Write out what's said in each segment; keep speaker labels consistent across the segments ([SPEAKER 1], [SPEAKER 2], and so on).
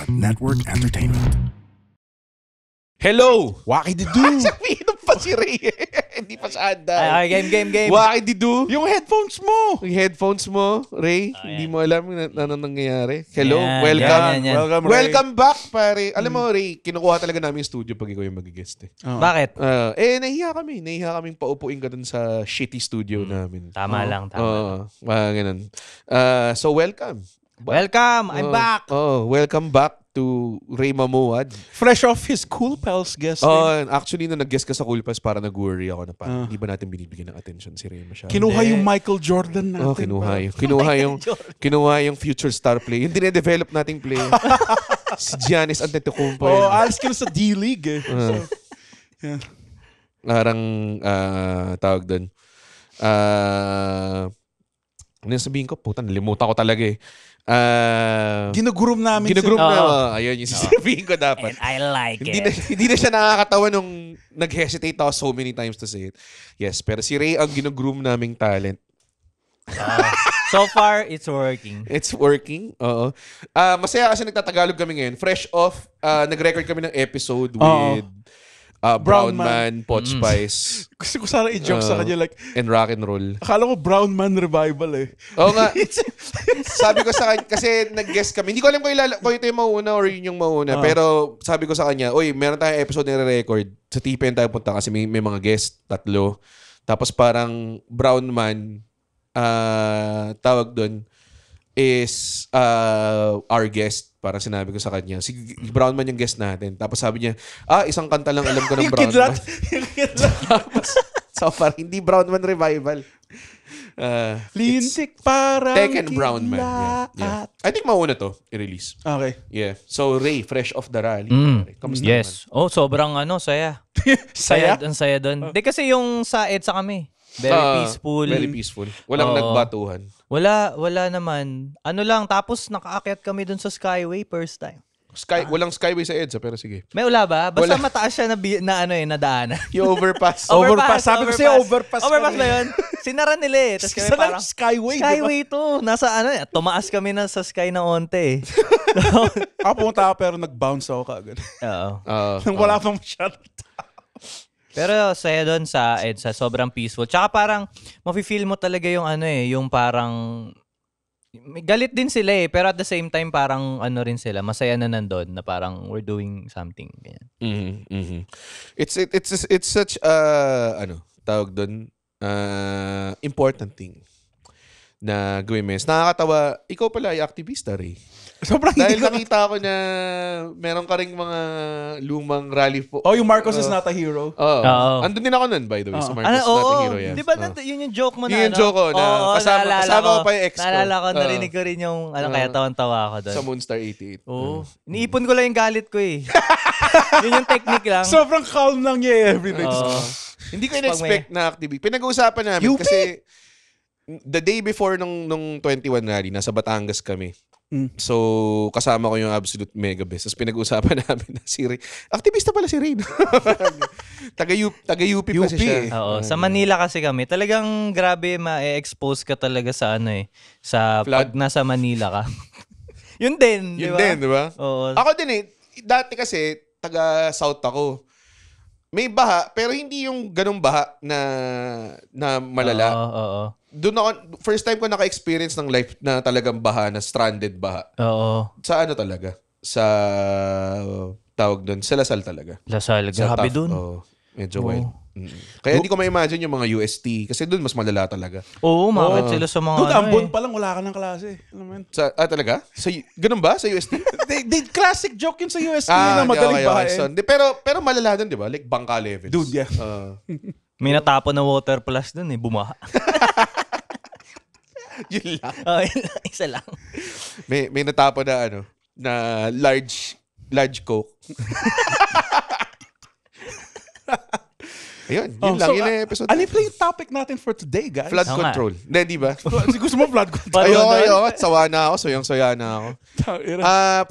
[SPEAKER 1] Network Entertainment.
[SPEAKER 2] Hello!
[SPEAKER 3] Wakididu!
[SPEAKER 2] Sabihin pa si Ray. Hindi pa siya handa.
[SPEAKER 4] Ay, game.
[SPEAKER 2] Wakididu.
[SPEAKER 3] Yung headphones mo!
[SPEAKER 2] Yung headphones mo, Ray, hindi mo alam ano nangyayari. Hello,
[SPEAKER 4] Yan,
[SPEAKER 2] welcome.
[SPEAKER 4] yan.
[SPEAKER 3] Welcome, Ray.
[SPEAKER 2] Welcome back, pare. Alam mo, Ray, kinukuha talaga namin yung studio pag ikaw yung mag-guest.
[SPEAKER 4] Bakit?
[SPEAKER 2] Nahiya kami. Nahiya kaming paupuin ka dun sa shitty studio namin.
[SPEAKER 4] Tama lang.
[SPEAKER 2] Ganun. So, welcome.
[SPEAKER 4] Welcome! I'm back!
[SPEAKER 2] Welcome back to Ray Mamuad.
[SPEAKER 3] Fresh off his Cool Pals guest.
[SPEAKER 2] Actually, nung nag-guest ka sa Cool Pass, para nag-worry ako na parang hindi ba natin binibigyan ng attention si Ray masyado.
[SPEAKER 3] Kinuha yung Michael Jordan natin.
[SPEAKER 2] Kinuha yung future star play. Yung dine-develop nating play. Si Giannis Antetokounmpo.
[SPEAKER 3] alas ka na sa D-League eh. Yeah.
[SPEAKER 2] Parang, tawag doon. Ano yung sabihin ko? Puta, nalimutan ko talaga eh.
[SPEAKER 3] Ginugroom namin.
[SPEAKER 2] Ayun yung sasabihin ko dapat.
[SPEAKER 4] And I like
[SPEAKER 2] Hindi na siya nakakatawa nung nag-hesitate ako so many times to say it. Yes, pero si Ray ang ginugroom naming talent.
[SPEAKER 4] So far, it's working.
[SPEAKER 2] It's working, oo. Masaya kasi nagtatagalog kami ngayon. Fresh off, nag-record kami ng episode with Brown Man, Pot Spice.
[SPEAKER 3] Gusto ko sana i-joke sa kanya like,
[SPEAKER 2] and rock and roll.
[SPEAKER 3] akala ko Brown Man revival eh.
[SPEAKER 2] Oo nga. Sabi ko sa kanya, kasi nag-guest kami. Hindi ko alam kung ito yung mauna or yun yung mauna. Pero sabi ko sa kanya, oy, meron tayong episode na re-record. Sa TPN tayo punta kasi may mga guest, 3. Tapos parang Brown Man, tawag doon, is our guest. Parang sinabi ko sa kanya, si Brown Man yung guest natin. Tapos sabi niya, isang kanta lang alam ko ng Brown Man. So parang hindi Brown Man revival.
[SPEAKER 3] Lintik parang
[SPEAKER 2] Tekken Brown Man. Yeah. I think mauna to i-release.
[SPEAKER 3] Okay.
[SPEAKER 2] Yeah. So Ray, fresh off the rally. Kamusta
[SPEAKER 4] Yes. Sobrang saya.
[SPEAKER 3] Saya?
[SPEAKER 4] Ang saya doon. Di kasi yung sa EDSA kami. Very peaceful.
[SPEAKER 2] Very peaceful. Walang nagbatuhan.
[SPEAKER 4] Wala naman. Ano lang, tapos nakaakyat kami dun sa Skyway first time.
[SPEAKER 2] Walang Skyway sa EDSA, pero sige.
[SPEAKER 4] May wala ba? Basta mataas siya nadaanan.
[SPEAKER 2] Yung overpass.
[SPEAKER 3] Overpass. Sabi ko sa'yo, overpass
[SPEAKER 4] Overpass ba yun? Sinara nila eh. Tapos kami parang,
[SPEAKER 3] Skyway,
[SPEAKER 4] Skyway to. Nasa tumaas kami na sa sky na onte eh.
[SPEAKER 3] Ako pumunta ako pero nag-bounce ako kaagad.
[SPEAKER 4] Oo.
[SPEAKER 3] Nang wala pang masyado.
[SPEAKER 4] Pero saya doon sa EDSA, sobrang peaceful. Tsaka parang mafe-feel mo talaga yung yung parang galit din sila eh, pero at the same time parang rin sila, masaya na nandun na parang we're doing something.
[SPEAKER 2] It's such tawag doon, important thing na gawin mo. Nakakatawa, ikaw pala ay aktivista, Ray.
[SPEAKER 3] Sobrang
[SPEAKER 2] Dahil nakita ko na meron ka ring mga lumang rally po.
[SPEAKER 3] yung Marcos is not a hero.
[SPEAKER 2] Andun din ako nun, by the way. So Marcos is not a hero yan.
[SPEAKER 4] Di ba yun yung joke mo na?
[SPEAKER 2] Yun yung joke ko na kasama ko pa yung ex ko.
[SPEAKER 4] Naalala ko, narinig ko rin yung kaya tawan-tawa ako doon.
[SPEAKER 2] Sa Moonstar 88.
[SPEAKER 4] Oo. Iniipon ko lang yung galit ko eh. Yun yung technique lang.
[SPEAKER 3] Sobrang calm lang niya everyday.
[SPEAKER 2] Hindi ko in-expect na activity. Pinag-uusapan namin kasi the day before nung 21 rally, nasa Batangas kami. So, kasama ko yung Absolute Mega Best. Tapos pinag-uusapan namin na si Ray. Aktivista pala si Ray. Taga-UP pa siya.
[SPEAKER 4] Oo. Sa Manila kasi kami, talagang grabe ma-expose ka talaga sa sa pag nasa Manila ka. Yun din, di ba?
[SPEAKER 2] Yun din, di ba?
[SPEAKER 4] Oo.
[SPEAKER 2] Ako din eh. Dati kasi, taga-South ako. May baha, pero hindi yung ganung baha na malala.
[SPEAKER 4] Oo.
[SPEAKER 2] Doon ako, first time ko naka-experience ng life na talagang baha, na stranded baha.
[SPEAKER 4] Oo.
[SPEAKER 2] Sa talaga? Sa, tawag doon, sa Lasal talaga.
[SPEAKER 4] Lasal, grabe doon.
[SPEAKER 2] Medyo wild. Kaya hindi ko ma-imagine yung mga UST. Kasi doon mas malala talaga.
[SPEAKER 4] Oo, makakit sila sa mga
[SPEAKER 3] Dude, ambon pa lang, wala ka ng klase. Alam mo yun?
[SPEAKER 2] Talaga? Ganun ba? Sa UST?
[SPEAKER 3] Classic joke yun sa UST na madaling bahain.
[SPEAKER 2] Pero malala doon, di ba? Like bangka levels.
[SPEAKER 3] Dude, yeah.
[SPEAKER 4] May natapon na water plus doon eh, bumaha.
[SPEAKER 2] Yun lang.
[SPEAKER 4] Isa lang.
[SPEAKER 2] May natapon na na large Coke. Ayun, yun lang. Yun yung episode.
[SPEAKER 3] Ano yung topic natin for today, guys?
[SPEAKER 2] Flood control. Hindi, di ba?
[SPEAKER 3] Gusto mo flood control?
[SPEAKER 2] Ayoko. Sawa na ako. Soyang-soya na ako.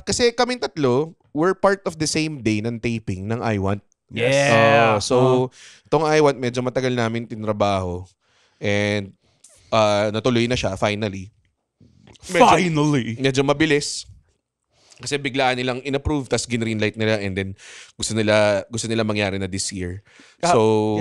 [SPEAKER 2] Kasi kaming tatlo, we're part of the same day ng taping ng I Want.
[SPEAKER 4] Yeah.
[SPEAKER 2] So, itong I Want, medyo matagal namin tinrabaho. And natuloy na siya, finally.
[SPEAKER 3] Finally.
[SPEAKER 2] Medyo mabilis. Kasi biglaan nilang inapprove tas greenlight nila and then gusto nila mangyari na this year. So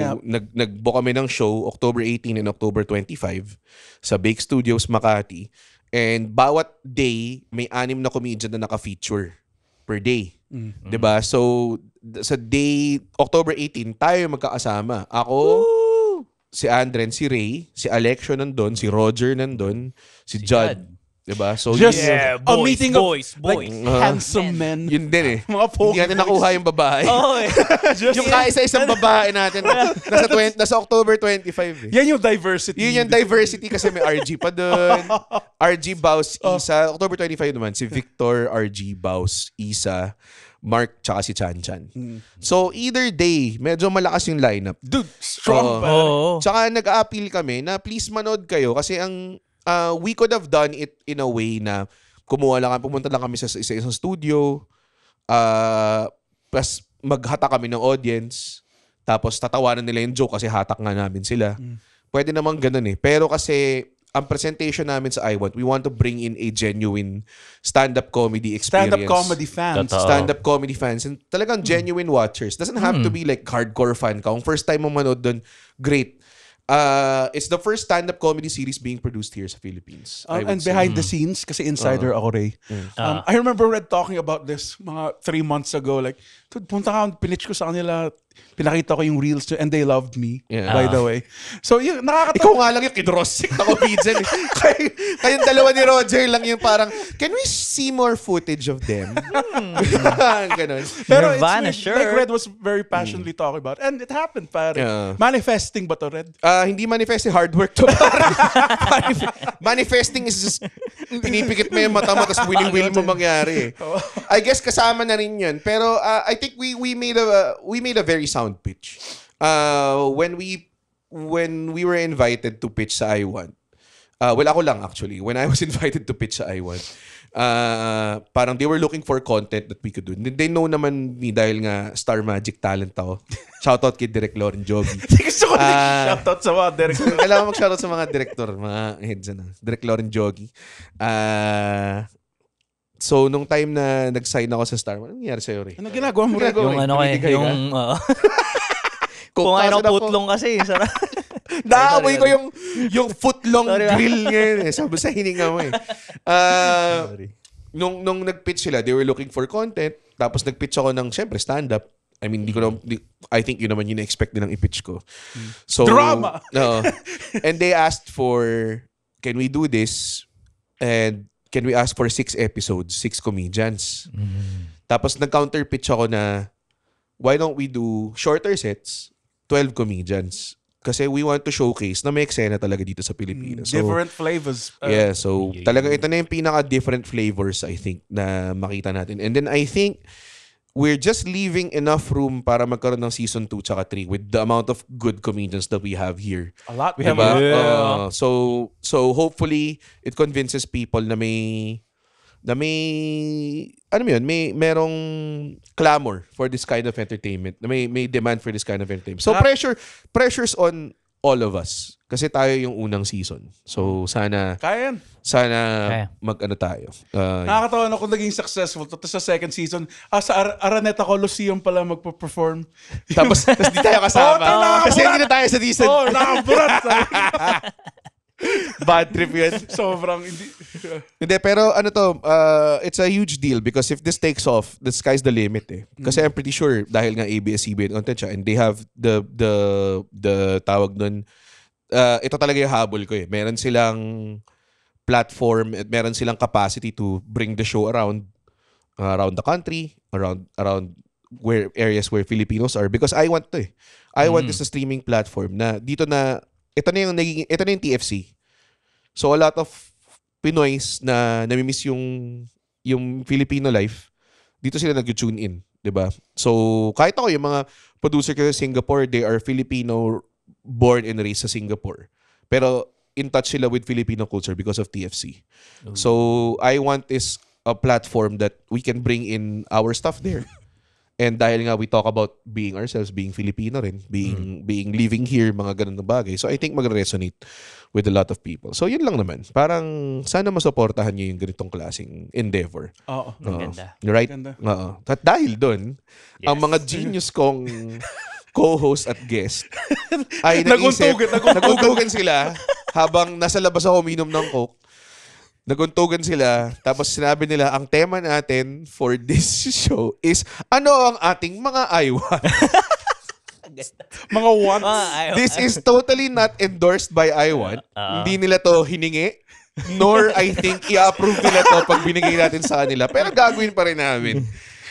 [SPEAKER 2] nagbook kami ng show October 18 and October 25 sa Bake Studios Makati. And bawat day may 6 na comedian na naka-feature per day. 'Di ba? So sa day October 18 tayo magkakasama. Ako, si Andren, si Ray, si Alexio nandun, si Roger nandun, si Judd. Diba? So,
[SPEAKER 3] Just
[SPEAKER 4] Yeah,
[SPEAKER 3] a
[SPEAKER 4] boys,
[SPEAKER 3] meeting
[SPEAKER 4] boys.
[SPEAKER 3] like handsome men.
[SPEAKER 2] yun din eh.
[SPEAKER 3] Mga poke
[SPEAKER 2] Hindi natin nakuha yung babae.
[SPEAKER 4] Oh,
[SPEAKER 2] Yung kaisa-isang babae natin, nasa October 25 eh.
[SPEAKER 3] Yan yung diversity.
[SPEAKER 2] Yun yung diversity kasi may RG pa doon. RG Baus, Isa. October 25 naman, si Victor, RG Baus, Isa, Mark, tsaka si Chan Chan. So, either day, medyo malakas yung lineup.
[SPEAKER 3] Dude, strong pa.
[SPEAKER 4] Oo.
[SPEAKER 2] Tsaka nag-a-appeal kami na please manood kayo kasi we could have done it in a way na pumunta lang kami sa isang studio, plus maghata kami ng audience, tapos tatawanan nila yung joke kasi hatak nga namin sila. Pwede namang ganun eh. Pero kasi ang presentation namin sa iWant, we want to bring in a genuine stand-up comedy experience.
[SPEAKER 3] Stand-up comedy fans.
[SPEAKER 4] Totoo.
[SPEAKER 2] Stand-up comedy fans and talagang genuine watchers. Doesn't have to be like hardcore fan ka. Kung first time mo manood doon, great. It's the first stand-up comedy series being produced here sa Philippines. I would
[SPEAKER 3] And
[SPEAKER 2] say.
[SPEAKER 3] behind the scenes, kasi insider ako, Ray. I remember Red talking about this mga 3 months ago. Like, dude, punta ka, pinitch ko sa kanila, pinakita ko yung reels and they loved me, by the way. So, yun,
[SPEAKER 2] Ikaw nga lang yung kidrosik na comedian. Kayong dalawa ni Roger lang yung parang, can we see more footage of them? Ganun.
[SPEAKER 3] Pero
[SPEAKER 4] Nirvana
[SPEAKER 3] it's
[SPEAKER 4] shirt.
[SPEAKER 3] like Red was very passionately talking about. And it happened, pare.
[SPEAKER 2] Yeah.
[SPEAKER 3] Manifesting ba to, Red?
[SPEAKER 2] Hindi manifest, hard work to. Manifesting is just pinipikit mo yung mata mo tapos will mo mangyari. I guess kasama na rin yun. Pero I think we made a very sound pitch. When we were invited to pitch sa iWant, well, ako lang actually. When I was invited to pitch sa iWant, parang they were looking for content that we could do. They know naman me dahil nga Star Magic talent ako. Shoutout kay Direk Lauren Jogi.
[SPEAKER 3] Gusto ko shoutout sa mga director.
[SPEAKER 2] Kailangan mag-shoutout sa mga director, mga heads na. Direk Lauren Jogi. So, nung time na nag-sign ako sa Star, ano nangyari sa'yo, Ray?
[SPEAKER 3] Ano ginagawa mo, Red?
[SPEAKER 4] Yung ano kay,
[SPEAKER 2] Tumitigay ka?
[SPEAKER 4] yung... kung ano putlong kasi. Sarap.
[SPEAKER 2] Naamoy ko yung footlong grill ngayon eh. Sabi sa hininga mo eh. Nung nag-pitch sila, they were looking for content. Tapos nag-pitch ako ng, syempre, stand-up. I mean, I think yun naman yung na-expect nilang i-pitch ko. So,
[SPEAKER 3] Drama!
[SPEAKER 2] No. And they asked for, can we do this? And can we ask for 6 episodes, 6 comedians? Tapos nag-counter pitch ako na, why don't we do shorter sets, 12 comedians? Kasi we want to showcase na may eksena talaga dito sa Pilipinas. So,
[SPEAKER 3] Different flavors.
[SPEAKER 2] so talaga ito na yung pinaka-different flavors, I think, na makita natin. And then I think we're just leaving enough room para magkaroon ng season 2 tsaka 3 with the amount of good comedians that we have here.
[SPEAKER 3] A lot. We
[SPEAKER 2] Diba?
[SPEAKER 3] have a lot.
[SPEAKER 2] So hopefully it convinces people na merong clamor for this kind of entertainment. Na may demand for this kind of entertainment. So pressure's on all of us. Kasi tayo yung unang season. So sana
[SPEAKER 3] Kaya yan.
[SPEAKER 2] mag-ano tayo.
[SPEAKER 3] Nakakatawa na kung naging successful. Tapos sa second season, sa Araneta Coliseum pala magpo-perform.
[SPEAKER 2] tapos di tayo kasama. Kasi hindi na tayo sa season.
[SPEAKER 3] Oh, nakaburat.
[SPEAKER 2] Bad trip yun.
[SPEAKER 3] Sobrang hindi.
[SPEAKER 2] Hindi, pero it's a huge deal because if this takes off, the sky's the limit eh. Kasi I'm pretty sure dahil nga ABS-CBN content siya and they have the tawag nun, ito talaga yung habol ko eh. Meron silang platform at meron silang capacity to bring the show around the country, around where areas where Filipinos are because iWant to eh. iWant is a streaming platform na dito na ito na yung TFC. So a lot of Pinoys na namimiss yung Filipino life, dito sila nag-tune in, 'di ba? So kahit ako yung mga producer ko sa Singapore, they are Filipino born and raised sa Singapore. Pero in touch sila with Filipino culture because of TFC. So iWant is a platform that we can bring in our stuff there. And dahil nga we talk about being ourselves, being Filipino rin, being living here, mga ganun na bagay. So I think magre-resonate with a lot of people. So yun lang naman. Parang sana masuportahan niyo yung ganitong klaseng endeavor.
[SPEAKER 3] Oo.
[SPEAKER 4] Ganda.
[SPEAKER 2] Right?
[SPEAKER 3] Ganda.
[SPEAKER 2] Oo. At dahil doon, ang mga genius kong co-host at guest ay naguntugan sila habang nasa labas ako uminom ng Coke. Naguntugan sila. Tapos sinabi nila, ang tema natin for this show is, ano ang ating mga aywan?
[SPEAKER 3] Mga wants.
[SPEAKER 2] This is totally not endorsed by iWant. Hindi nila to hiningi. Nor I think i-approve nila to pag binigay natin sa kanila. Pero gagawin pa rin namin.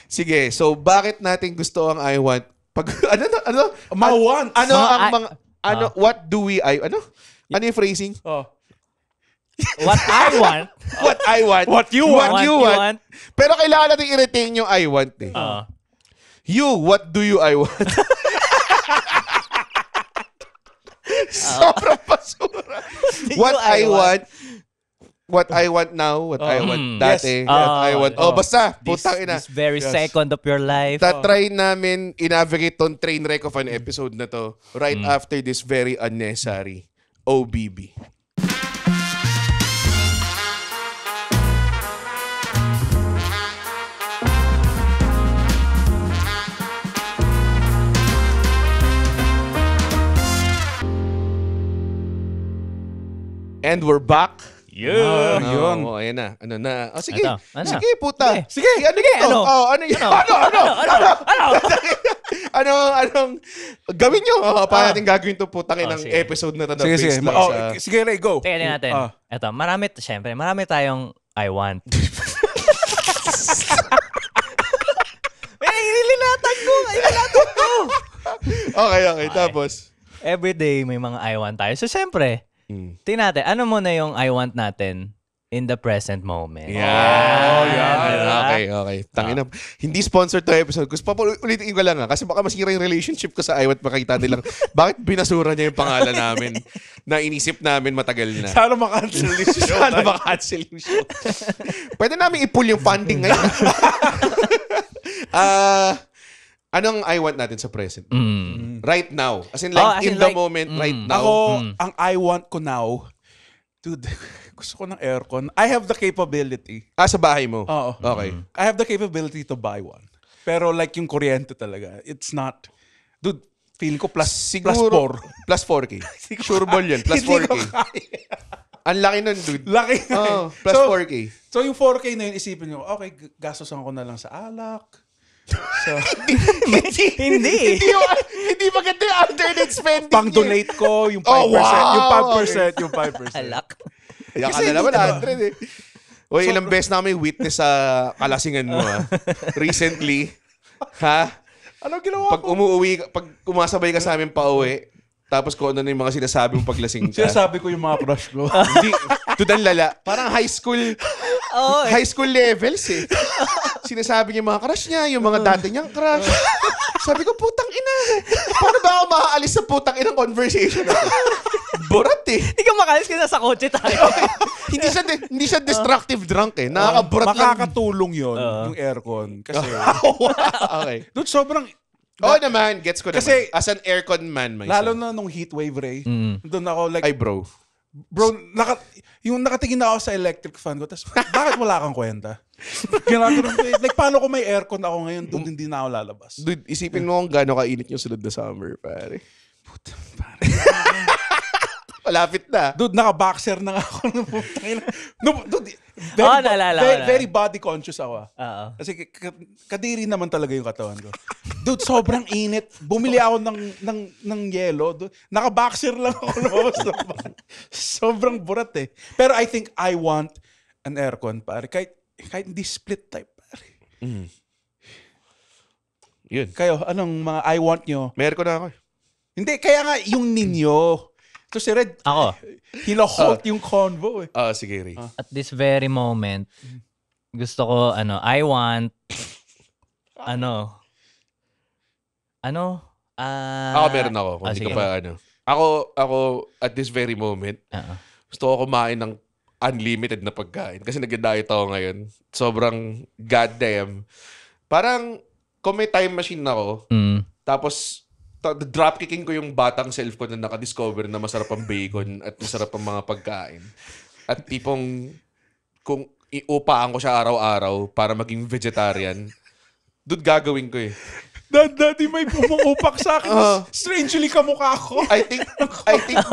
[SPEAKER 2] Sige, so bakit natin gusto ang iWant? Pag,
[SPEAKER 3] Mga wants.
[SPEAKER 2] What do we, ano yung phrasing?
[SPEAKER 3] Oh.
[SPEAKER 4] What I want.
[SPEAKER 2] What I want.
[SPEAKER 3] What you want.
[SPEAKER 2] What you want. Pero kailangan natin i-retain yung I want eh. You, what do you I want? Sobrang basura. What I want. What I want now, what I want dati,
[SPEAKER 3] yes.
[SPEAKER 2] what I want. Basta, putang ina.
[SPEAKER 4] This very second of your life.
[SPEAKER 2] Tatry namin i-navigate tong train wreck of an episode na to right after this very unnecessary OBB. And we're back.
[SPEAKER 4] Yeah.
[SPEAKER 3] Yun.
[SPEAKER 2] Ayan na. Ano na? Sige.
[SPEAKER 4] Ano?
[SPEAKER 2] Sige, puta.
[SPEAKER 3] Sige.
[SPEAKER 2] Ano ito?
[SPEAKER 4] Ano?
[SPEAKER 2] Ano yun? Anong gawin nyo? Paano natin gagawin ito putang ng
[SPEAKER 4] sige.
[SPEAKER 2] episode na ito?
[SPEAKER 3] Sige. Sige, Ray, go.
[SPEAKER 4] Tingnan natin. Ito, marami tayong I want. Ilinatag ko.
[SPEAKER 2] Okay. Tapos?
[SPEAKER 4] Everyday may mga I want tayo. So, siyempre, tingnan natin, ano muna yung I want natin in the present moment?
[SPEAKER 2] Okay. Tangina. Hindi sponsored to episode. Gusto pa ulitin ko lang kasi baka masira yung relationship ko sa iWant. Makita nilang bakit binasura niya yung pangalan namin na inisip namin matagal na.
[SPEAKER 3] Sana makancel yung show.
[SPEAKER 2] Sana makancel yung show. Pwede namin i-pull yung funding ngayon. Anong I want natin sa present? Right now. As in like, in the moment, right now.
[SPEAKER 3] Ako, ang I want ko now, dude, gusto ko ng aircon. I have the capability.
[SPEAKER 2] Sa bahay mo?
[SPEAKER 3] Oo.
[SPEAKER 2] Okay.
[SPEAKER 3] I have the capability to buy one. Pero like yung kuryente talaga, it's not, dude, feel ko plus 4.
[SPEAKER 2] Plus 4K. Sure ball yan. Plus 4K. Ang laki nun, dude.
[SPEAKER 3] Laki nga.
[SPEAKER 2] Plus 4K.
[SPEAKER 3] So yung 4K na yun, isipin nyo, okay, gastosan ko na lang sa alak. So,
[SPEAKER 4] Hindi.
[SPEAKER 2] Hindi maganda yung alternate spending.
[SPEAKER 3] Pang-donate ko yung 5%. Yung 5%.
[SPEAKER 4] Alak.
[SPEAKER 2] Kaya ka na naman, 100 eh. Uy, ilang beses na may witness sa kalasingan mo, ha? Recently. Ha?
[SPEAKER 3] Ano ginawa
[SPEAKER 2] ko? Pag umasabay ka sa amin pa uwi, tapos kung ano na yung mga sinasabi mong paglasing ka.
[SPEAKER 3] Sinasabi ko yung mga crush ko.
[SPEAKER 2] Hindi. Tudan lala. Parang high school levels eh. Sinasabi niya yung mga crush niya, yung mga dati niyang crush. Sabi ko, putang ina. Paano ba ako makaalis sa putang inang conversation na? Burat eh.
[SPEAKER 4] Hindi ka makalis kasi sa kotse tayo.
[SPEAKER 2] Hindi siya destructive drunk eh. Nakakaburat lang.
[SPEAKER 3] Makakatulong yun, yung aircon. Kasi,
[SPEAKER 2] okay.
[SPEAKER 3] dude, sobrang,
[SPEAKER 2] naman, gets ko naman.
[SPEAKER 3] Kasi,
[SPEAKER 2] as an aircon man myself.
[SPEAKER 3] lalo na nung heat wave, Ray, doon ako like,
[SPEAKER 2] ay bro,
[SPEAKER 3] yung nakatingin na ako sa electric fan ko, tapos, bakit wala kang kwenta? Ginagawa ko, like, paano kung may aircon ako ngayon, dude, hindi na ako lalabas.
[SPEAKER 2] Dude, isipin mo kung gaano kainit yung sunod na summer, pare.
[SPEAKER 3] Puta, pare.
[SPEAKER 2] Malapit na.
[SPEAKER 3] Dude, naka-boxer na nga ako. Dude, very body conscious ako. Kasi kadiri naman talaga yung katawan ko. Dude, sobrang init. Bumili ako ng yelo. Dude, naka-boxer lang ako lumabas ng bahay. Sobrang burat eh. Pero I think I want an aircon, pare. Kahit hindi split type, pare.
[SPEAKER 2] Yun.
[SPEAKER 3] Kayo, anong mga I want nyo?
[SPEAKER 2] Meron ko na ako.
[SPEAKER 3] Hindi, kaya nga yung ninyo. So si Red,
[SPEAKER 4] Ako.
[SPEAKER 3] hino-halt yung convo eh.
[SPEAKER 2] Sige, Ray.
[SPEAKER 4] At this very moment, gusto ko, I want,
[SPEAKER 2] Ako meron ako. Kung hindi
[SPEAKER 4] sige.
[SPEAKER 2] ka pa, Ako, at this very moment, gusto ko kumain ng unlimited na pagkain. Kasi nag-diet ako ngayon. Sobrang goddamn. Parang, kung may time machine ako, tapos dropkicking ko yung batang self ko na nakadiscover na masarap ang bacon at masarap ang mga pagkain. At tipong, kung iupaan ko siya araw-araw para maging vegetarian, dude, gagawin ko eh.
[SPEAKER 3] Daddy, may pumuupak sa akin. Strangely kamukha ko.
[SPEAKER 2] I think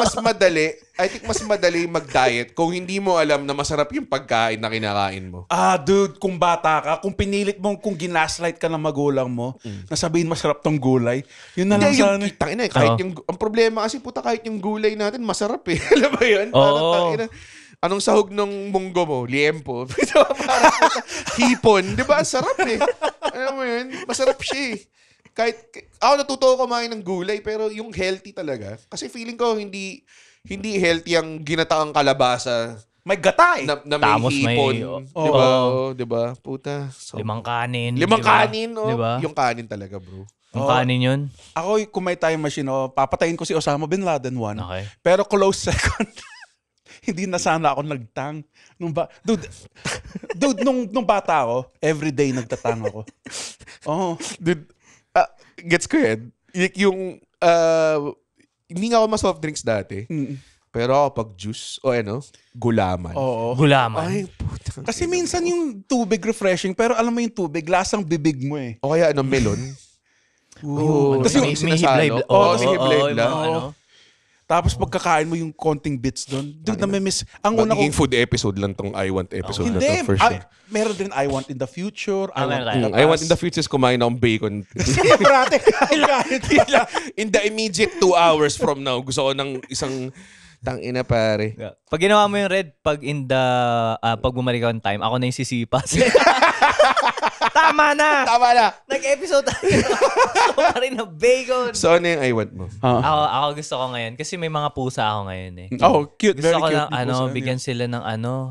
[SPEAKER 2] mas madali mag-diet kung hindi mo alam na masarap yung pagkain na kinakain mo.
[SPEAKER 3] Dude, kung bata ka, kung pinilit mo, kung ginaslight ka ng magulang mo, nasabihin masarap tong gulay, yun na lang sana.
[SPEAKER 2] Ang problema kasi puta, kahit yung gulay natin masarap eh. Alam mo yun? Anong sahog ng munggo mo? Liempo. Hipon. Di ba? Sarap eh. Alam mo yun? Masarap siya eh. Kahit, ako natuto ko kumain ng gulay, pero yung healthy talaga. Kasi feeling ko hindi healthy ang ginataang kalabasa.
[SPEAKER 3] May gata eh.
[SPEAKER 2] Na may hipon. Diba? Diba? Puta. So,
[SPEAKER 4] 5 kanin.
[SPEAKER 2] 5 kanin.
[SPEAKER 4] Diba?
[SPEAKER 2] Yung kanin talaga, bro.
[SPEAKER 4] Yung kanin yun?
[SPEAKER 3] Ako, kung may time machine, papatayin ko si Osama Bin Laden 1.
[SPEAKER 4] Okay.
[SPEAKER 3] Pero close second. Hindi na sana ako nagtang. Dude, nung bata ako, everyday nagtatang ako.
[SPEAKER 2] Dude, gets ko yan. Yung, hindi nga ako ma-soft drinks dati. Pero ako pag juice, gulaman.
[SPEAKER 3] Oo.
[SPEAKER 4] Gulaman.
[SPEAKER 2] Ay, putang.
[SPEAKER 3] Kasi minsan yung tubig refreshing, pero alam mo yung tubig, lasang bibig mo eh.
[SPEAKER 2] O kaya melon.
[SPEAKER 4] Tapos
[SPEAKER 2] yung
[SPEAKER 4] hiblay.
[SPEAKER 3] Tapos pagkakain mo yung konting bits doon, dude, na-miss. Ang una
[SPEAKER 2] magiging food episode lang tong I Want episode na to, for sure.
[SPEAKER 3] Meron din I Want in the Future.
[SPEAKER 2] I Want in the Future is kumain akong bacon.
[SPEAKER 3] Brate,
[SPEAKER 2] in the immediate 2 hours from now, gusto ko ng isang tangina pare.
[SPEAKER 4] Pag ginawa mo yung red, pag pag bumalik on time, ako na yung sisipas. Tama na! Nag-episode tayo. Gusto pa rin na bacon.
[SPEAKER 2] So, ano yung I Want mo?
[SPEAKER 4] Ako gusto ko ngayon. Kasi may mga pusa ako ngayon eh.
[SPEAKER 3] Cute.
[SPEAKER 4] Gusto ko lang, bigyan sila ng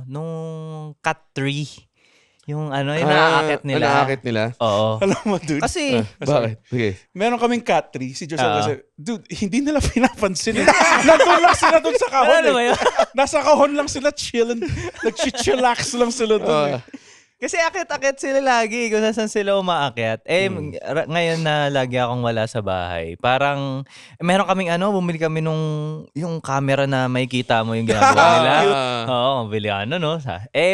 [SPEAKER 4] nung cat tree. Yung yung naaakit nila.
[SPEAKER 2] Naaakit nila?
[SPEAKER 4] Oo.
[SPEAKER 3] Alam mo, dude.
[SPEAKER 4] Kasi,
[SPEAKER 2] bakit? Okay.
[SPEAKER 3] Meron kaming cat tree. Si Joseph kasi, dude, hindi nila pinapansin. Nandun lang sila dun sa kahon.
[SPEAKER 4] Ano ba yun?
[SPEAKER 3] Nasa kahon lang sila chillin'. Nag-chillax lang sila dun.
[SPEAKER 4] Kasi akit-akit sila lagi kung saan sila umaakyat. Ngayon na lagi akong wala sa bahay. Parang, meron kaming bumili kami yung camera na makikita mo yung ginagawa nila. Oo, bili no?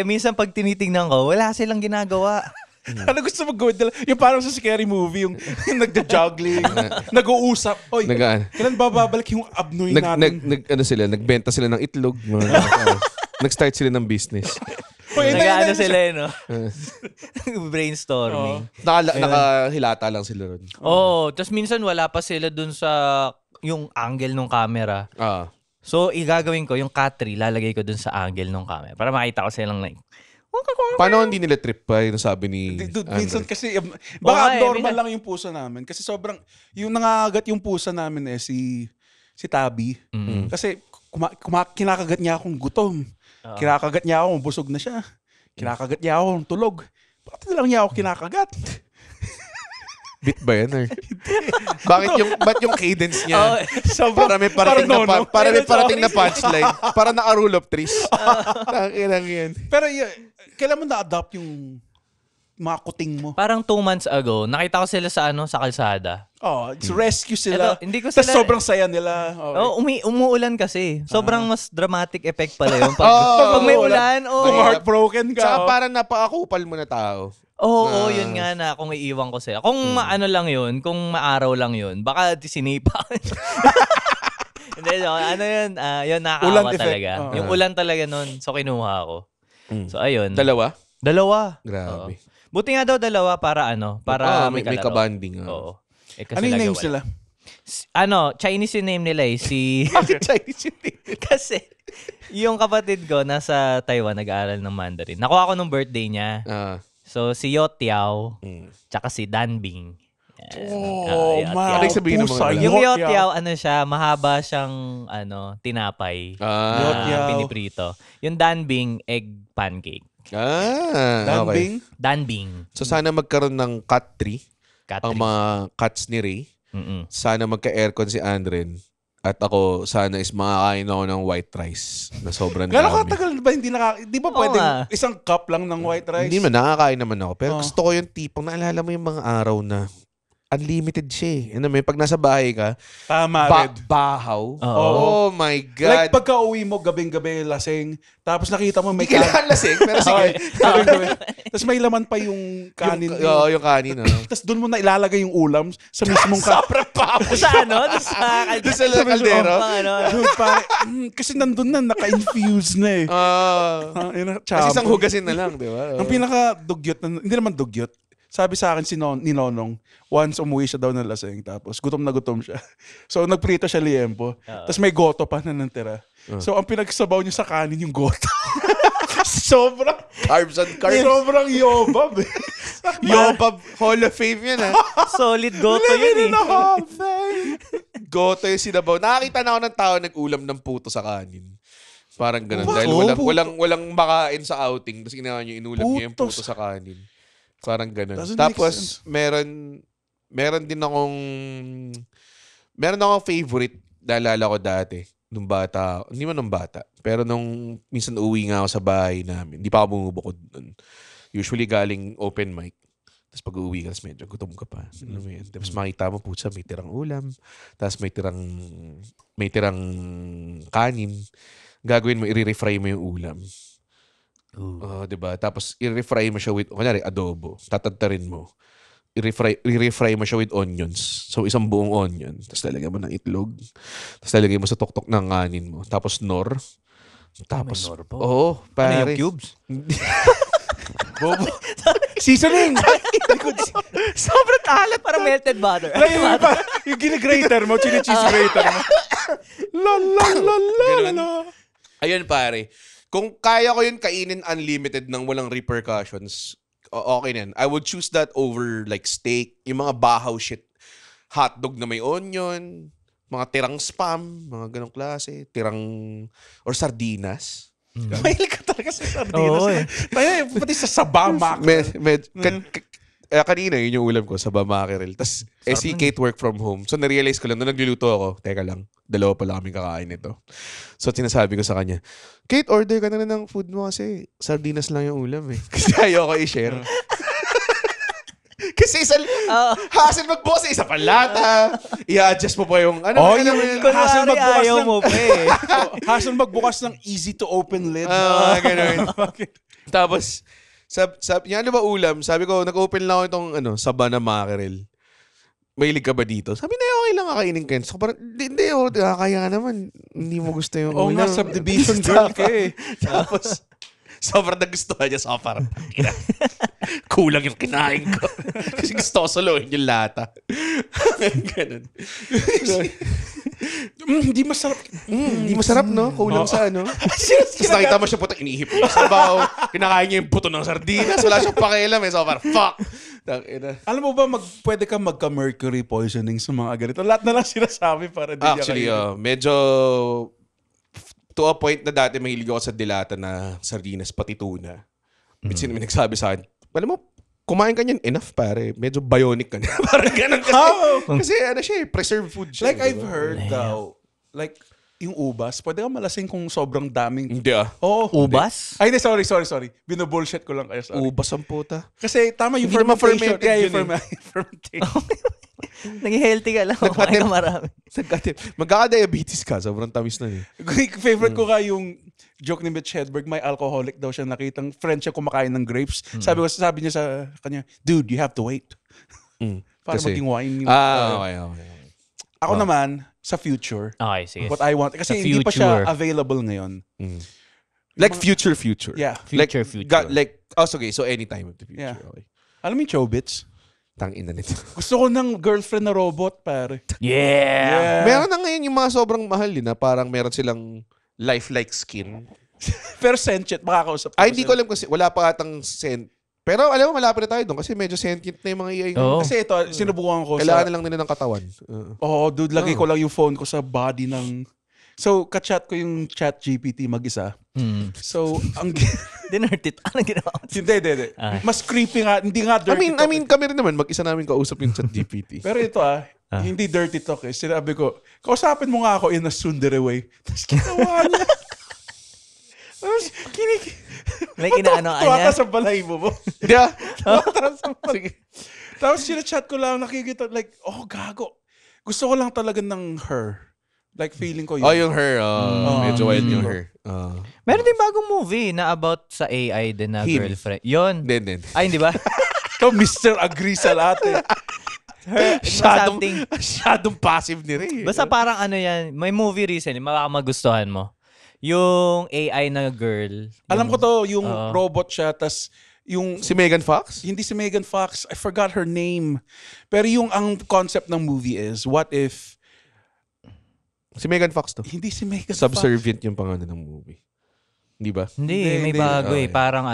[SPEAKER 4] Minsan pag tinitingnan ko, wala silang ginagawa.
[SPEAKER 3] Ano gusto mo gawin nila? Yung parang sa scary movie, yung nagda-juggling, nag-uusap. Oy, kailan babalik yung abnoy natin?
[SPEAKER 2] Nagbenta sila ng itlog. Nag-start sila ng business.
[SPEAKER 4] Nag-ano sila no? Brainstorming.
[SPEAKER 2] Nakahilata lang sila ron.
[SPEAKER 4] Tapos minsan wala pa sila dun sa yung angle ng camera. So, igagawin ko yung cat tree, lalagay ko dun sa angle ng camera para makita ko silang
[SPEAKER 2] paano hindi nila trip pa yung sabi ni
[SPEAKER 3] Dude, minsan kasi, baka normal lang yung pusa namin. Kasi sobrang, yung nangagat yung pusa namin si Tabi. Kasi kinakagat niya akong gutom. Kinakagat niya ako, busog na siya. Kinakagat niya ako, tulog. Bakit na lang niya ako kinakagat?
[SPEAKER 2] Bit ba yan? Or? Ba't yung cadence niya? Para may parating na punchline. Para naka-rule of threes. Takilang yan.
[SPEAKER 3] Pero kailan mo na-adopt yung mga kuting mo?
[SPEAKER 4] Parang 2 months ago, nakita ko sila sa kalsada.
[SPEAKER 3] It's rescue sila.
[SPEAKER 4] Hindi ko
[SPEAKER 3] sila. Sobrang saya nila.
[SPEAKER 4] Okay. Umuulan kasi. Sobrang mas dramatic effect pala yun. Pag may ulan,
[SPEAKER 3] kung heartbroken ka.
[SPEAKER 2] Saka parang napakakupal mo na tao.
[SPEAKER 4] Oo, yun nga na kung iiwan ko sila. Kung maano lang yun, kung maaraw lang yun, baka sinipa. Hindi, yun, yun nakakaawa talaga. Yung ulan talaga nun, so kinuha ako. So ayun.
[SPEAKER 2] Dalawa?
[SPEAKER 3] Oo.
[SPEAKER 2] Grabe.
[SPEAKER 4] Buti nga daw dalawa para para
[SPEAKER 2] may kabanding.
[SPEAKER 4] Oo.
[SPEAKER 3] Ano yung name sila?
[SPEAKER 4] Chinese yung name nila si...
[SPEAKER 2] Chinese yung name?
[SPEAKER 4] Kasi yung kapatid ko nasa Taiwan nag-aaral ng Mandarin. Nakuha ko nung birthday niya. So si Yo Tiao, tsaka si Dan Bing.
[SPEAKER 2] Ano sabihin ng mga
[SPEAKER 4] yung Yo Tiao, siya, mahaba siyang tinapay. Piniprito. Yung Dan Bing, egg pancake. Dan Bing.
[SPEAKER 2] So sana magkaroon ng cat tree ang mga cats ni Ray. Sana magka-aircon si Andren At ako, sana is makakain ako ng white rice na sobrang
[SPEAKER 3] Gano'ng
[SPEAKER 2] dami.
[SPEAKER 3] katagal ba di ba pwedeng isang cup lang ng white rice?
[SPEAKER 2] Hindi man, nakakain naman ako. Pero gusto ko yung tipong naalala mo yung mga araw na unlimited siya eh. Ano, may pag nasa bahay ka,
[SPEAKER 3] Tama, Red.
[SPEAKER 2] bahaw.
[SPEAKER 4] Oo.
[SPEAKER 2] Oh my God.
[SPEAKER 3] Like pagka uwi mo, gabing-gabi, lasing, tapos nakita mo may
[SPEAKER 2] Hindi kailangan lasing, pero sige.
[SPEAKER 3] Gabing-gabi. Tapos may laman pa yung kanin.
[SPEAKER 2] Oo, yung kanin.
[SPEAKER 3] Tapos doon mo na ilalagay yung ulam sa mismong
[SPEAKER 2] Sobrang bahaw.
[SPEAKER 4] Sa ano?
[SPEAKER 2] Doon sa kaldero.
[SPEAKER 3] Dude, pare, kasi nandun na, naka-infuse na eh.
[SPEAKER 2] Kasi isang hugasin na lang, di ba?
[SPEAKER 3] Ang pinaka-dugyot, hindi naman dugyot, sabi sa akin ni Nonong, once umuwi siya daw ng lasing, tapos gutom na gutom siya. So nagprito siya liempo, tapos may goto pa na nantira. So ang pinagsabaw niya sa kanin yung goto. Sobrang
[SPEAKER 2] Carbs on carbs.
[SPEAKER 3] sobrang yobab eh.
[SPEAKER 2] Yobab Hall of Fame yan ha.
[SPEAKER 4] Solid goto yun eh.
[SPEAKER 2] Goto yung sinabaw. Nakakita na ako ng tao nag-ulam ng puto sa kanin. Parang ganun. Dahil walang makain sa outing. Tapos ginawa niyo, inulam niya yung puto sa kanin. Parang ganun. Tapos, meron akong favorite. Naalala ko dati. Nung bata. Hindi man nung bata. Pero nung minsan uwi nga ako sa bahay namin. Hindi pa ako bumubukod nun. Usually galing open mic. Tapos pag uwi ka, medyo gutom ka pa. Tapos makita mo, putsa, may tirang ulam. Tapos may tirang kanin. Gagawin mo, i-refry mo yung ulam. Diba? Tapos i-refry mo siya with, kunyari, adobo. Tatantarin mo. I-refry mo siya with onions. So, isang buong onion. Tapos lalagyan mo ng itlog. Tapos lalagyan mo sa tuktok ng kanin mo. Tapos nor. Tapos, pare.
[SPEAKER 4] Ano yung cubes?
[SPEAKER 2] Bobo.
[SPEAKER 3] Seasoning!
[SPEAKER 4] Sobrang alat. Parang melted butter.
[SPEAKER 3] Yung ginigrater mo, chini-cheese grater mo.
[SPEAKER 2] Ayun, pare. Kung kaya ko yun kainin unlimited nang walang repercussions, okay na yan. I would choose that over like steak, yung mga bahaw shit. Hotdog na may onion, mga tirang spam, mga ganong klase, or sardinas.
[SPEAKER 3] Mahilig ka talaga sa sardinas. Pati sa sabama.
[SPEAKER 2] Kanina, yun yung ulam ko, sa mackerel. Tapos, si Kate work from home. So, narealize ko lang, nung nagluluto ako, teka lang, dalawa pala kami kakain nito. So, sinasabi ko sa kanya, Kate, order ka na ng food mo kasi sardinas lang yung ulam eh. Kasi ayoko i-share. Kasi hassle magbukas sa isa palata. I-adjust mo pa yung
[SPEAKER 3] hassle magbukas
[SPEAKER 4] ayaw mo pa eh.
[SPEAKER 3] Hassle magbukas ng easy to open lid.
[SPEAKER 2] Ganun. Tapos, sabi niya, ano ba ulam? Sabi ko, nag-open lang ako itong saba na mackerel. Mahilig ka ba dito? Sabi na, okay lang kakainin ka. So, parang, hindi, kaya naman. Hindi mo gusto yung ulam.
[SPEAKER 3] Nga, subdivision girl ka eh.
[SPEAKER 2] Tapos, sobrang nagustuhan niya. So, parang, kulang yung kinain ko. Kasi gusto ko suluhin yung lata. Ganun.
[SPEAKER 3] Hindi masarap.
[SPEAKER 2] Hindi masarap, no? Kulang sa Tapos nakita mo siya puto, inihip niya sa sabaw. Kinakain niya yung buto ng sardinas. Wala siyang pakialam eh. So, parang, fuck.
[SPEAKER 3] Alam mo ba, pwede ka magka-mercury poisoning sa mga ganito? Lahat na lang sinasabi para di
[SPEAKER 2] actually, medyo to a point na dati mahilig ako sa dilata na sardinas, pati tuna. Sino may nagsabi sa akin, alam mo, kumain ka niyan, enough pare. Medyo bionic ka na. Parang ganun kasi. Kasi siya preserved food siya.
[SPEAKER 3] Like I've heard daw, like yung ubas, pwede ka malasing kung sobrang daming...
[SPEAKER 2] Hindi
[SPEAKER 4] Ubas?
[SPEAKER 3] Ay, hindi, sorry. Bino-bullshit ko lang kayo. Sorry.
[SPEAKER 2] Ubas ang puta.
[SPEAKER 3] Kasi tama yung
[SPEAKER 2] hindi
[SPEAKER 3] fermentation.
[SPEAKER 2] Yung
[SPEAKER 3] fermentation.
[SPEAKER 4] Naging healthy ka lang. Kumain ka marami.
[SPEAKER 2] Magkaka-diabetes ka. Sobrang tamis na eh.
[SPEAKER 3] Favorite ko ka yung joke ni Mitch Hedberg. May alcoholic daw siya nakitang friend siya kumakain ng grapes. Sabi niya sa kanya, dude, you have to wait. Para maging wine.
[SPEAKER 2] Okay.
[SPEAKER 3] Ako naman, sa future.
[SPEAKER 4] Okay, sige.
[SPEAKER 3] What I want. Kasi hindi pa siya available ngayon.
[SPEAKER 2] Like future.
[SPEAKER 3] Yeah.
[SPEAKER 4] Future.
[SPEAKER 2] Okay, so anytime of the future.
[SPEAKER 3] Yeah.
[SPEAKER 2] Okay.
[SPEAKER 3] Alam mo yung Chobits?
[SPEAKER 2] Tangina nito.
[SPEAKER 3] Gusto ko ng girlfriend na robot, pare.
[SPEAKER 4] Yeah.
[SPEAKER 2] Meron na ngayon yung mga sobrang mahal na parang meron silang lifelike skin.
[SPEAKER 3] Pero sentient, makakausap.
[SPEAKER 2] Hindi ko alam kasi wala pa atang Pero alam mo, malapit na tayo doon kasi medyo sentient na yung mga AI.
[SPEAKER 3] Kasi ito, sinubukan ko
[SPEAKER 2] kailangan na lang nila ng katawan.
[SPEAKER 3] Dude, lagay ko lang yung phone ko sa body ng... So, ka-chat ko yung ChatGPT mag-isa. So, ang...
[SPEAKER 4] Dinert it. Anong ginawa ko?
[SPEAKER 3] Hindi. Mas creepy nga. Hindi nga dirty.
[SPEAKER 2] I mean, kami rin naman, mag-isa namin kausap yung ChatGPT.
[SPEAKER 3] Pero ito Hindi dirty talk eh. Sinabi ko, kausapin mo nga ako in a tsundere way. Tapos ginawa niya. Tapos
[SPEAKER 4] May kinaano ka
[SPEAKER 3] tuwa
[SPEAKER 4] niya?
[SPEAKER 3] ka sa balahibo mo.
[SPEAKER 2] Yeah.
[SPEAKER 3] Sige. Tapos sinachat ko lang, nakikita, like, gago. Gusto ko lang talaga ng her. Like, feeling ko yun.
[SPEAKER 2] Oh, yung her. Medyo wild yung her.
[SPEAKER 4] Meron din bagong movie na about sa AI din na
[SPEAKER 2] Him.
[SPEAKER 4] girlfriend. Yun.
[SPEAKER 2] Din.
[SPEAKER 4] Ay, hindi ba?
[SPEAKER 3] Ikaw, Mr. Agree sa lahat eh.
[SPEAKER 2] Masyadong passive ni Ray.
[SPEAKER 4] Basta parang ano yan, may movie recently, baka magustuhan mo. Yung AI na girl.
[SPEAKER 3] Alam ko to, yung robot siya, tas yung...
[SPEAKER 2] Si Megan Fox?
[SPEAKER 3] Hindi si Megan Fox. I forgot her name. Pero ang concept ng movie is, what if...
[SPEAKER 2] Si Megan Fox to.
[SPEAKER 3] Hindi si Megan Fox.
[SPEAKER 2] Subservient yung pangalan ng movie. Hindi ba?
[SPEAKER 4] Hindi, may bago eh. Parang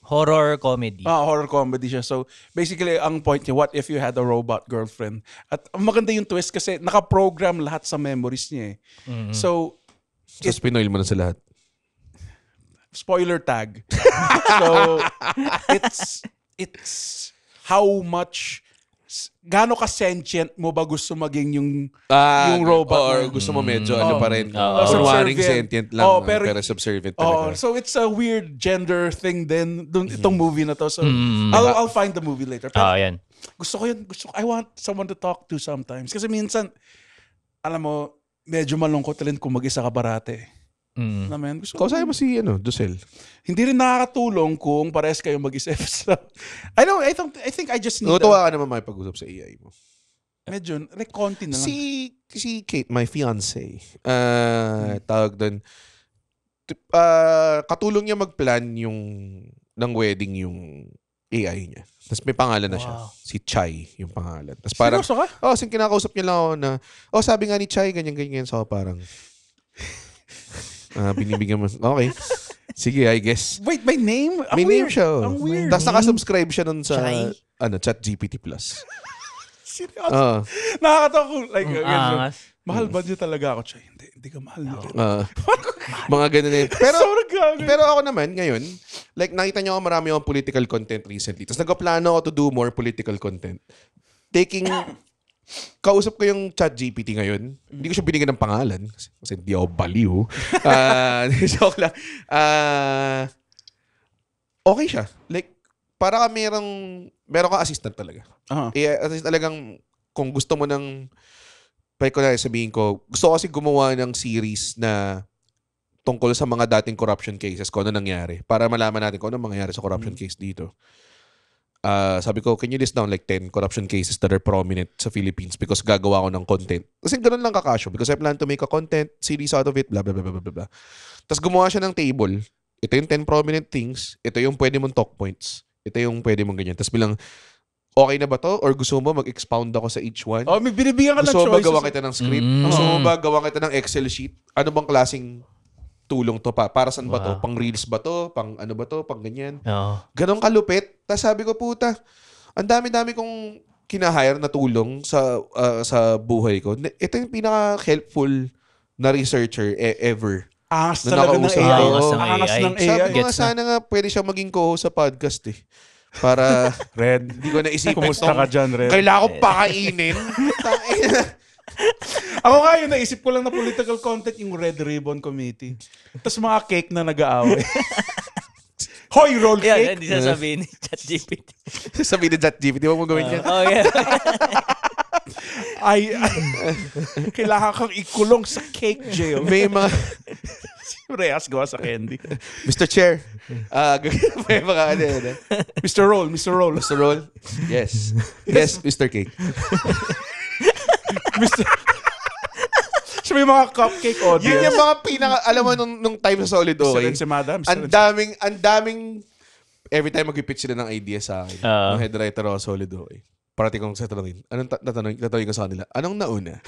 [SPEAKER 4] horror comedy.
[SPEAKER 3] Horror comedy siya. So, basically, ang point niya, what if you had a robot girlfriend? At maganda yung twist kasi nakaprogram lahat sa memories niya eh.
[SPEAKER 4] Mm-hmm.
[SPEAKER 3] So,
[SPEAKER 2] Pinoil mo na sa lahat.
[SPEAKER 3] spoiler tag. So, it's how much... Gaano ka sentient mo ba gusto maging yung robot?
[SPEAKER 2] Or gusto mo medyo pa rin.
[SPEAKER 3] Subservient.
[SPEAKER 2] Sentient lang. Pero subservient talaga.
[SPEAKER 3] So it's a weird gender thing din itong movie na to. So I'll find the movie later. Pero
[SPEAKER 4] yan.
[SPEAKER 3] gusto ko yun. I want someone to talk to sometimes. Kasi minsan, alam mo, medyo malungkot rin kung mag-isa ka barate. Naman, gusto ko.
[SPEAKER 2] Kausaya mo si Ducel.
[SPEAKER 3] Hindi rin nakakatulong kung pares kayo mag-isa. I think I just need...
[SPEAKER 2] Natuwa ka naman makipag-usap sa AI mo.
[SPEAKER 3] Medyo, like konti na lang.
[SPEAKER 2] Si Kate, my fiancé, tawag doon, katulong niya mag-plan ng wedding yung AI niya. Tapos may pangalan na siya. Si Chai yung pangalan. Tapos parang,
[SPEAKER 3] Seryoso ka?
[SPEAKER 2] kinakausap niya lang ako na, sabi nga ni Chai, ganyan-ganyan. So parang, binibigyan mo. Okay. Sige, I guess.
[SPEAKER 3] Wait, may name?
[SPEAKER 2] May name siya.
[SPEAKER 3] Ang weird.
[SPEAKER 2] Tapos nakasubscribe siya nun sa
[SPEAKER 4] Chai?
[SPEAKER 2] ChatGPT Plus.
[SPEAKER 3] Seryoso? Nakakatawa ko. Like, mahal ba niya talaga ako? Chay, hindi ka mahal niya.
[SPEAKER 2] Mga ganun eh.
[SPEAKER 3] Pero
[SPEAKER 2] Pero ako naman, ngayon, like nakita niyo ako marami akong political content recently. Tapos nagpaplano ako to do more political content. Kausap ko yung ChatGPT ngayon. Hindi ko siya binigyan ng pangalan. Kasi hindi ako baliw. Joke lang. Okay siya. Like, para ka meron ka assistant talaga. Talagang, kung gusto mo ng, sabihin ko, gusto ko kasi gumawa ng series na tungkol sa mga dating corruption cases, kung ano nangyari. Para malaman natin kung ano mangyayari sa corruption case dito. Sabi ko, can you list down like 10 corruption cases that are prominent sa Philippines because gagawa ko ng content. Kasi ganun lang kakasyo because I plan to make a content series out of it, blah, blah, blah, blah, blah, blah. Tapos gumawa siya ng table. Ito yung 10 prominent things. Ito yung pwede mong talk points. Ito yung pwede mong ganyan. Tapos bilang, okay na ba to? Or gusto mo mag-expound ako sa each one?
[SPEAKER 3] may binibigyan ka ng choices.
[SPEAKER 2] Gusto mo ba gawa kita ng script? Gusto mo ba gawa kita ng Excel sheet? Ano bang klaseng tulong to pa? Para saan ba to? Pang reels ba to? Pang ano ba to? Pang ganyan? Ganon kalupit. Tapos sabi ko, puta, ang dami-dami kong kinahire na tulong sa buhay ko. Ito yung pinaka-helpful na researcher ever.
[SPEAKER 3] Angas talaga ng AI.
[SPEAKER 4] Angas ng AI.
[SPEAKER 2] Sabi ko nga, sana nga pwede siya maging co-host sa podcast eh. Para,
[SPEAKER 3] Red,
[SPEAKER 2] hindi ko naisipin.
[SPEAKER 3] kumusta ka dyan, Red?
[SPEAKER 2] Kailangan ko pakainin.
[SPEAKER 3] Ako nga yun, naisip ko lang na political content yung Red Ribbon Committee. Tapos mga cake na nag-aaway. Hoy, roll cake!
[SPEAKER 4] Yan, hindi sasabihin ni ChatGPT.
[SPEAKER 2] Sabihin ni ChatGPT, huwag mo gawin yan.
[SPEAKER 3] Ay, kailangan kang ikulong sa cake jail.
[SPEAKER 2] May mga...
[SPEAKER 3] Reyes gawa sa candy.
[SPEAKER 2] Mr. Chair. May mga ano.
[SPEAKER 3] Mr. Roll.
[SPEAKER 2] Mr. Roll. Yes. Yes, Mr. Cake.
[SPEAKER 3] So may mga cupcake audience.
[SPEAKER 2] Yun yung mga alam mo nung time sa Solid Okay.
[SPEAKER 3] Si Madam.
[SPEAKER 2] Ang daming, every time mag-pitch sila ng idea sa akin, ng head writer ako sa Solid Okay. Parati kong tatanungin. Anong tatanungin ko sa kanila? Anong nauna?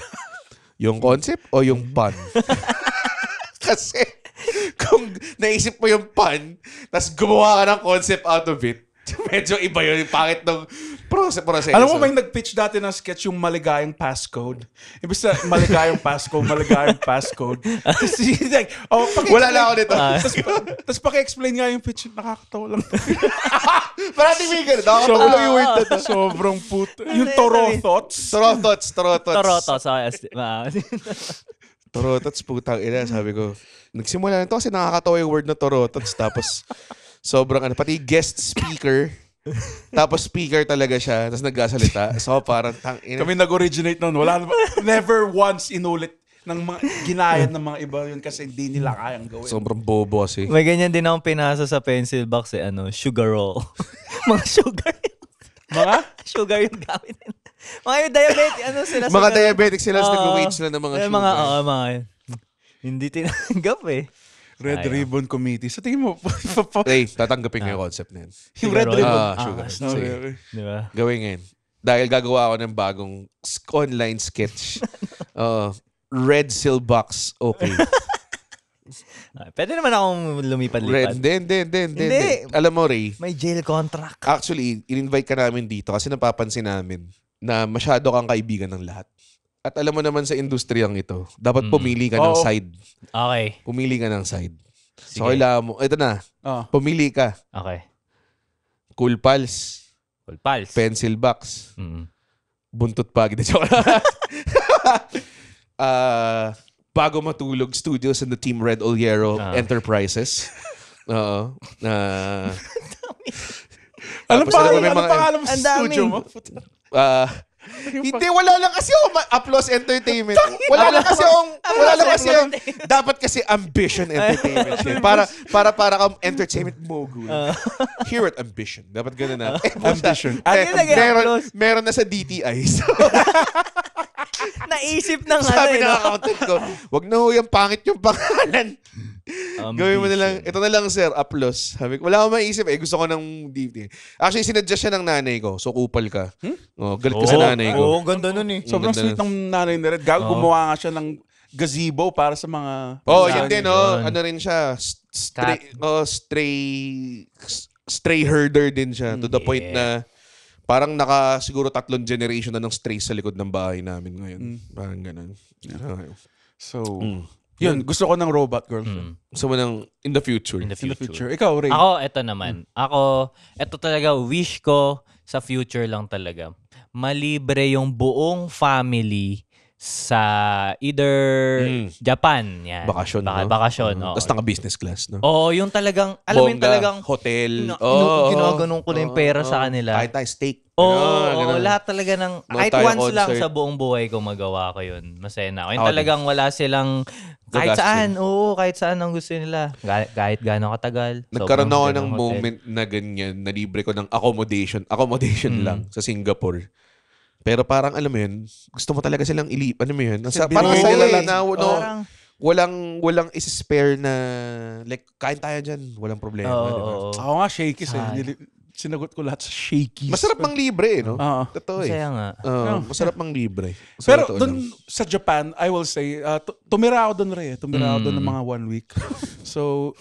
[SPEAKER 2] Yung concept o yung pun? Kasi, kung naisip mo yung pun, tapos gumawa ka ng concept out of it, medyo iba yun. Yung Proseso.
[SPEAKER 3] Alam mo ba yung nag-pitch dati ng sketch yung maligayang passcode? Ibig sa maligayang passcode. Tapos like,
[SPEAKER 2] wala na ako nito.
[SPEAKER 3] Tapos paki-explain nga yung pitch. Nakakatawa lang.
[SPEAKER 2] Parating may ganun. Nakakatawa lang yung word na to.
[SPEAKER 3] Sobrang puto. Yung Torotots.
[SPEAKER 2] Torotots, putang ina. Sabi ko, nagsimula na ito kasi nakakatawa yung word na Torotots. Tapos, sobrang pati guest speaker. Tapos speaker talaga siya. Tapos nagkasalita. So, parang
[SPEAKER 3] kami nag-originate nun. Never once inulit ng mga ginayad ng mga iba yun kasi hindi nila kayang gawin.
[SPEAKER 2] Sobrang bobo kasi.
[SPEAKER 4] May ganyan din akong pinasa sa pencil box sugar roll. Mga sugar.
[SPEAKER 3] Mga?
[SPEAKER 4] Sugar yung gamit. Mga yung diabetic, sila?
[SPEAKER 2] Mga diabetic sila, nag-wait sila ng mga sugar.
[SPEAKER 4] Mga hindi tinanggap eh.
[SPEAKER 3] Red Ribbon Committee. Sa tingin mo,
[SPEAKER 2] tatanggapin ko yung concept na yun.
[SPEAKER 3] Yung Red Ribbon.
[SPEAKER 2] Sugar.
[SPEAKER 3] Okay.
[SPEAKER 4] Diba?
[SPEAKER 2] Gawin ngayon. Dahil gagawa ako ng bagong online sketch. Red Seal Box. Okay.
[SPEAKER 4] Pwede naman akong lumipad-lipad.
[SPEAKER 2] Hindi. Alam mo, Ray.
[SPEAKER 4] May jail contract.
[SPEAKER 2] Actually, in-invite ka namin dito kasi napapansin namin na masyado kang kaibigan ng lahat. At alam mo naman sa industriyang ito, dapat pumili ka ng side.
[SPEAKER 4] Okay.
[SPEAKER 2] Pumili ka ng side.
[SPEAKER 4] Sige.
[SPEAKER 2] So, kailangan mo, ito na, pumili ka.
[SPEAKER 4] Okay.
[SPEAKER 2] Cool Pals.
[SPEAKER 4] Cool Pals.
[SPEAKER 2] Pencil Box.
[SPEAKER 4] Mm-hmm.
[SPEAKER 2] Buntot Pag. Bago Matulog Studios and the Team Red Oliero Enterprises. Oo.
[SPEAKER 3] Ano pangalan mo sa studio mo?
[SPEAKER 2] Hindi, wala lang kasi ako Applause Entertainment. Wala lang kasi akong dapat kasi Ambition Entertainment. Para kang entertainment mogul. Here at Ambition. Dapat gano'n na.
[SPEAKER 3] Ambition.
[SPEAKER 2] Meron na sa DTI. So,
[SPEAKER 4] naisip ng
[SPEAKER 2] sabi ng accountant ko, wag na ho yung pangit yung pangalan. Gawin mo na lang, ito na lang sir, Applause. Sabi ko, wala akong maisip gusto ko ng DVD. Actually, sinuggest siya ng nanay ko. So, kupal ka. Galit ka sa nanay ko.
[SPEAKER 4] Ganda nun eh.
[SPEAKER 3] Sobrang sweet ng nanay ni Red. Gumawa nga siya ng gazebo para sa mga...
[SPEAKER 2] Yun din, ano rin siya. Stray herder din siya. To the point na parang siguro 3 generation na ng strays sa likod ng bahay namin ngayon. Parang ganun.
[SPEAKER 3] So... Yun, gusto ko ng robot girlfriend.
[SPEAKER 2] Gusto mo ng in the future.
[SPEAKER 3] Ikaw, Ray.
[SPEAKER 4] Ako, eto naman. Eto talaga, wish ko sa future lang talaga. Malibre yung buong family sa either Japan. Yan.
[SPEAKER 2] Bakasyon, no?
[SPEAKER 4] Bakasyon.
[SPEAKER 2] Tapos naka-business class, no?
[SPEAKER 4] Oo, yung talagang, alam mo yung talagang,
[SPEAKER 2] hotel.
[SPEAKER 4] ginaganon ko na yung pera sa kanila.
[SPEAKER 2] Kahit tayo steak.
[SPEAKER 4] Lahat talaga ng, kahit once lang sa buong buhay ko magawa ko yun. Masaya na ako. Yung talagang wala silang, kahit saan, kahit saan ang gusto nila. Kahit gaano katagal.
[SPEAKER 2] Nagkaroon ako ng moment na ganyan, na libre ko ng accommodation lang sa Singapore. Pero parang, alam mo yun, gusto mo talaga silang ano mo yun? Parang sa'yo na, walang is-spare na, like, kain tayo dyan, walang problema. Diba?
[SPEAKER 3] Ako nga, shaky sa'yo. Sinagot ko lahat sa shaky.
[SPEAKER 2] Masarap mang libre, no? Totoo
[SPEAKER 4] Masaya nga.
[SPEAKER 2] Masarap mang libre.
[SPEAKER 3] Pero dun sa Japan, I will say, tumira ako dun rin. Tumira ako dun ng mga 1 week. So,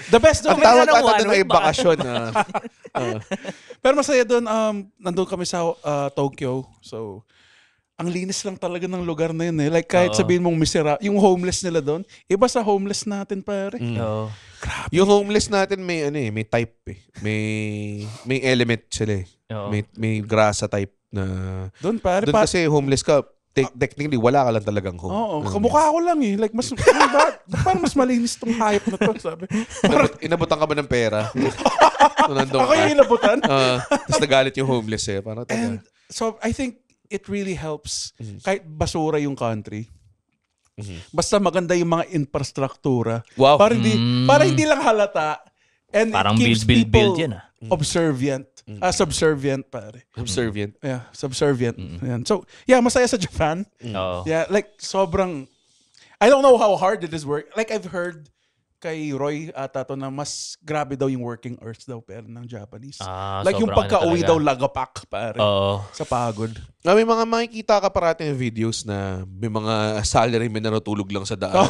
[SPEAKER 3] the best doon.
[SPEAKER 2] Ang tawag ata dun ay bakasyon.
[SPEAKER 3] Pero masaya dun, nandun kami sa Tokyo. So, ang linis lang talaga ng lugar na yun eh. Like kahit sabihin mong yung homeless nila doon, iba sa homeless natin pare.
[SPEAKER 2] Grabe. Yung homeless natin may may type eh. May element sila eh. May grasa type na
[SPEAKER 3] doon pare.
[SPEAKER 2] Doon kasi homeless ka, technically wala ka lang talagang home.
[SPEAKER 3] Oo, kamukha ko lang eh. Like parang mas malinis tong hype na to, sabi.
[SPEAKER 2] Inabutan ka ba ng pera?
[SPEAKER 3] Ako yung inabutan.
[SPEAKER 2] Tapos nagalit yung homeless eh. Parang
[SPEAKER 3] and so I think it really helps kahit basura yung country. Basta maganda yung mga infrastruktura.
[SPEAKER 2] Wow.
[SPEAKER 3] Para hindi lang halata. And
[SPEAKER 4] parang
[SPEAKER 3] it keeps
[SPEAKER 4] build
[SPEAKER 3] people
[SPEAKER 4] yan
[SPEAKER 3] observant. Subservient pare.
[SPEAKER 2] Subservient.
[SPEAKER 3] Yeah, subservient. Yan. So, yeah, masaya sa Japan. Yeah, like sobrang I don't know how hard it is work. Like I've heard kay Roy ata to na mas grabe daw yung working hours daw pero ng Japanese. Like yung pagka-uwi daw lagapak pare. Sa pagod.
[SPEAKER 2] May mga makikita ka parati ng videos na may mga salary men na natulog lang sa daan.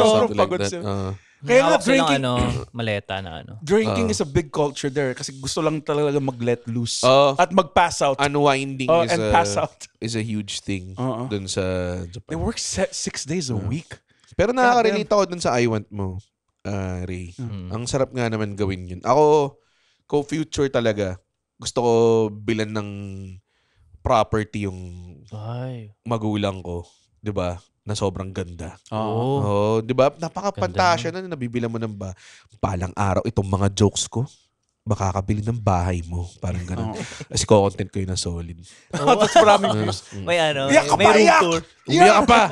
[SPEAKER 3] Sobrang pagod sila. Kaya nga
[SPEAKER 4] Hawak silang
[SPEAKER 3] drinking,
[SPEAKER 4] maleta na
[SPEAKER 3] drinking is a big culture there kasi gusto lang talaga mag-let loose at mag-pass out.
[SPEAKER 2] Unwinding
[SPEAKER 3] and pass out.
[SPEAKER 2] is a huge thing dun sa Japan.
[SPEAKER 3] They work 6 days a week.
[SPEAKER 2] Pero nakaka-relate ako dun sa I Want mo, Ray. Ang sarap nga naman gawin yun. Ako, future talaga, gusto ko bilan ng property yung magulang ko. 'Di ba? Na sobrang ganda. Oh, 'di ba? Napaka-pantasya na nabibila mo ng palang araw itong mga jokes ko. Baka kabili ng bahay mo. Parang gano'n. Kasi ko-content ko yun na solid.
[SPEAKER 3] That's maraming views.
[SPEAKER 4] May
[SPEAKER 3] Iyak ka
[SPEAKER 4] may
[SPEAKER 3] pa,
[SPEAKER 4] room
[SPEAKER 3] iyak!
[SPEAKER 4] tour.
[SPEAKER 2] Umiyak ka pa!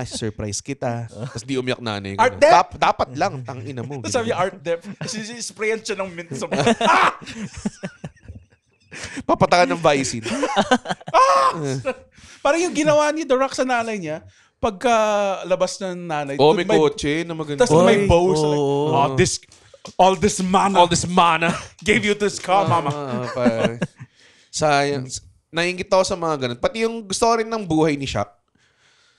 [SPEAKER 2] Surprise kita. Tapos di umiyak nanay.
[SPEAKER 3] Art dep!
[SPEAKER 2] Dapat lang, tangina mo.
[SPEAKER 3] Tapos sabi niya, art dep. Kasi sprayan siya ng mint sa mga.
[SPEAKER 2] Papatakan ng Vicin.
[SPEAKER 3] Parang yung ginawa ni The Rock sa nanay niya, pagka labas ng nanay.
[SPEAKER 2] May kotse na maganda.
[SPEAKER 3] Tapos may bow. All this mana gave you this car, mama.
[SPEAKER 2] Sayang. Naingit ako sa mga ganun. Pati yung gusto ko rin ng buhay ni Shaq.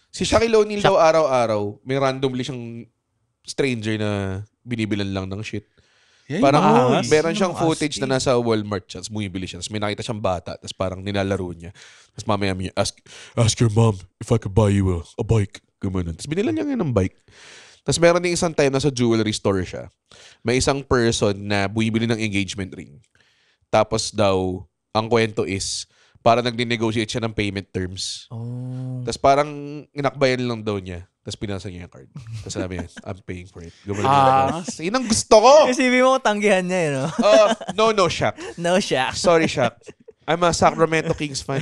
[SPEAKER 2] Si Shaquille O'Neal daw araw-araw, may randomly siyang stranger na binibilan lang ng shit. Parang meron siyang footage na nasa Walmart siya, tapos bumibili siya, tapos may nakita siyang bata, tapos parang nilalaro niya. Tapos mamaya niya, ask your mom if I could buy you a bike. Gumanon. Tapos binilan niya ng bike. Tapos meron din isang time na sa jewelry store siya. May isang person na bumibili ng engagement ring. Tapos daw, ang kwento is, para nag-negotiate siya ng payment terms. Tapos parang inakbayan lang daw niya. Tapos pinasa niya yung card. Tapos sabi niya, I'm paying for it. Yun ang gusto ko!
[SPEAKER 4] Isipin mo, tanggihan niya
[SPEAKER 2] No, Shaq.
[SPEAKER 4] No, Shaq.
[SPEAKER 2] Sorry, Shaq. I'm a Sacramento Kings fan.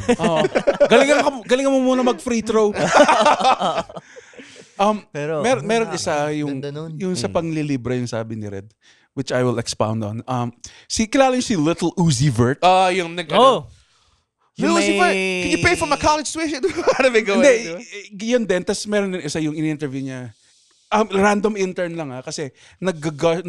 [SPEAKER 3] Galingan mo muna mag-free throw.
[SPEAKER 4] Pero
[SPEAKER 3] meron isa yung sa panglilibra yung sabi ni Red, which I will expound on. Kilala yung si Little Uzi Vert.
[SPEAKER 2] Yung Little Uzi Vert, can you pay for my college tuition? Ano ba gawin?
[SPEAKER 3] Hindi, yun din. Tapos meron din isa yung in-interview niya. Random intern lang kasi nag-gush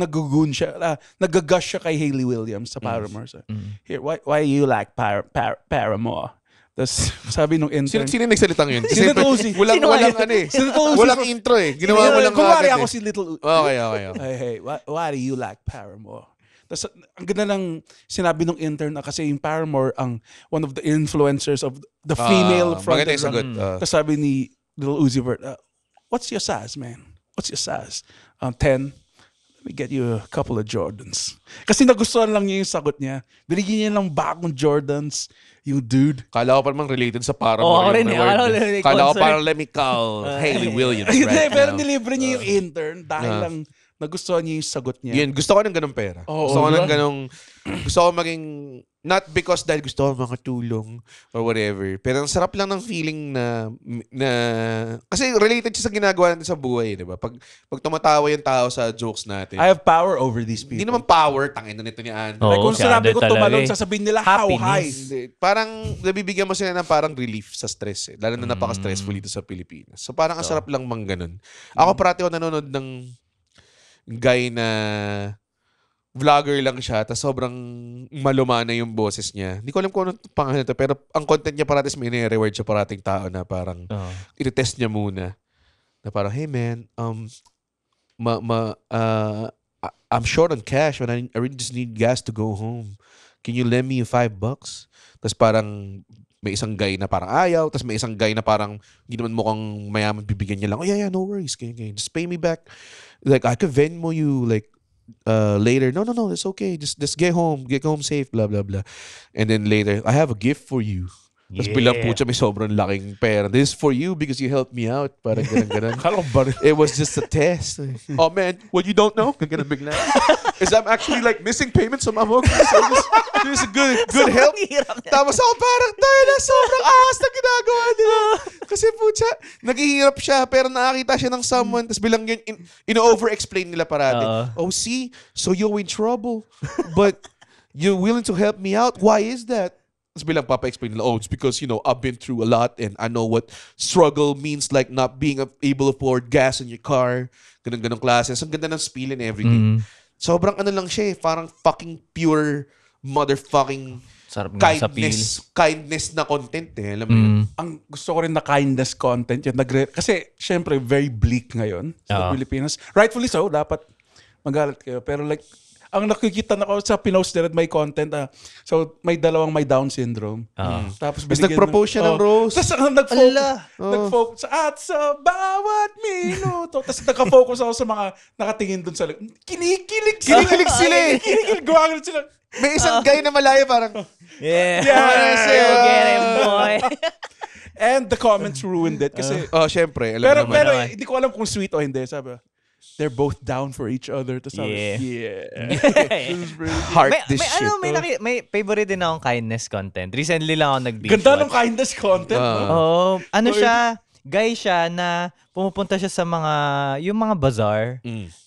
[SPEAKER 3] siya kay Hayley Williams sa Paramore. So, here, why you like Paramore? Tapos sabi nung intern.
[SPEAKER 2] Sino nagsalitang yun?
[SPEAKER 3] Si Little Uzi.
[SPEAKER 2] Walang intro eh. Ginawa mo lang
[SPEAKER 3] kumari ako si Little Uzi.
[SPEAKER 2] Okay.
[SPEAKER 3] Hey, why do you like Paramore? Tapos ang ganda lang sinabi nung intern na kasi yung Paramore ang one of the influencers of the female fronted. Tapos sabi ni Little Uzi Vert, what's your size, man? What's your size? 10. Let me get you a couple of Jordans. Kasi nagustuhan lang niya yung sagot niya. Binigyan niya ng bagong Jordans, yung dude.
[SPEAKER 2] Kala ko pa namang related sa Paramore.
[SPEAKER 4] Ako rin eh.
[SPEAKER 2] Kala ko parang let me call Hayley Williams right now.
[SPEAKER 3] Pero nilibre niya yung intern dahil lang nagustuhan niya yung sagot niya.
[SPEAKER 2] Yun, gusto ko ng ganung pera. Gusto ko maging, not because dahil gusto ko makatulong or whatever, pero ang sarap lang ng feeling na kasi related siya sa ginagawa natin sa buhay, di ba? Pag tumatawa yung tao sa jokes natin.
[SPEAKER 3] I have power over these people.
[SPEAKER 2] Hindi naman power, tangin na nito ni Andrew.
[SPEAKER 3] Like kung sinabi ko tumalon, sasabihin nila how high.
[SPEAKER 2] Parang nabibigyan mo sila ng parang relief sa stress eh. Lalo na napaka-stressful dito sa Pilipinas. So parang ang sarap lang mang ganun. Ako parati ako nanonood ng guy na vlogger lang siya, tapos sobrang malumana yung boses niya. Hindi ko alam kung anong pangalan ito, pero ang content niya parating may reward siya parating tao na parang i-test niya muna. Na parang, hey man, I'm short on cash and I really just need gas to go home. Can you lend me $5? Tapos parang may isang guy na parang ayaw, tapos may isang guy na parang hindi naman mukhang mayaman, bibigyan niya lang, oh yeah, no worries, ganyan. Just pay me back. Like, I could Venmo you, like, later. No, it's okay. Just get home safe, blah, blah, blah. And then later, I have a gift for you. Tapos bilang po siya may sobrang laking pera. This is for you because you helped me out. Parang ganun. It was just a test. Oh man, what you don't know? Ganun bigla. Is I'm actually like missing payments on my mortgage. So this is a good help. Tapos ako parang tayo na sobrang ahas na ginagawa nila. Kasi po siya, naghihirap siya pero nakakita siya ng someone tapos bilang yun, ino-over-explain nila parati. Oh see, so you're in trouble but you're willing to help me out. Why is that? Tapos bilang papa-explain nila, it's because, I've been through a lot and I know what struggle means like not being able to afford gas in your car. Ganun klase. So, ang ganda ng spiel and everything. Sobrang lang siya eh. Parang fucking pure motherfucking
[SPEAKER 4] Sarap nga sa feel.
[SPEAKER 2] kindness na content eh. Alam mo yun?
[SPEAKER 3] Ang gusto ko rin na kindness content yun. Kasi, syempre, very bleak ngayon sa Pilipinas. Rightfully so, dapat magalit kayo. Pero like, ang nakikita na ko sa pinost nila may content. So, may dalawang may Down syndrome. Tapos
[SPEAKER 2] nag-propose siya ng rose.
[SPEAKER 3] Tapos nag-focus at sa bawat minuto. Tapos nag-focus ako sa mga nakatingin dun sa kinikilig sila eh. Kinikilig sila.
[SPEAKER 2] May isang guy na malayo parang,
[SPEAKER 4] Yeah.
[SPEAKER 3] Get
[SPEAKER 4] him, boy.
[SPEAKER 3] And the comments ruined it. Kasi,
[SPEAKER 2] syempre.
[SPEAKER 3] pero hindi ko alam kung sweet o hindi. Sabi, they're both down for each other. Tapos sabi,
[SPEAKER 2] heart this shit.
[SPEAKER 4] May favorite din akong kindness content. Recently lang ako nag-binge
[SPEAKER 3] ganda
[SPEAKER 4] watch.
[SPEAKER 3] ng kindness content. No?
[SPEAKER 4] Guy siya na pumupunta siya sa yung mga bazaar.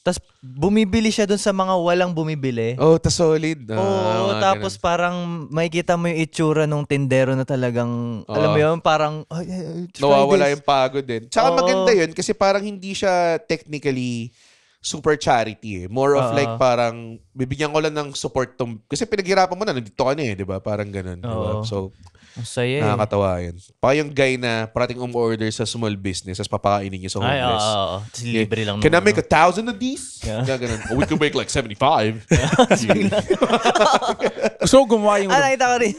[SPEAKER 4] Tapos bumibili siya dun sa mga walang bumibili.
[SPEAKER 2] Tas solid.
[SPEAKER 4] Tapos parang makikita mo yung itsura nung tindero na talagang, alam mo yun, parang,
[SPEAKER 2] nawawala yung pagod din. Tsaka maganda yun kasi parang hindi siya technically super charity eh. More of like parang bibigyan ko lang ng support kasi pinaghirapan mo na, nandito ka na eh, di ba? Parang ganun. Diba? So,
[SPEAKER 4] masaya
[SPEAKER 2] nakakatawa yun. Pa yung guy na parating order sa small business tapos papakainin niya sa homeless.
[SPEAKER 4] Tapos libre lang.
[SPEAKER 2] Can I make 1,000 of these? Ganun. We could make like 75.
[SPEAKER 3] So, gumawa yung...
[SPEAKER 4] nakita ko rin.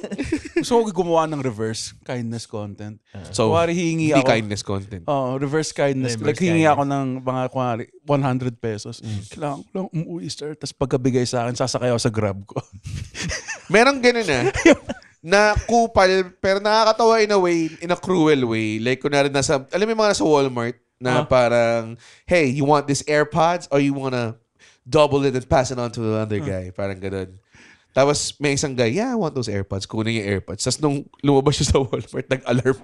[SPEAKER 3] So, gumawa ng reverse kindness content.
[SPEAKER 2] So,
[SPEAKER 3] hingi
[SPEAKER 2] hindi
[SPEAKER 3] ako.
[SPEAKER 2] kindness content.
[SPEAKER 3] Reverse kindness. Like, hingi ako ng mga, 100 pesos. Kailangan ko lang umuwi, sir. Tapos pagkabigay sa akin, sasakay ako sa Grab ko.
[SPEAKER 2] Merong ganun na kupal, pero nakakatawa in a way, in a cruel way. Like, kunwari alam mo yung mga nasa Walmart na parang, hey, you want this AirPods or you wanna double it and pass it on to the other guy? Parang ganun. Tapos may isang guy, I want those AirPods. Kunin yung AirPods. Tapos nung lumabas siya sa Walmart, nag-alarm.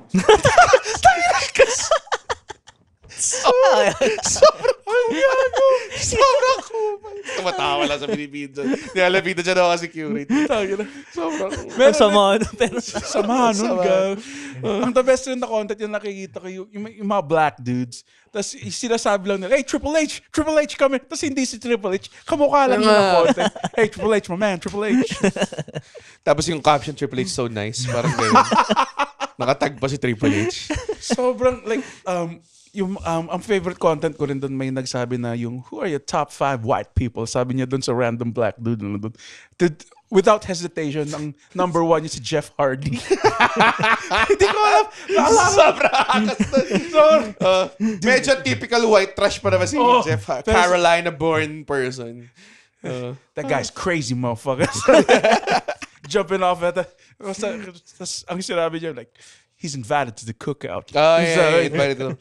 [SPEAKER 2] Sobrang kupal. Tumatawa lang sa binibidyo. Nilalapita siya daw kasi security. Sobrang kupal.
[SPEAKER 3] Samahan nun, girl. Ang the best rin na content yung nakikita ko, yung mga black dudes. Tapos sinasabi lang nila, hey, Triple H kami. Tapos hindi si Triple H. Kamukha lang yung content. Hey, Triple H, my man, Triple H.
[SPEAKER 2] Tapos yung caption, Triple H so nice. Parang gano'n. Nakatag pa si Triple H.
[SPEAKER 3] Sobrang, like, ang favorite content ko rin doon, may nagsabi na who are your top 5 white people? Sabi niya doon sa random black dude. Without hesitation, ang number 1 yung si Jeff Hardy. Hindi ko alam.
[SPEAKER 2] Sobrang medyo typical white trash pa naman si Jeff Hardy. Carolina-born person.
[SPEAKER 3] That guy's crazy, motherfucker. Jumping off at ang sinabi niya, like, he's invited to the cookout.
[SPEAKER 2] Invited to.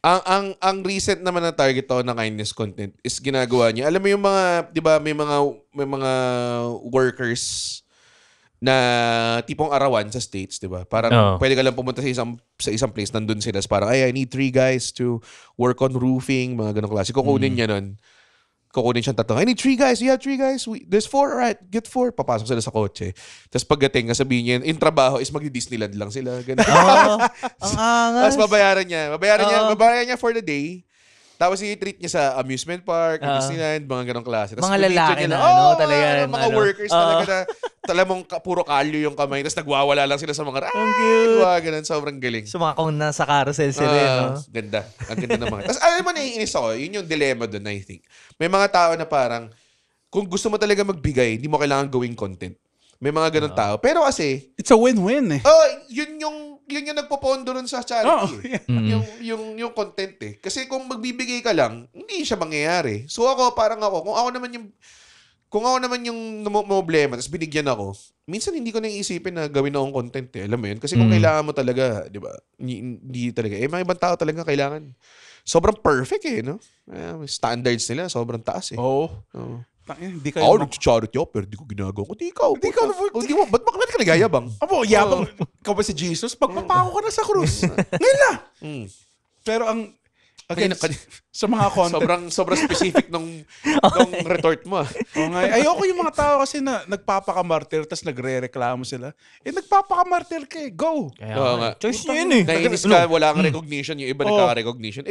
[SPEAKER 2] Ang recent naman na target to na kindness content is ginagawa niya. Alam mo yung mga, 'di ba, may mga workers na tipong arawan sa States, 'di ba? Parang pwede ka lang pumunta sa isang place, nandun sila. Parang, I need 3 guys to work on roofing, mga ganung klase. Kukunin niya nun. Kukunin siyang tatlo. I need 3 guys. Yeah, 3 guys. There's 4. Alright, get 4. Papasok sila sa kotse. Tapos pagdating, sabihin niya, in trabaho is magdi-Disneyland lang sila. Ganun.
[SPEAKER 4] Ang angas.
[SPEAKER 2] Tapos babayaran niya for the day. Tapos i-treat niya sa amusement park, Disneyland, mga ganong klase. Tapos
[SPEAKER 4] mga lalaki na, talaga.
[SPEAKER 2] Mga workers talaga na talamong puro kalyo yung kamay. Tapos nagwawala lang sila sa mga ganun. Sobrang galing.
[SPEAKER 4] So mga kung nasa carousel sila, no?
[SPEAKER 2] Ganda. Ang ganda ng mga. Tapos alam mo, naiinis ako. Yun yung dilemma doon, I think. May mga tao na parang, kung gusto mo talaga magbigay, hindi mo kailangan gawing content. May mga ganun tao. Pero kasi,
[SPEAKER 3] it's a win-win eh.
[SPEAKER 2] Yun yung nagpopondo nun sa charity. Yung content eh. Kasi kung magbibigay ka lang, hindi siya mangyayari. So kung ako naman yung problema, tapos binigyan ako, minsan hindi ko nang iisipin na gawin akong content eh. Alam mo yun? Kasi kung kailangan mo talaga, di ba? Hindi talaga. Mga ibang tao talaga kailangan. Sobrang perfect eh, no? Standards nila, sobrang taas eh.
[SPEAKER 3] Hindi kayo
[SPEAKER 2] ako nag-charity ako, pero di ko ginagawa. Hindi ikaw. Ba't ka nagayabang?
[SPEAKER 3] Yabang. Ikaw ba si Jesus? Pagpapako ka na sa krus. Ngayon na. Pero sa mga content.
[SPEAKER 2] Sobrang specific nung retort mo.
[SPEAKER 3] Ayoko yung mga tao kasi na nagpapakamartir tapos nagre-reklamo sila. Nagpapakamartir ka eh. Go!
[SPEAKER 4] Choice nyo yun eh.
[SPEAKER 2] Nainis ka, wala kang recognition, yung iba nagkaka-recognition.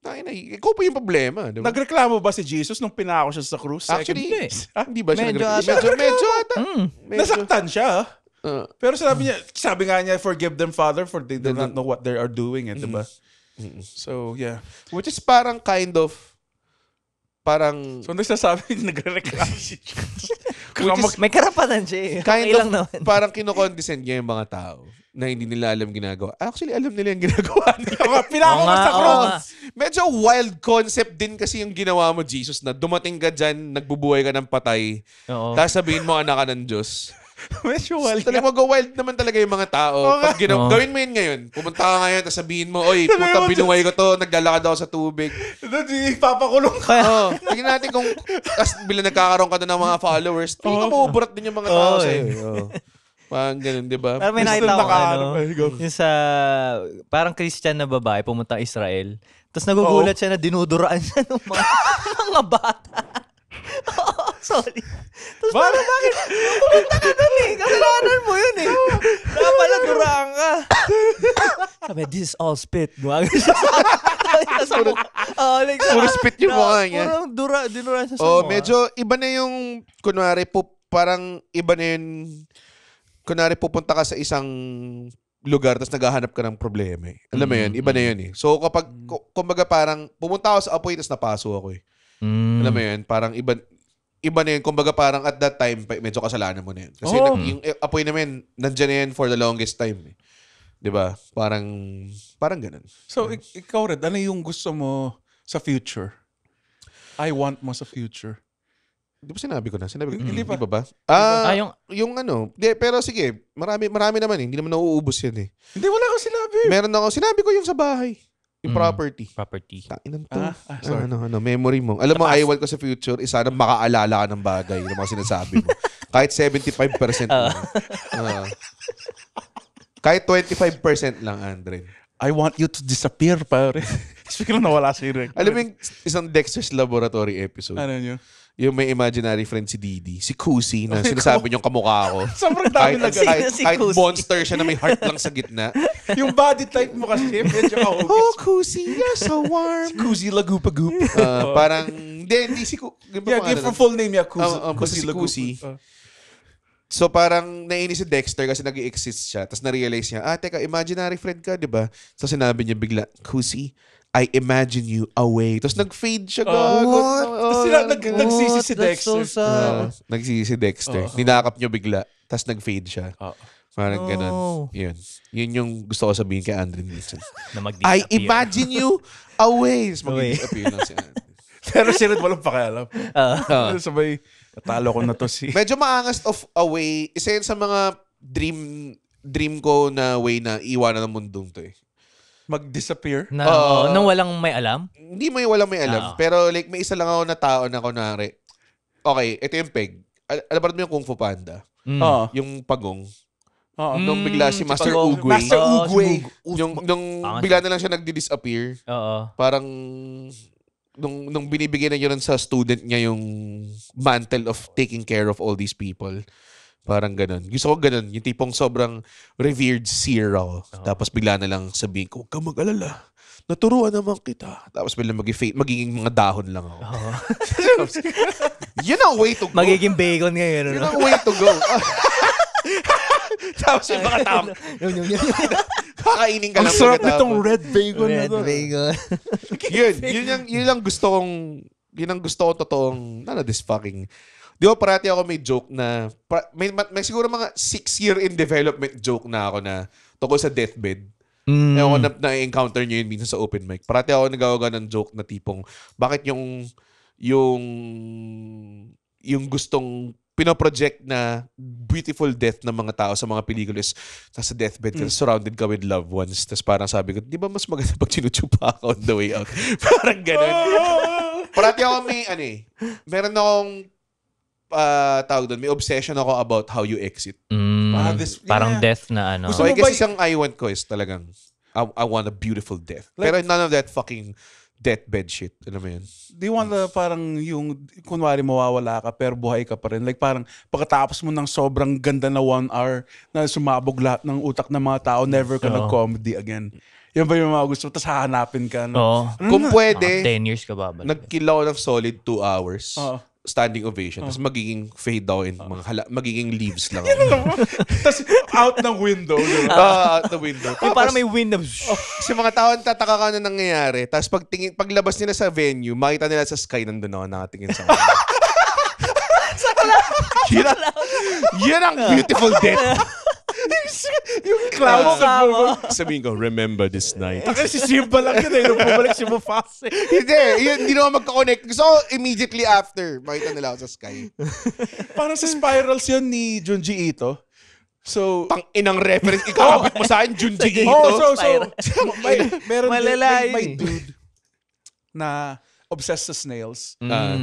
[SPEAKER 2] Ikaw pa yung problema. Diba?
[SPEAKER 3] Nagreklamo ba si Jesus nung pinako siya sa krus?
[SPEAKER 2] Actually, hindi ba siya
[SPEAKER 4] medyo
[SPEAKER 2] nagreklamo? Medyo ata.
[SPEAKER 3] Nasaktan siya. Pero sabi nga niya, forgive them, Father, for they do not know what they are doing, diba? So, yeah.
[SPEAKER 2] Which is parang kind of, parang...
[SPEAKER 3] So, nagsasabi, nagre-reklamo si
[SPEAKER 4] May karapatan siya eh.
[SPEAKER 2] Kind
[SPEAKER 4] Okay
[SPEAKER 2] of,
[SPEAKER 4] lang naman.
[SPEAKER 2] parang kinokondescend niya yung mga tao na hindi nila alam ginagawa. Actually, alam nila yung ginagawa nila.
[SPEAKER 3] Pinako ko sa cross.
[SPEAKER 2] Medyo wild concept din kasi yung ginawa mo, Jesus, na dumating ka dyan, nagbubuhay ka ng patay, tapos sabihin mo, anak ka ng Diyos.
[SPEAKER 3] Medyo wild.
[SPEAKER 2] Talagang mag-wild naman talaga yung mga tao. Pag gawin mo yun ngayon, pumunta ka ngayon, tapos sabihin mo, oy, puta, binuhay ko to, naglalakad ako sa tubig.
[SPEAKER 3] Papakulong ka.
[SPEAKER 2] Tingnan natin kung, tapos bila nagkakaroon ka na ng mga followers, tingnan mo, burat din yung mga tao sa'yo. Parang ganun, di ba?
[SPEAKER 4] Parang may nakita ko yung sa, parang Christian na babae, pumunta Israel. Tapos nagugulat siya na dinuduraan siya ng mga bata. Sorry. Tapos bakit? Pumunta ka dun eh. Kasalanan mo yun eh. Pala duraan ka. Sabi, this is all spit.
[SPEAKER 2] Puro spit yung mukha niya.
[SPEAKER 4] Parang dinuraan siya sa mukha.
[SPEAKER 2] Medyo iba na yung, kunwari po, parang iba na yun, kunwari pupunta ka sa isang lugar tapos naghahanap ka ng problema eh. Alam mo yun, iba na yun eh. So kapag, kumbaga parang, pumunta ako sa apoy tapos napaso ako eh. Alam mo yun, parang iba na yun. Kumbaga parang at that time, medyo kasalanan mo na yun. Kasi yung apoy namin, nandyan na yun for the longest time eh. Diba? Parang ganun.
[SPEAKER 3] So, ikaw rin, ano yung gusto mo sa future? I want mo sa future.
[SPEAKER 2] Di ba sinabi ko na?
[SPEAKER 3] Hindi pa.
[SPEAKER 2] Di ba? Yung ano. Pero sige, marami naman eh. Hindi naman nauubos yan eh.
[SPEAKER 3] Hindi, wala akong sinabi.
[SPEAKER 2] Meron ako. Sinabi ko yung sa bahay. Yung property. Takinan to.
[SPEAKER 3] Sorry.
[SPEAKER 2] Memory mo. Alam mo, I want ko sa future, isa na makaalala ka ng bagay ng mga sinasabi mo. Kahit 75% lang. Kahit 25% lang, Andre.
[SPEAKER 3] I want you to disappear, pare. Speaking na nawala si Rick.
[SPEAKER 2] Alam mo yung isang Dexter's Laboratory episode?
[SPEAKER 3] Ano yun?
[SPEAKER 2] Yung may imaginary friend si Didi. Si Kusi na sinasabi niyong kamukha ko.
[SPEAKER 3] Sobrang dami na
[SPEAKER 2] kahit monster siya na may heart lang sa gitna.
[SPEAKER 3] Yung body type mo kasi medyo kahugis.
[SPEAKER 2] Oh, Kusi, you're so warm.
[SPEAKER 3] Si Kusi Lagupa-goop.
[SPEAKER 2] Parang, hindi si Kusi.
[SPEAKER 3] Yeah, give her full name,
[SPEAKER 2] Kusi Kusi. So parang nainis si Dexter kasi nag-i-exist siya. Tapos na-realize niya, teka, imaginary friend ka, di ba? So sinabi niya bigla, Kusi, I imagine you away. Tapos nag-fade siya.
[SPEAKER 3] What? Tapos nagsisi si Dexter.
[SPEAKER 4] That's so sad.
[SPEAKER 2] Nagsisi si Dexter. Ninakap niya bigla. Tapos nag-fade siya. Parang ganun. Yun yung gusto ko sabihin kay Andre Nilsson. I imagine you away. Tapos mag-disappear lang si Andre.
[SPEAKER 3] Pero si Red walang pakialam. Sabay, natalo ko na to si...
[SPEAKER 2] Medyo maangas of away. Isa yun sa mga dream ko na way na iwanan ng mundong to eh.
[SPEAKER 3] Mag-disappear?
[SPEAKER 4] Nang walang may alam?
[SPEAKER 2] Hindi mo walang may alam. Pero like may isa lang ako na tao na kunwari, okay, ito yung peg. Alam mo yung Kung Fu Panda? Yung pagong. Nung bigla si Master Oogway. Nung bigla na lang siya nagdi-disappear. Parang nung binibigyan na yun sa student niya yung mantle of taking care of all these people. Parang ganun. Gusto ko ganun. Yung tipong sobrang revered seer ako. Tapos bigla na lang sabihin ko, huwag kang mag-alala. Naturuan naman kita. Tapos bigla magiging mga dahon lang ako. Yun ang way to go.
[SPEAKER 4] Magiging bacon ngayon.
[SPEAKER 2] Yun ang way to go. Tapos yung mga tao. Kakainin ka lang.
[SPEAKER 3] Ang sarap nitong red bacon na to.
[SPEAKER 2] Yun lang gusto kong, yun ang gusto kong totoong, this fucking, di ba parati ako may joke na, may siguro mga 6-year in development joke na ako na tungkol sa deathbed. Ewan ko na-encounter nyo yun minsan sa open mic. Parati ako nagawa ng joke na tipong, bakit yung gustong pinoproject na beautiful death ng mga tao sa mga pelikula is nasa deathbed ka, surrounded ka with loved ones. Tapos parang sabi ko, di ba mas maganda pag sinuchupa ka on the way out? Parang ganun. Parati ako meron akong tawag doon, may obsession ako about how you exit.
[SPEAKER 4] Parang death na ano.
[SPEAKER 2] So I guess isang I want ko is talagang I want a beautiful death. Pero none of that fucking deathbed shit. Alam mo yun?
[SPEAKER 3] Do you want parang yung, kunwari mawawala ka pero buhay ka pa rin? Like parang pagkatapos mo ng sobrang ganda na 1 hour na sumabog lahat ng utak ng mga tao, never ka nag-comedy again. Yan ba yung mga gusto? Tapos hahanapin ka.
[SPEAKER 2] Kung pwede,
[SPEAKER 4] 10 years ka babalik.
[SPEAKER 2] nagkill ako ng solid 2 hours. standing ovation. Tapos magiging fade daw in mga magiging leaves lang.
[SPEAKER 3] Tapos out ng window.
[SPEAKER 2] Out the window.
[SPEAKER 4] Yung parang may wind of...
[SPEAKER 2] Kasi mga tao tataka ka na nangyayari. Tapos paglabas nila sa venue, makita nila sa sky, nandun ako nakatingin sa kanya. Yan ang beautiful death. Yung clouds sabihin ko, remember this night.
[SPEAKER 3] Kasi si Simba lang yun nung bumalik si Mufasa.
[SPEAKER 2] Hindi naman magka-connect. So, immediately after, makita nila ako sa sky.
[SPEAKER 3] Parang sa Spirals yun ni Junji Ito. So,
[SPEAKER 2] inang reference, ikakabit mo sa akin, Junji Ito.
[SPEAKER 3] May dude na obsessed sa snails.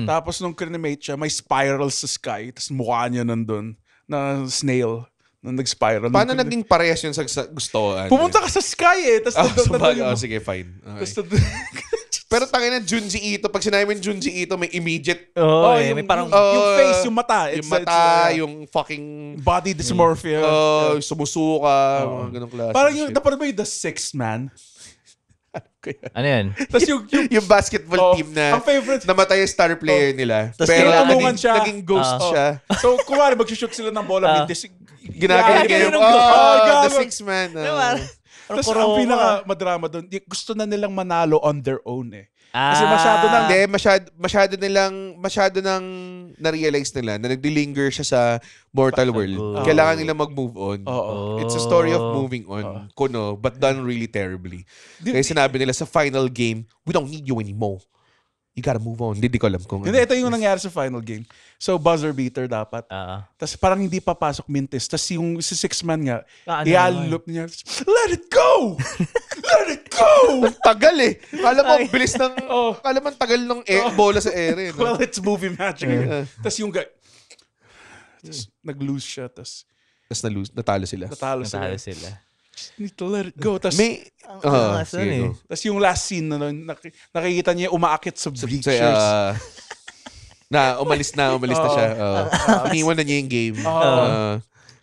[SPEAKER 3] Tapos nung cremate siya, may spirals sa sky. Tapos mukha niya nandun na snail na nag-spiral.
[SPEAKER 2] Paano naging parehas yun sa gustoan?
[SPEAKER 3] Pumunta ka sa sky eh. Tapos
[SPEAKER 2] sige, fine. Okay. Pero tangin na Junji Ito, pag sinabi mo yung Junji Ito, may immediate...
[SPEAKER 4] may parang...
[SPEAKER 3] yung face, yung mata.
[SPEAKER 2] Yung mata, yung fucking...
[SPEAKER 3] Body dysmorphia.
[SPEAKER 2] Sumusuka, mga ganong klase.
[SPEAKER 3] Parang yung, napanood mo yung The Sixth Man?
[SPEAKER 4] Ano yan?
[SPEAKER 2] Tapos yung basketball team na
[SPEAKER 3] ang favorite,
[SPEAKER 2] namatay yung star player nila.
[SPEAKER 3] Pero
[SPEAKER 2] naging ghost siya.
[SPEAKER 3] So, kumari, mag-shoot sila ng bola.
[SPEAKER 2] Ginagawa yung The Sixth Man.
[SPEAKER 3] Tapos ang pinaka-madrama doon, gusto na nilang manalo on their own eh. Kasi masyado nang na-realize nila na nag-delinger siya sa mortal world. Kailangan nila mag-move on. It's a story of moving on. Kuno, but done really terribly. Kaya sinabi nila sa final game, we don't need you anymore. You gotta move on. Hindi ko alam kung Hindi, ito yung nangyari sa final game. So, buzzer beater dapat. Tapos parang hindi papasok Mintis. Tapos yung si Six Man nga, i-loop niya, let it go! Let it go!
[SPEAKER 2] Tagal eh. Kala mo, bilis ng... Kala mo, tagal ng bola sa ere. No?
[SPEAKER 3] Well, it's movie magic. Tapos yung guy... Tapos nag-lose siya. Tapos
[SPEAKER 2] natalo sila.
[SPEAKER 3] Natalo sila. Need to let it go. Tapos tapos yung last scene na nakikita niya umaakit sa bleachers. Umalis na siya.
[SPEAKER 2] Iniwan na niya yung game.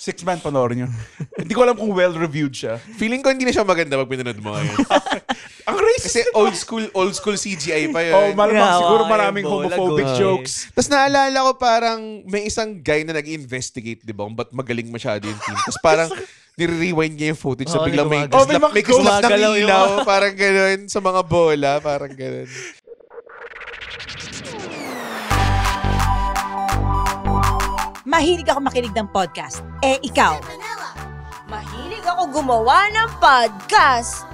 [SPEAKER 3] Six Man, panoorin niyo. Hindi ko alam kung well-reviewed siya.
[SPEAKER 2] Feeling ko hindi na siya maganda pag pinanood mo ngayon.
[SPEAKER 3] Ang racist.
[SPEAKER 2] Kasi old school CGI pa yun.
[SPEAKER 3] Malamang siguro maraming homophobic jokes.
[SPEAKER 2] Tapos naalala ko parang may isang guy na nag-investigate, di ba? Ba't magaling masyado yung team. Tapos parang nire-rewind niya yung footage sa biglang may kislap ng ilaw. Parang gano'n sa mga bola. Parang gano'n.
[SPEAKER 5] Mahilig ako makinig ng podcast. Ikaw?
[SPEAKER 6] Mahilig ako gumawa ng podcast.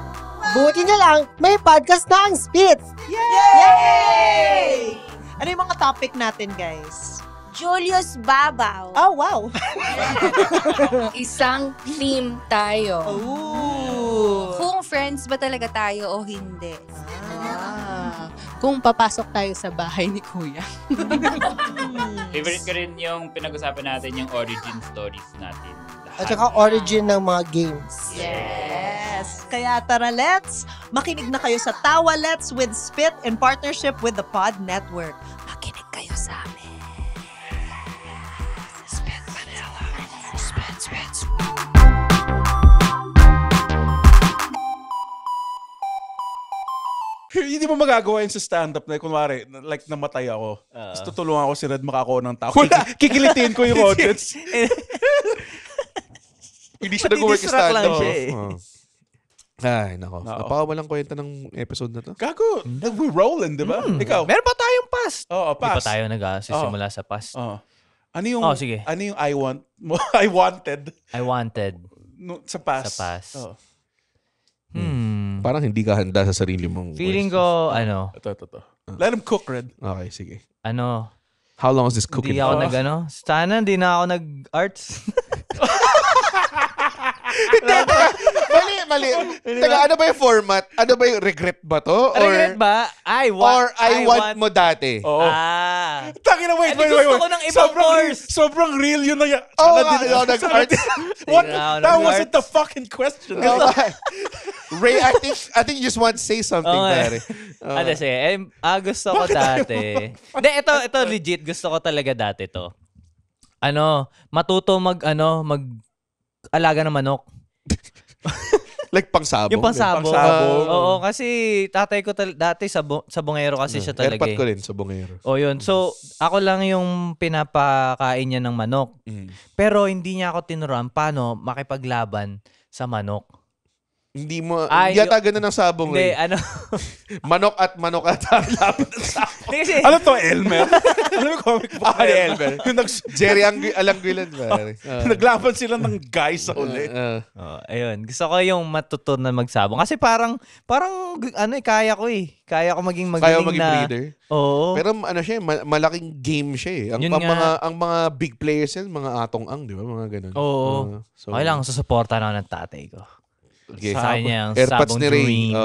[SPEAKER 7] Buti na lang, may podcast na ang Spits!
[SPEAKER 5] Yay! Ano yung mga topic natin, guys?
[SPEAKER 6] Julius Babaw.
[SPEAKER 5] Oh, wow!
[SPEAKER 6] Isang team tayo.
[SPEAKER 5] Ooh.
[SPEAKER 6] Kung friends ba talaga tayo o hindi.
[SPEAKER 8] Kung papasok tayo sa bahay ni Kuya.
[SPEAKER 9] Favorite ko rin yung pinag-usapan natin, yung origin stories natin.
[SPEAKER 7] At saka origin ng mga games.
[SPEAKER 5] Yes! Kaya tara, let's makinig na kayo sa Tawa Let's with Spit in partnership with the Pod Network. Makinig kayo sa amin. Spit Manila. Spit.
[SPEAKER 3] Hindi mo magagawa yun sa stand-up na kunwari, like namatay ako. Tapos tutulungan ko si Red makakuha ng tao. Kikilitin ko yung audience.
[SPEAKER 2] Hindi siya nag-work stand-up.
[SPEAKER 4] Ay,
[SPEAKER 2] nako. Napakawalang kwenta ng episode na to.
[SPEAKER 3] Gago, we rolling, di ba? Ikaw.
[SPEAKER 4] Meron pa tayong past.
[SPEAKER 3] Oo, past.
[SPEAKER 4] Hindi pa tayo nagsisimula sa past.
[SPEAKER 3] Ano yung,
[SPEAKER 4] sige.
[SPEAKER 3] Ano yung I wanted?
[SPEAKER 4] I wanted.
[SPEAKER 3] No, sa past.
[SPEAKER 4] Sa past.
[SPEAKER 2] Parang hindi ka handa sa sarili mong
[SPEAKER 4] feeling ko,
[SPEAKER 3] Ito. Let him cook, Red.
[SPEAKER 2] Okay, sige. How long is this cooking?
[SPEAKER 4] Hindi ako sana hindi na ako nag-arts. Mali.
[SPEAKER 2] Teka, ano ba yung format? Ano ba yung regret ba to?
[SPEAKER 4] Regret ba? I want
[SPEAKER 2] mo dati.
[SPEAKER 3] Oo. Taki na, wait.
[SPEAKER 4] Gusto ko ng ibang course.
[SPEAKER 3] Sobrang real yun na yan.
[SPEAKER 2] Nag-arts.
[SPEAKER 3] What? That wasn't the fucking question.
[SPEAKER 2] Ray, I think you just want to say something, pare.
[SPEAKER 4] Gusto ko dati. Hindi, ito legit. Gusto ko talaga dati to. Matuto mag-alaga ng manok.
[SPEAKER 2] Like pangsabong?
[SPEAKER 4] Yung pangsabong.
[SPEAKER 3] Pangsabong.
[SPEAKER 4] Oo, kasi tatay ko dati sabongero kasi siya talaga.
[SPEAKER 2] Airpat ko rin, sabongero.
[SPEAKER 4] O yun. So, ako lang yung pinapakain niya ng manok. Pero hindi niya ako tinuruan paano makipaglaban sa manok.
[SPEAKER 2] Hindi mo, hindi yata ganun ang sabong.
[SPEAKER 4] Hindi,
[SPEAKER 2] manok at laban ng sabong.
[SPEAKER 4] Kasi,
[SPEAKER 3] Ano to, Elmer? Ano yung comic book na
[SPEAKER 2] Elmer?
[SPEAKER 3] Yung
[SPEAKER 2] Jerry Alanguilan ba?
[SPEAKER 3] naglaban sila ng guys sa uli.
[SPEAKER 4] ayun. Gusto ko yung matutunan magsabong. Kasi parang kaya ko eh. Kaya ko maging
[SPEAKER 2] Kaya
[SPEAKER 4] magaling
[SPEAKER 2] maging
[SPEAKER 4] na.
[SPEAKER 2] breeder.
[SPEAKER 4] Oo.
[SPEAKER 2] Pero siya, malaking game siya eh. Ang mga big players yan, mga Atong Ang, di ba? Mga ganun.
[SPEAKER 4] Oo.
[SPEAKER 2] So,
[SPEAKER 4] Okay lang, susuporta na ng tatay ko.
[SPEAKER 2] Okay.
[SPEAKER 4] Sa kanya yung
[SPEAKER 2] Airpods
[SPEAKER 4] Sabong
[SPEAKER 2] ni Ray.
[SPEAKER 4] Dreams.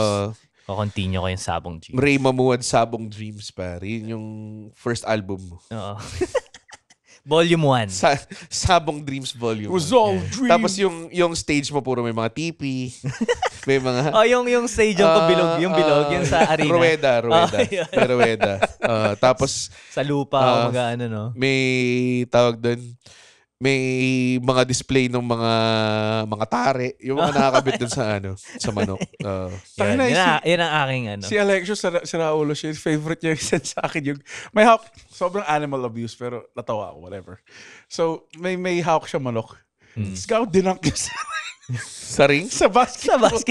[SPEAKER 4] Continue ko yung Sabong Dreams.
[SPEAKER 2] Ray Mamuad, Sabong Dreams, pare. Yun yung first album mo.
[SPEAKER 4] Oo. Volume 1.
[SPEAKER 2] Sabong Dreams Volume 1.
[SPEAKER 3] Was all dream.
[SPEAKER 2] Tapos yung stage mo puro may mga tipi. May mga...
[SPEAKER 4] yung stage yung bilog. Yung bilog. Yung sa arena.
[SPEAKER 2] Rueda. Tapos...
[SPEAKER 4] Sa lupa. No?
[SPEAKER 2] May tawag doon. May mga display ng mga tare. Yung mga nakakabit dun sa manok.
[SPEAKER 4] Yan ang aking
[SPEAKER 3] Si Alexio, si Raulo, siya, favorite niya yung sa akin yung, may hawk, sobrang animal abuse, pero natawa ako, whatever. So, may hawk siya manok. Tapos gaw, dinunk niya
[SPEAKER 2] sa ring?
[SPEAKER 3] Sa basketball.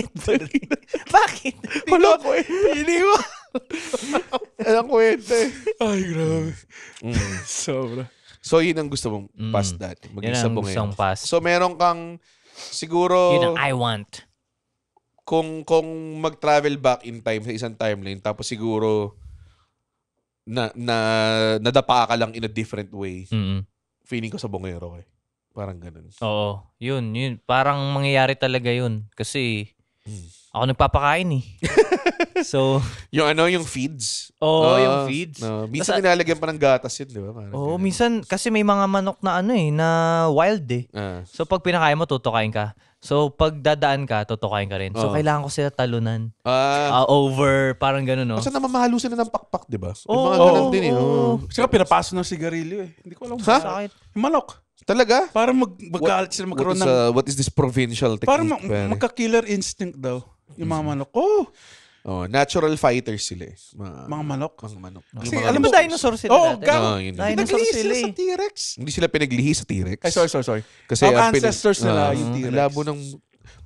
[SPEAKER 4] Bakit?
[SPEAKER 3] Wala ko eh. Hindi ko.
[SPEAKER 2] Anong kwenta eh.
[SPEAKER 3] Ay, grabe. Sobra.
[SPEAKER 2] So, yun ang gusto mong pass dati.
[SPEAKER 4] Yun ang gustong pass.
[SPEAKER 2] So, meron kang siguro...
[SPEAKER 4] Yun ang I want.
[SPEAKER 2] Kung mag-travel back in time sa isang timeline, tapos siguro nadapa ka lang in a different way, feeling ko sa bongero eh. Parang ganun.
[SPEAKER 4] Oo. Yun. Parang mangyayari talaga yun. Kasi ako nagpapakain eh. So,
[SPEAKER 2] yung feeds.
[SPEAKER 4] Yung feeds.
[SPEAKER 2] Minsan nilalagyan pa ng gatas yun, di ba?
[SPEAKER 4] Minsan kasi may mga manok na na wild eh. So pag pinakain mo, tutukain ka. So pag dadaan ka, tutukain ka rin. So kailangan ko sila talunan. Over, parang gano'n, no?
[SPEAKER 2] Kasi namamahalo sila ng pakpak, di ba? Yung mga ganun din eh.
[SPEAKER 3] Saka pinapaso ng sigarilyo eh. Hindi ko alam.
[SPEAKER 4] Sakit.
[SPEAKER 3] Yung manok.
[SPEAKER 2] Talaga?
[SPEAKER 3] Para magalit sila magkaroon ng...
[SPEAKER 2] What is this provincial technique?
[SPEAKER 3] Para magka-killer instinct daw. Yung mga manok.
[SPEAKER 2] Natural fighters sila eh.
[SPEAKER 3] Mga manok.
[SPEAKER 4] Kasi alam mo, dinosaur sila dati.
[SPEAKER 3] Dinosaur sila sa T-Rex.
[SPEAKER 2] Hindi sila pinaglihi sa T-Rex.
[SPEAKER 3] Ay, sorry.
[SPEAKER 2] Kasi
[SPEAKER 3] ang ancestors nila yung T-Rex.
[SPEAKER 2] Labo ng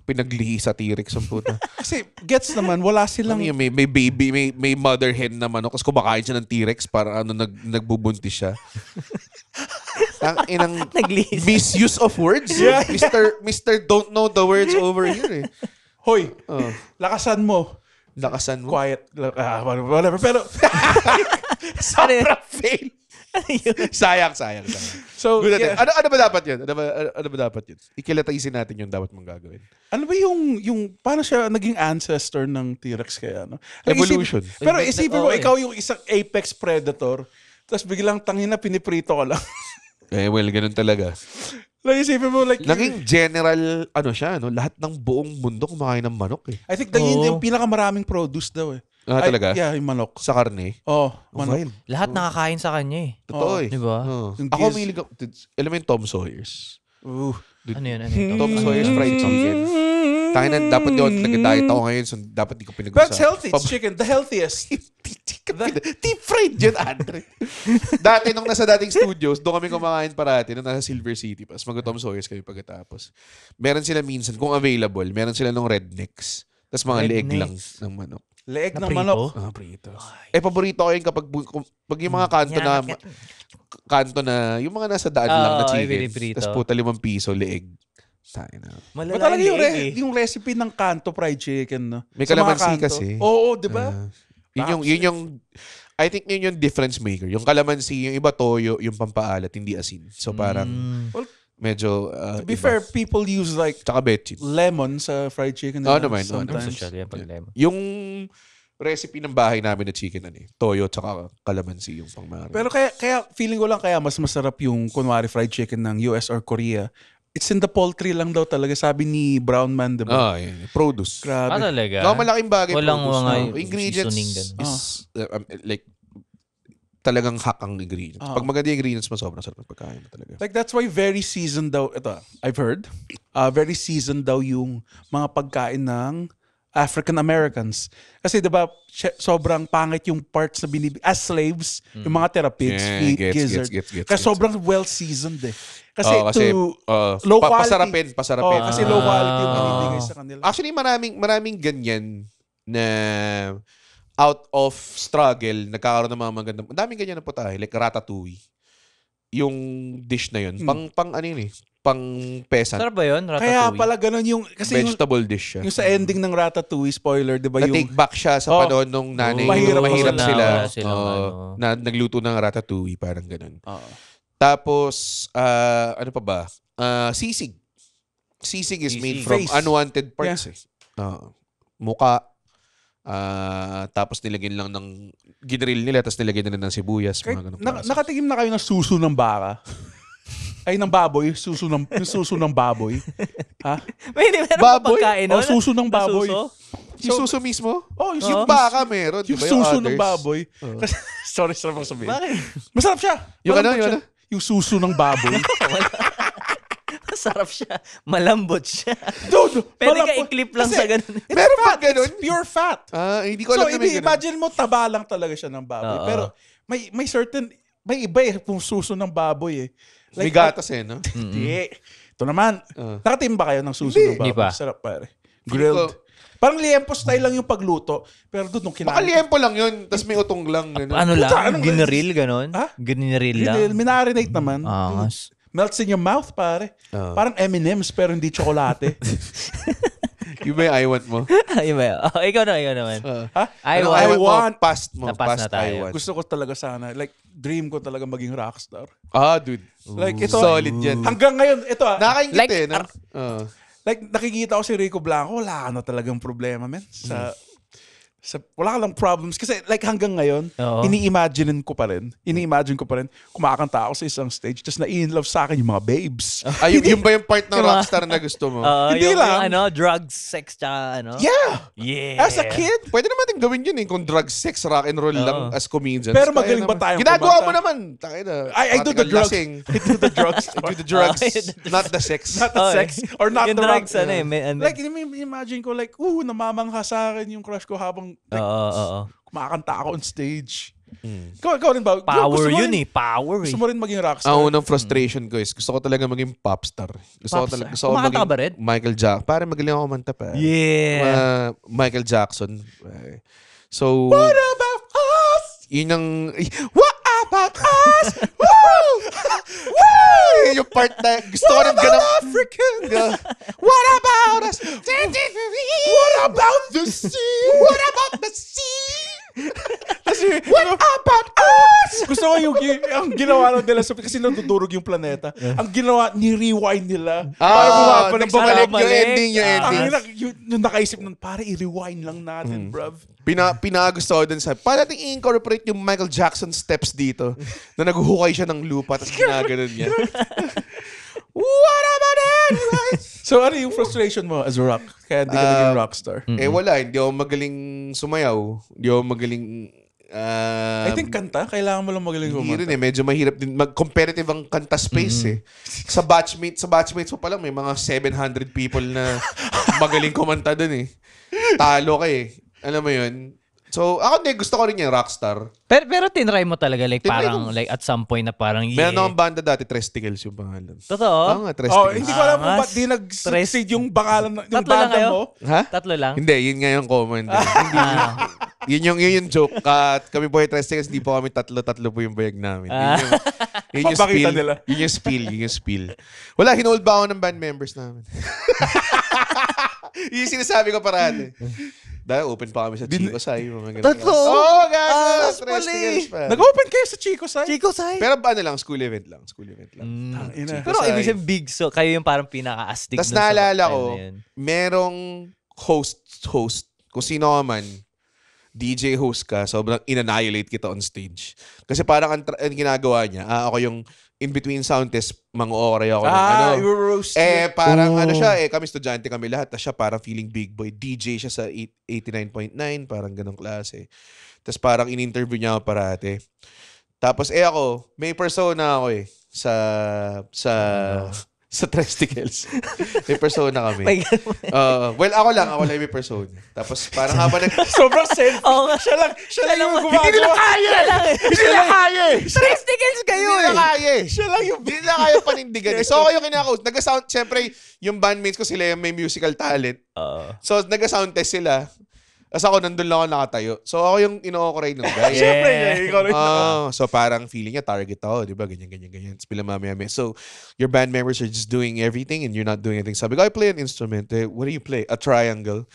[SPEAKER 2] pinaglihi sa T-Rex ang puta.
[SPEAKER 3] Kasi gets naman, wala silang...
[SPEAKER 2] May baby, may mother hen na manok. Kasi kumakain siya ng T-Rex para nagbubuntis siya. Ang inang misuse of words.
[SPEAKER 3] Yeah.
[SPEAKER 2] Mr. Don't know the words over here eh.
[SPEAKER 3] Hoy, lakasan mo.
[SPEAKER 2] Lakasan mo?
[SPEAKER 3] Quiet. Whatever. Pero...
[SPEAKER 2] Sobrang fail. Sayang.
[SPEAKER 3] So,
[SPEAKER 2] good
[SPEAKER 3] yeah.
[SPEAKER 2] Ano ba dapat yun? Ano ba dapat yun? Ikilatayisin natin yung dapat mong gagawin.
[SPEAKER 3] Ano ba yung paano siya naging ancestor ng T-Rex kaya? No?
[SPEAKER 2] Evolution.
[SPEAKER 3] Pero isipin mo, ikaw yung isang apex predator, tapos biglang tangina piniprito ka lang.
[SPEAKER 2] Ganun talaga.
[SPEAKER 3] Isipin mo,
[SPEAKER 2] naging general, siya, no? Lahat ng buong mundo kumakain ng manok eh.
[SPEAKER 3] I think yung pinakamaraming produce daw eh.
[SPEAKER 2] Talaga?
[SPEAKER 3] Yeah, yung manok.
[SPEAKER 2] Sa karne?
[SPEAKER 3] Manok.
[SPEAKER 4] Lahat nakakain sa kanya eh.
[SPEAKER 2] Totoo eh.
[SPEAKER 4] Diba?
[SPEAKER 2] Ako milig ako. Alam mo yung Tom Sawyers?
[SPEAKER 4] Ano yun?
[SPEAKER 2] Tom Sawyers fried chicken. Tangina, dapat yun. Nag-diet ako ngayon. So dapat di ko pinag-usapan.
[SPEAKER 3] But it's healthy. It's chicken. The healthiest.
[SPEAKER 2] Deep fried yun, Andre. Dati nung nasa dating studios, doon kami kumakain parati nung nasa Silver City. Pas mag-Tom Sawyers kami pagkatapos. Meron sila minsan, kung available, meron sila nung rednecks. Tapos mga leeg lang ng manok.
[SPEAKER 3] Leeg ng manok?
[SPEAKER 2] Prito. Paborito ko yun kapag yung mga kanto na, yung mga nasa daan lang na chicken. Tapos puta 5 piso, leeg.
[SPEAKER 3] Ba talaga yung recipe ng kanto fried chicken, no?
[SPEAKER 2] May kalamansi kasi.
[SPEAKER 3] Oo, di ba?
[SPEAKER 2] Yun yung I think yun yung difference maker. Yung kalamansi, yung iba toyo, yung pampaalat, hindi asin. So parang medyo
[SPEAKER 3] to be fair, people use
[SPEAKER 2] tsaka betchin.
[SPEAKER 3] lemon sa fried chicken.
[SPEAKER 2] Naman. Yung recipe ng bahay namin na chicken toyo tsaka kalamansi yung pangmarin.
[SPEAKER 3] Pero kaya feeling ko lang kaya mas masarap yung kunwari fried chicken ng US or Korea. It's in the poultry lang daw talaga. Sabi ni Brown Man, diba?
[SPEAKER 2] Produce.
[SPEAKER 3] Grabe.
[SPEAKER 4] Talaga?
[SPEAKER 2] Malaking bagay.
[SPEAKER 4] Walang
[SPEAKER 2] produce.
[SPEAKER 4] mga
[SPEAKER 2] Ingredients
[SPEAKER 4] seasoning
[SPEAKER 2] is like talagang hack ang ingredients. Pag maganda yung ingredients mo, sobrang sarap ng pagkain mo talaga.
[SPEAKER 3] Like that's why very seasoned daw, ito, I've heard, very seasoned daw yung mga pagkain ng African Americans. Kasi diba, sobrang pangit yung parts na as slaves, yung mga therapies, feet, gizzard. Kasi sobrang well-seasoned eh. Kasi low quality.
[SPEAKER 2] Pasarapin.
[SPEAKER 3] Kasi low quality yung binibigay sa kanila.
[SPEAKER 2] Actually, maraming ganyan na out of struggle, nagkakaroon ng mga magandang, daming ganyan na po tayo, like ratatouille. Yung dish na yun. Pang ano yun eh, pang peasant.
[SPEAKER 4] Sarap ba yun? Ratatouille?
[SPEAKER 3] Kaya pala ganun yung, kasi
[SPEAKER 2] vegetable dish siya.
[SPEAKER 3] Yung sa ending ng Ratatouille, spoiler, di ba yung...
[SPEAKER 2] Na-take back siya sa panahon nung nanay. Mahirap sila. Na nagluto ng ratatouille, parang ganun. Tapos, ano pa ba? Sisig. Sisig is made from unwanted parts.
[SPEAKER 3] Yeah.
[SPEAKER 2] Muka. Tapos nilagyan lang ng ginrill nila, tapos nilagyan nila ng sibuyas.
[SPEAKER 3] Nakatigim na kayo ng suso ng baka? Ay, ng baboy. Yung suso ng baboy. Ha?
[SPEAKER 4] Meron pa pagkain nun?
[SPEAKER 3] Suso ng baboy.
[SPEAKER 2] Yung suso mismo?
[SPEAKER 3] Yung
[SPEAKER 2] baka meron.
[SPEAKER 3] Yung suso ng baboy. Sorry mo sabihin. Masarap siya. Yung suso ng baboy.
[SPEAKER 4] Masarap siya. Malambot siya.
[SPEAKER 3] Dude,
[SPEAKER 4] pwede ka i-clip lang sa ganun.
[SPEAKER 2] Meron pa ganun?
[SPEAKER 3] Pure fat.
[SPEAKER 2] Hindi ko alam na may ganun.
[SPEAKER 3] Imagine mo, taba lang talaga siya ng baboy. Pero may iba eh, kung suso ng baboy eh.
[SPEAKER 2] Like, may gatas eh, no?
[SPEAKER 3] Hindi. Ito naman, nakatim ba kayo ng suso ng baboy?
[SPEAKER 4] Hindi pa.
[SPEAKER 3] Sarap pare. Grilled. Parang liempo style lang yung pagluto. Pero doon nung kinain.
[SPEAKER 2] Baka liempo lang yun, tapos may utong lang.
[SPEAKER 4] Ano lang? Ginril, ganon?
[SPEAKER 3] Ha?
[SPEAKER 4] Ginril lang?
[SPEAKER 3] Minarinate naman. Melts in your mouth, pare. Parang M&M's pero hindi tsokolate.
[SPEAKER 2] Yung ba yung I want mo?
[SPEAKER 4] Ikaw naman.
[SPEAKER 2] I want. Past mo.
[SPEAKER 4] Past na tayo.
[SPEAKER 3] Gusto ko talaga sana. Like, dream ko talaga maging rockstar.
[SPEAKER 2] Dude.
[SPEAKER 3] Like, ito.
[SPEAKER 2] Solid yan.
[SPEAKER 3] Hanggang ngayon, ito
[SPEAKER 2] nakakaingit
[SPEAKER 4] like,
[SPEAKER 2] eh. No?
[SPEAKER 3] Like, nakikita ko si Rico Blanco, wala ka na talagang problema, men. Wala ka lang problems. Kasi like hanggang ngayon, ini-imagine ko pa rin, kumakanta ako sa isang stage, tapos na-in-love sa akin yung mga babes.
[SPEAKER 2] Yung ba yung part ng rockstar na gusto mo?
[SPEAKER 3] Hindi lang.
[SPEAKER 4] Yung drugs, sex, tsaka ano?
[SPEAKER 3] Yeah! As a kid.
[SPEAKER 2] Pwede naman din gawin yun eh, kung drugs, sex, rock and roll lang as comedians.
[SPEAKER 3] Pero magaling ba tayong
[SPEAKER 2] ginagawa mo naman.
[SPEAKER 3] I do the drugs. I do the drugs.
[SPEAKER 2] I do the drugs, not the sex.
[SPEAKER 3] Not the sex. Or not the drugs.
[SPEAKER 4] Like,
[SPEAKER 3] imagine ko like, namamangha sa akin yung crush ko habang kumakanta ako on stage. Ikaw rin ba?
[SPEAKER 4] Power yun eh. Power eh.
[SPEAKER 3] Gusto mo rin maging rockstar?
[SPEAKER 2] Ang unang frustration ko is gusto ko talaga maging popstar. Gusto ko
[SPEAKER 4] maging
[SPEAKER 2] ba, Red? Michael Jackson. Para magaling ako kumanta pa.
[SPEAKER 4] Yeah.
[SPEAKER 2] Michael Jackson. So, what about us? Yun ang... What about us? Woo! Woo! Yung part na gusto ko rin ganun.
[SPEAKER 3] African?
[SPEAKER 2] What about us?
[SPEAKER 3] What about the sea?
[SPEAKER 2] What about the sea?
[SPEAKER 3] What about us? Gusto ko yung ginawa ng nila kasi natutulog yung planeta. Ang ginawa, ni-rewind nila. Para bumalik
[SPEAKER 2] yung ending.
[SPEAKER 3] Yung nakaisip nun, para i-rewind lang natin, bruv.
[SPEAKER 2] Pinagusto ko dun sa, para natin i-incorporate yung Michael Jackson steps dito na naghuhukay siya ng lupa tapos ginaganon niya. What about it?
[SPEAKER 3] So ano yung frustration mo as a rock? Kaya hindi ka naging rockstar?
[SPEAKER 2] Wala. Hindi ako magaling sumayaw. Hindi ako magaling...
[SPEAKER 3] I think kanta, kailangan mo lang magaling kumanta.
[SPEAKER 2] Hindi rin eh. Medyo mahirap din. Competitive ang kanta space eh. Sa batchmates mo pa lang, may mga 700 people na magaling kumanta dun eh. Talo ka eh. Alam mo yun? So, ako gusto ko rin yung rockstar.
[SPEAKER 4] Pero tinry mo talaga, like parang, like at some point na parang,
[SPEAKER 2] Meron akong banda dati, Tresticles yung pangalan.
[SPEAKER 4] Totoo?
[SPEAKER 2] Tresticles.
[SPEAKER 3] Hindi ko alam kung ba't di nag-succeed yung pangalan, yung banda mo.
[SPEAKER 2] Ha?
[SPEAKER 4] Tatlo lang?
[SPEAKER 2] Hindi, yun nga yung common. Yun yung joke. Kami po yung Tresticles, hindi po kami tatlo po yung bayag namin. Yun yung spill. Yun yung spill. Wala, hinold ba ako ng band members namin? Yung sinasabi ko parati. Dahil open pa kami sa Chico Sai.
[SPEAKER 3] Tatlo?
[SPEAKER 2] Oo, gago. Tresticles pa.
[SPEAKER 3] Nag-open kayo sa Chico Sai?
[SPEAKER 4] Chico Sai?
[SPEAKER 2] Pero ano lang, school event lang.
[SPEAKER 4] Pero ibig sabihin big, so kayo yung parang pinaka-astig.
[SPEAKER 2] Tapos naalala ko, merong host, kung sino ka man, DJ host ka, sobrang in-annihilate kita on stage. Kasi parang ang ginagawa niya, ako yung in-between sound test, mang-oray ako ng parang siya, kami estudyante kami lahat, tapos siya parang feeling big boy. DJ siya sa 89.9, parang ganong klase. Tapos parang in-interview niya ako parate. Tapos ako, may persona ako eh sa Tresticles. May persona kami. Well, ako lang may persona. Tapos parang habang
[SPEAKER 3] Sobrang self. Siya lang yung gumagawa.
[SPEAKER 2] Hindi nila kaya eh.
[SPEAKER 4] Tresticles kayo
[SPEAKER 2] Hindi nila kaya eh.
[SPEAKER 3] Siya lang yung...
[SPEAKER 2] Hindi nila kaya panindigan eh. So ako yung kinakausap. Nag-sound, syempre, yung bandmates ko sila yung may musical talent. So nag-sound test sila. Tapos ako, nandun lang ako nakatayo. So ako yung ino-operate ng guy.
[SPEAKER 3] Siyempre, ikaw lang.
[SPEAKER 2] So parang feeling niya, target ako. Di ba? Ganyan. Tapos bilang mami. So your band members are just doing everything and you're not doing anything. Sabi ko, I play an instrument. What do you play? A triangle.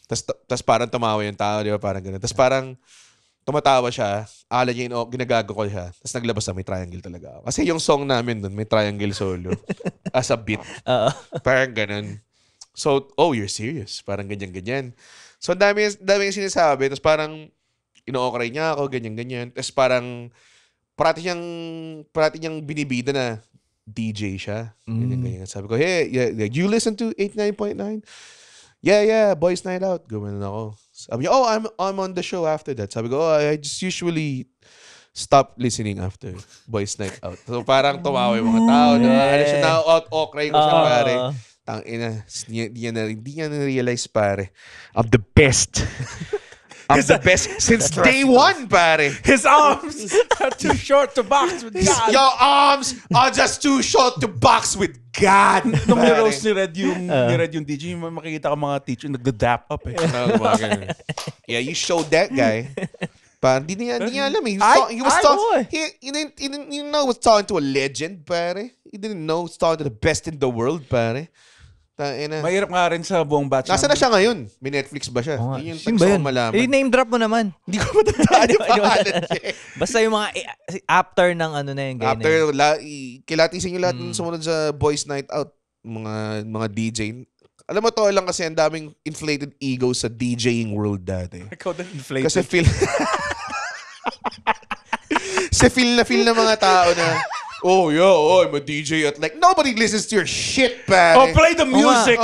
[SPEAKER 2] Tapos parang tumawa yung tao. Di ba? Parang ganun. Tapos parang tumatawa siya. Akala niya ginagago ko siya. Tapos naglabas na may triangle talaga ako. Kasi yung song namin dun, may triangle solo. As a beat. Parang ganun. So, you're serious. Parang ganyan. So, dami yung sinasabi. Tapos parang, ino-okray niya ako, ganyan. Tapos parang, parati niyang binibida na DJ siya. Ganyan. Sabi ko, hey, you listen to 89.9? Yeah, Boys Night Out. Gumanon ako. Sabi niya, I'm on the show after that. Sabi ko, I just usually stop listening after Boys Night Out. So parang tumawa yung mga tao. Ano siya na-okray ko siya, pare. Tangina, di niya na-realize, pare. I'm the best. I'm the best since day one, pare.
[SPEAKER 3] His arms are too short to box with God.
[SPEAKER 2] Your arms are just too short to box with God.
[SPEAKER 3] Nung ni-roast ni Red yung DJ, makikita ka mga teacher nagda-dap up eh.
[SPEAKER 2] Yeah, you showed that guy. Parang, hindi niya alam eh. He didn't know he was talking to a legend, pare. He didn't know he was talking to the best in the world, pare.
[SPEAKER 3] Mahirap nga rin sa buong batch.
[SPEAKER 2] Nasaan na siya ngayon? May Netflix ba siya? Yun yung gusto kong malaman.
[SPEAKER 4] Name drop mo naman.
[SPEAKER 2] Hindi ko matandaan yung pangalan siya.
[SPEAKER 4] Basta yung mga after ng ano na yung ganyan.
[SPEAKER 2] After, kilatisin nyo lahat ng sumunod sa Boys Night Out. Mga DJ. Alam mo to lang kasi ang daming inflated ego sa DJing world dati.
[SPEAKER 3] Ikaw din inflated.
[SPEAKER 2] Kasi feel na mga tao na, I'm a DJ at like, nobody listens to your shit, pare.
[SPEAKER 3] Play the music.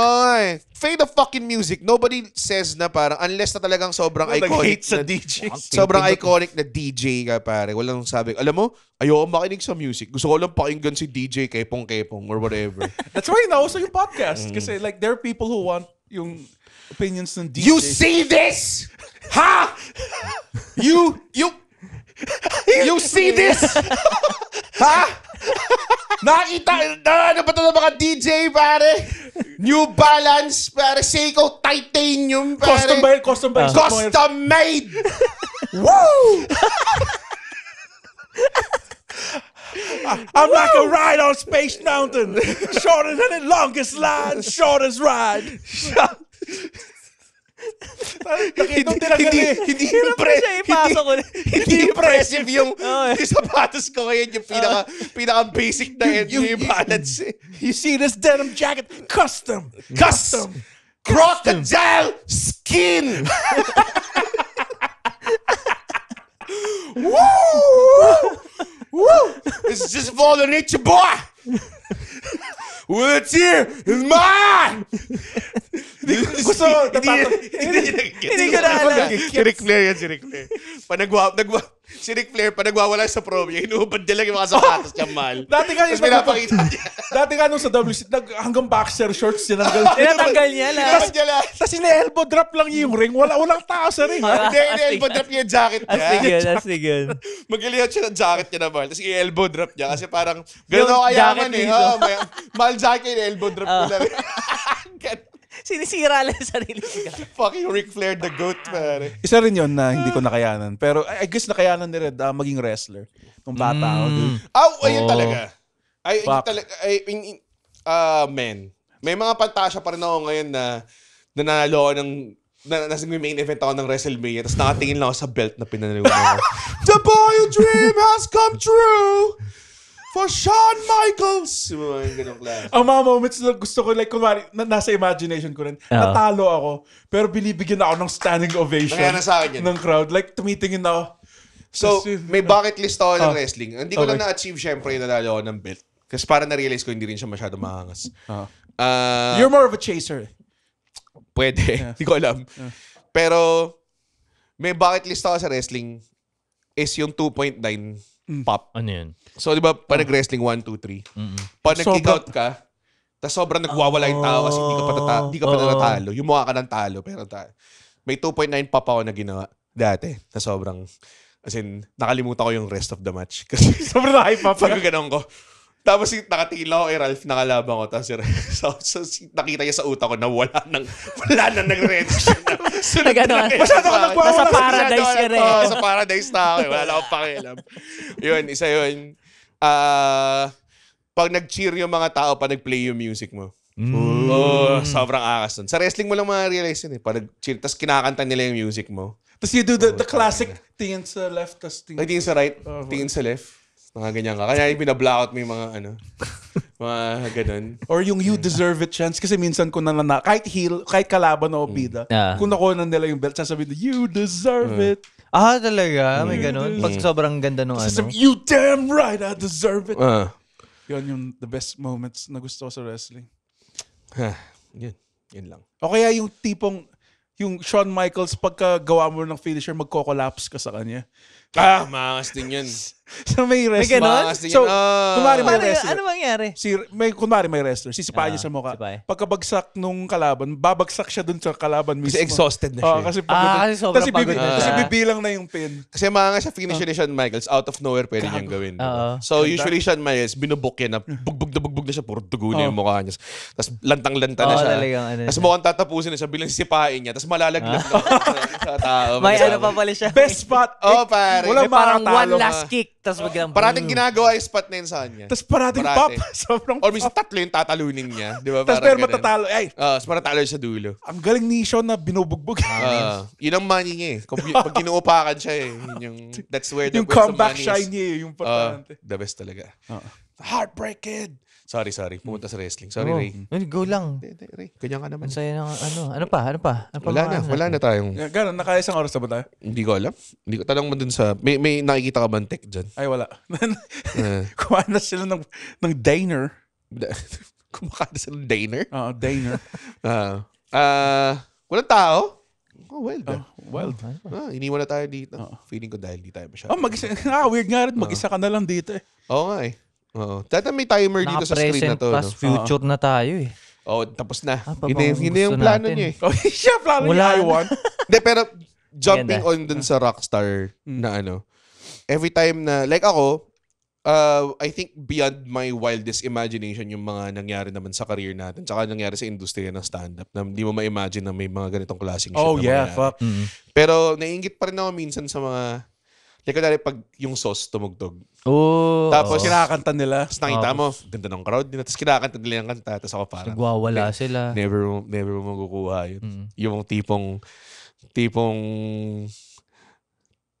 [SPEAKER 2] Play the fucking music. Nobody says na parang, unless na talagang sobrang iconic
[SPEAKER 3] sa DJ.
[SPEAKER 2] Sobrang iconic na DJ ka, pare. Walang sabi, alam mo, ayoko makinig sa music. Gusto ko lang pakinggan si DJ Kepong or whatever.
[SPEAKER 3] That's why nauso yung podcast. Kasi like, there are people who want yung opinions ng DJ.
[SPEAKER 2] You see this? Ha? You see this? Ha? Nakita na ba ito ng mga DJ, pare? New Balance, pare. Seiko Titanium, pare.
[SPEAKER 3] Custom
[SPEAKER 2] made. Woo!
[SPEAKER 3] I'm like a ride on Space Mountain. Shorter than the longest line, shortest ride.
[SPEAKER 2] Hindi impressive yung sapatos ko ngayon, yung pinaka basic na New Balance.
[SPEAKER 3] You see this denim jacket? Custom.
[SPEAKER 2] Crocodile skin. Woo! It's just for the nature boy. What's here is mine.
[SPEAKER 3] Hindi
[SPEAKER 4] ko na alam.
[SPEAKER 2] Si Ric Flair. Si Ric Flair, pa nagwawala sa prom niya, inuubad niya lang yung mga sapatos niya, mahal.
[SPEAKER 3] Dati nga nung sa WC, hanggang boxer shorts
[SPEAKER 4] tinatanggal niya lang.
[SPEAKER 3] Tapos ina-elbow drop lang yung ring. Walang tao sa ring.
[SPEAKER 2] Hindi, elbow drop niya yung jacket niya.
[SPEAKER 4] Astigyan.
[SPEAKER 2] Maglilihat siya ng jacket niya na mahal. Tapos i-elbow drop niya kasi parang gano'n ako kayaman eh. Mahal jacket, elbow drop niya na rin.
[SPEAKER 4] Sinisira lang sa sarili niya.
[SPEAKER 2] Fucking Ric Flair the GOAT, pare.
[SPEAKER 3] Isa rin yun na hindi ko nakayanan. Pero I guess nakayanan ni Red maging wrestler. Nung bata ako.
[SPEAKER 2] Ayun talaga. Man. May mga pantasya pa rin ako ngayon na nanalo ako nasa main event ako ng WrestleMania tapos nakatingin lang ako sa belt na pinanalo ko. The boy dream has come true! For Shawn Michaels! Ganun klase.
[SPEAKER 3] Ang mga moments na gusto ko, like, kumari, nasa imagination ko rin, natalo ako, pero binibigyan ako ng standing ovation ng crowd. Like, tumitingin ako.
[SPEAKER 2] So, may bucket list ako ng wrestling. Hindi ko lang na-achieve, syempre, nanalo ako ng belt. Kasi parang na-realize ko, hindi rin siya masyado makangas.
[SPEAKER 3] You're more of a chaser.
[SPEAKER 2] Pwede. Hindi ko alam. Pero, may bucket list ako sa wrestling is yung 2.9 pop.
[SPEAKER 4] Ano yun?
[SPEAKER 2] So, di ba, pag nag-wrestling 1, 2, 3. Pag nag-kick out ka, tapos sobrang nagwawala yung tao kasi hindi ka pa natalo. Yung mukha ka ng talo, pero may 2.9 pop ako na ginawa dati na sobrang, as in, nakalimutan ko yung rest of the match. Kasi
[SPEAKER 3] Sobrang hype up.
[SPEAKER 2] pag ganun ko. Tapos nakatingin lang ako kay Ralph, nakalabang ko. Tapos nakita niya sa utak ko na wala nang nag-reaction na. Sunod na kayo.
[SPEAKER 3] Masyado ka nagwawala.
[SPEAKER 4] Nasa paradise ka rin.
[SPEAKER 2] Sa paradise na ako. Wala akong pakialam. Yun, isa yun. Pag nag-cheer yung mga tao pa nag-play yung music mo. Sobrang akas nun. Sa wrestling mo lang ma-realize yun eh. Pag nag-cheer, tapos kinakanta nila yung music mo.
[SPEAKER 3] Tapos you do the classic tingin sa left, tapos
[SPEAKER 2] Tingin sa right, tingin sa left. Ganyan ka. Kaya yung binablackout mo yung mga mga ganun.
[SPEAKER 3] or yung you deserve it chance. Kasi minsan kung kahit heel, kahit kalaban o bida, kung nakuha nila yung belt, sasabihin na, you deserve it.
[SPEAKER 4] Talaga? May ganun? Pag sobrang ganda nung
[SPEAKER 3] You damn right, I deserve it. Yun yung the best moments na gusto ko sa wrestling.
[SPEAKER 2] Yun lang.
[SPEAKER 3] O kaya yung tipong, yung Shawn Michaels, pagka gawa mo ng finisher, magko-collapse ka sa kanya.
[SPEAKER 2] Maangas din yun.
[SPEAKER 3] So may wrestler.
[SPEAKER 2] Maangas din
[SPEAKER 3] So,
[SPEAKER 2] yun.
[SPEAKER 3] kunwari may wrestler.
[SPEAKER 4] Ano mangyari?
[SPEAKER 3] Kunwari may wrestler, sisipain niya sa mukha. Pagkabagsak nung kalaban, babagsak siya dun sa kalaban mismo.
[SPEAKER 2] Kasi exhausted na siya.
[SPEAKER 3] Kasi pagod.
[SPEAKER 4] Kasi sobrang pagod na
[SPEAKER 3] Kasi
[SPEAKER 4] siya.
[SPEAKER 3] bibilang na yung pin.
[SPEAKER 2] Kasi maangas siya finisher ni Shawn Michaels, out of nowhere pwede niyang gawin. So usually Shawn Michaels, binubok yan na bugbog na siya, puro dugo na yung mukha niya. Tapos lantang-lanta na siya. Tapos mukhang tatapusin na siya, bilang sisipain niya, tapos malalaglag na sa tao.
[SPEAKER 4] May ano pa pala siya.
[SPEAKER 3] Best spot.
[SPEAKER 2] Pare.
[SPEAKER 4] May parang one last kick, tapos biglang
[SPEAKER 2] parating ginagawa yung spot na yun sa kanya.
[SPEAKER 3] Tapos parating pop. Sobrang
[SPEAKER 2] or minsan tatlo yung tatalunin niya. Di ba?
[SPEAKER 3] Tapos pero matatalo.
[SPEAKER 2] Tapos matatalo sa dulo.
[SPEAKER 3] Ang galing ni Shawn na binubugbog.
[SPEAKER 2] Yun ang money niya eh. Pag ginuupakan siya eh. That's where the
[SPEAKER 3] yung comeback shine niya yung importante.
[SPEAKER 2] The best talaga. Heartbreak Kid. Sorry. Pumunta sa wrestling. Sorry, Ray.
[SPEAKER 4] Go lang.
[SPEAKER 2] Ray, ganyan ka naman.
[SPEAKER 4] Ang saya ng Ano pa?
[SPEAKER 2] Wala na tayong...
[SPEAKER 3] Gano'n, naka-isang oras na ba tayo?
[SPEAKER 2] Hindi ko alam. Hindi ko tanong mo dun sa... May nakikita ka bang tech dyan?
[SPEAKER 3] Ay, wala. Kumain na sila ng diner.
[SPEAKER 2] Kumakain na sila ng diner?
[SPEAKER 3] Diner.
[SPEAKER 2] Walang tao? Wild.
[SPEAKER 3] Wild.
[SPEAKER 2] Iniwan na tayo dito. Feeling ko dahil di tayo masyado.
[SPEAKER 3] Weird nga rin. Mag-isa ka na lang dito eh.
[SPEAKER 2] Oo nga eh. Dati may timer dito sa screen na to.
[SPEAKER 4] Naka-present future na tayo eh.
[SPEAKER 2] Tapos na.
[SPEAKER 4] Hindi
[SPEAKER 2] yung plano niya eh.
[SPEAKER 3] Siya plano niya. I want.
[SPEAKER 2] Hindi, pero jumping on dun sa Rockstar na every time na, like ako, I think beyond my wildest imagination yung mga nangyari naman sa career natin tsaka nangyari sa industriya ng stand-up na hindi mo ma-imagine na may mga ganitong klaseng shit na mangyari.
[SPEAKER 3] Fuck.
[SPEAKER 2] Pero naiingit pa rin ako minsan sa mga like kunwari pag yung sauce tumugtog.
[SPEAKER 3] Tapos kinakanta nila.
[SPEAKER 2] Tapos nakita mo, ganda ng crowd nila. Tapos kinakanta nila yung kanta. Tapos ako parang
[SPEAKER 4] nagwawala sila.
[SPEAKER 2] Never mo makukuha yun. Yung tipong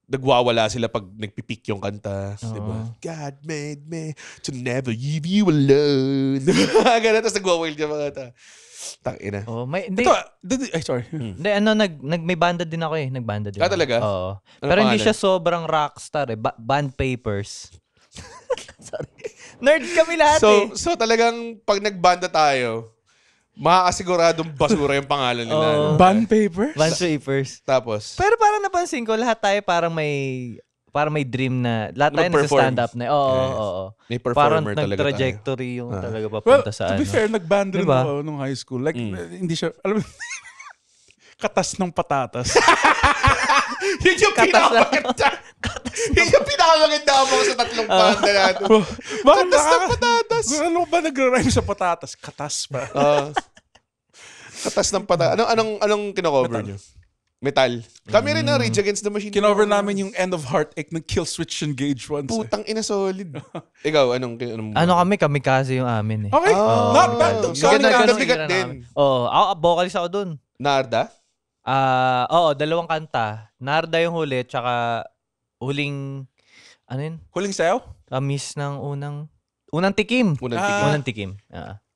[SPEAKER 2] nagwawala sila pag nagpipik yung kanta. Diba? God made me to never leave you alone. Ganun. Tapos nagwawild yung mga kanta. Tangina.
[SPEAKER 3] Sorry.
[SPEAKER 4] Hindi, may banda din ako eh. Nagbanda din.
[SPEAKER 2] Talaga?
[SPEAKER 4] Oo. Pero hindi siya sobrang rockstar eh. Band Papers. Sorry. Nerd kami lahat eh.
[SPEAKER 2] So talagang pag nagbanda tayo, makakasiguradong basura yung pangalan nila.
[SPEAKER 3] Band Papers?
[SPEAKER 4] Band Papers.
[SPEAKER 2] Tapos?
[SPEAKER 4] Pero parang napansin ko, lahat tayo parang may dream na, lahat tayo nasa-stand up na. Oo.
[SPEAKER 2] May performer
[SPEAKER 4] parang
[SPEAKER 2] talaga
[SPEAKER 4] nag-trajectory yung talaga papunta sa
[SPEAKER 3] to be fair, nag-band rin ako nung high school. Like, hindi siya, alam mo, katas ng patatas.
[SPEAKER 2] Yun yung pinakamaganda. Yun yung pinakamaganda mo sa tatlong banda natin. Katas ng patatas.
[SPEAKER 3] Ano ba nagra-rhyme sa patatas? Katas pa.
[SPEAKER 2] Katas ng patatas. Anong kinocover nyo? Metal. Kami rin na Rage Against the Machine.
[SPEAKER 3] Kinover namin yung End of Heartache ng Killswitch Engage once.
[SPEAKER 2] Putang ina solid. Ikaw, anong
[SPEAKER 4] kami kasi yung amin eh.
[SPEAKER 3] Okay. Not bad.
[SPEAKER 2] Bigat din.
[SPEAKER 4] Ako, vocalist ako dun.
[SPEAKER 2] Narda?
[SPEAKER 4] Dalawang kanta. Narda yung huli, tsaka huling, ano yun?
[SPEAKER 3] Huling sayaw?
[SPEAKER 4] Miss ng unang tikim. Unang tikim.